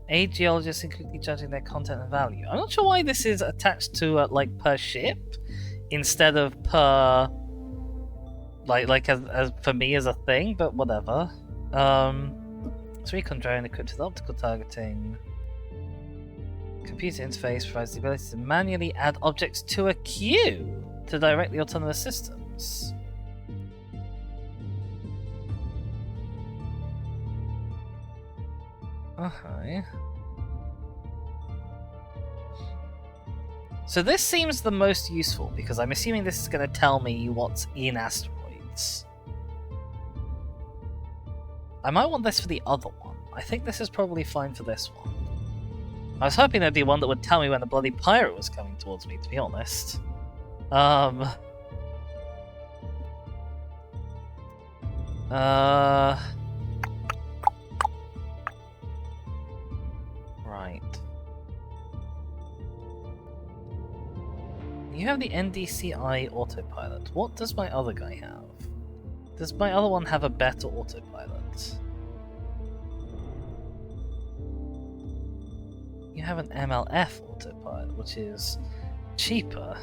Aid geologists in quickly judging their content and value. I'm not sure why this is attached to like per ship instead of per like as for me as a thing, but whatever. 3-con drone equipped with optical targeting. Computer interface provides the ability to manually add objects to a queue to directly autonomous systems. Okay. So this seems the most useful because I'm assuming this is going to tell me what's in asteroids. I might want this for the other one. I think this is probably fine for this one. I was hoping there'd be one that would tell me when the bloody pirate was coming towards me, to be honest. Right. You have the NDCI autopilot. What does my other guy have? Does my other one have a better autopilot? You have an MLF autopilot, which is cheaper.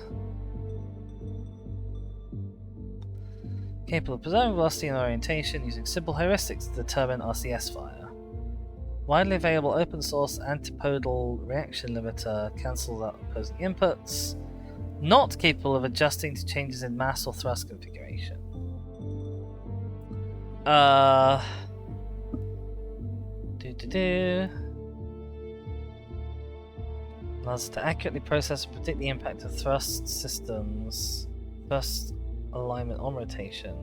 Capable of preserving velocity and orientation using simple heuristics to determine RCS fire. Widely available open source antipodal reaction limiter cancels out opposing inputs. Not capable of adjusting to changes in mass or thrust configuration. Allows us to accurately process and predict the impact of thrust systems, thrust alignment on rotation.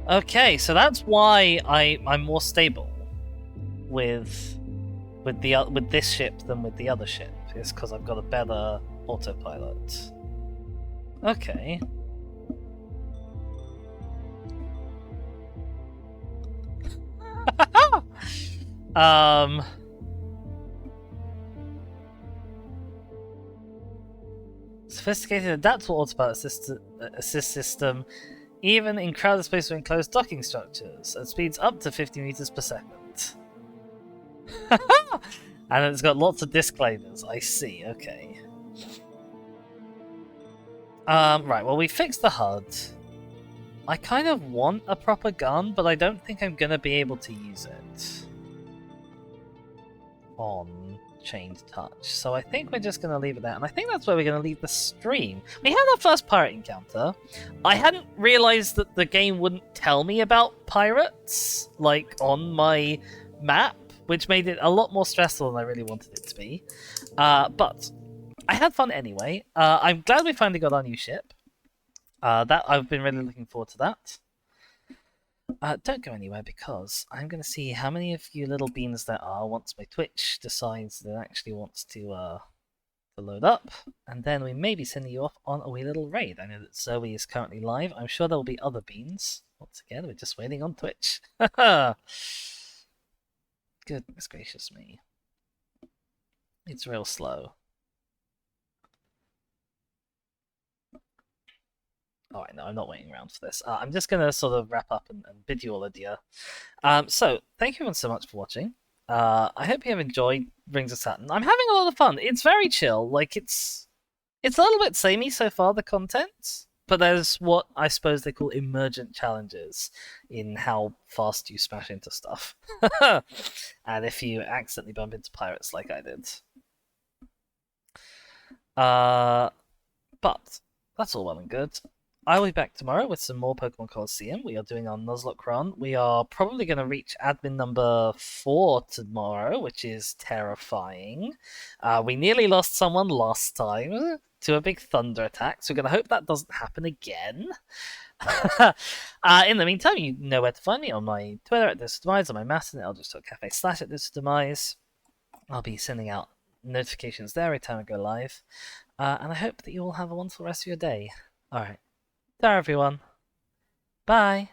Okay, so that's why I'm more stable with this ship than with the other ship. It's because I've got a better autopilot. Okay. Sophisticated adaptable autopilot assist system, even in crowded spaces or enclosed docking structures, at speeds up to 50 meters per second. And it's got lots of disclaimers. I see. Okay. Right. Well, we fixed the HUD. I kind of want a proper gun, but I don't think I'm gonna be able to use it on Chained Touch. So I think we're just gonna leave it there, and I think that's where we're gonna leave the stream. We had our first pirate encounter. I hadn't realized that the game wouldn't tell me about pirates, like, on my map, which made it a lot more stressful than I really wanted it to be. But I had fun anyway. I'm glad we finally got our new ship. That I've been really looking forward to that. Don't go anywhere, because I'm going to see how many of you little beans there are once my Twitch decides that it actually wants to load up, and then we may be sending you off on a wee little raid. I know that Zoe is currently live. I'm sure there will be other beans. Once again, we're just waiting on Twitch. Goodness gracious me. It's real slow. Alright, no, I'm not waiting around for this. I'm just going to sort of wrap up and bid you all adieu. So, thank you everyone so much for watching. I hope you have enjoyed Rings of Saturn. I'm having a lot of fun. It's very chill. Like, it's a little bit samey so far, the content. But there's what I suppose they call emergent challenges in how fast you smash into stuff. And if you accidentally bump into pirates like I did. But that's all well and good. I'll be back tomorrow with some more Pokemon Colosseum. We are doing our Nuzlocke run. We are probably going to reach admin number 4 tomorrow, which is terrifying. We nearly lost someone last time to a big thunder attack, so we're going to hope that doesn't happen again. In the meantime, you know where to find me on my Twitter at ThisDemise, on my Mastodon at eldritch.cafe / at ThisDemise. I'll be sending out notifications there every time I go live. And I hope that you all have a wonderful rest of your day. Alright. Ciao, everyone. Bye.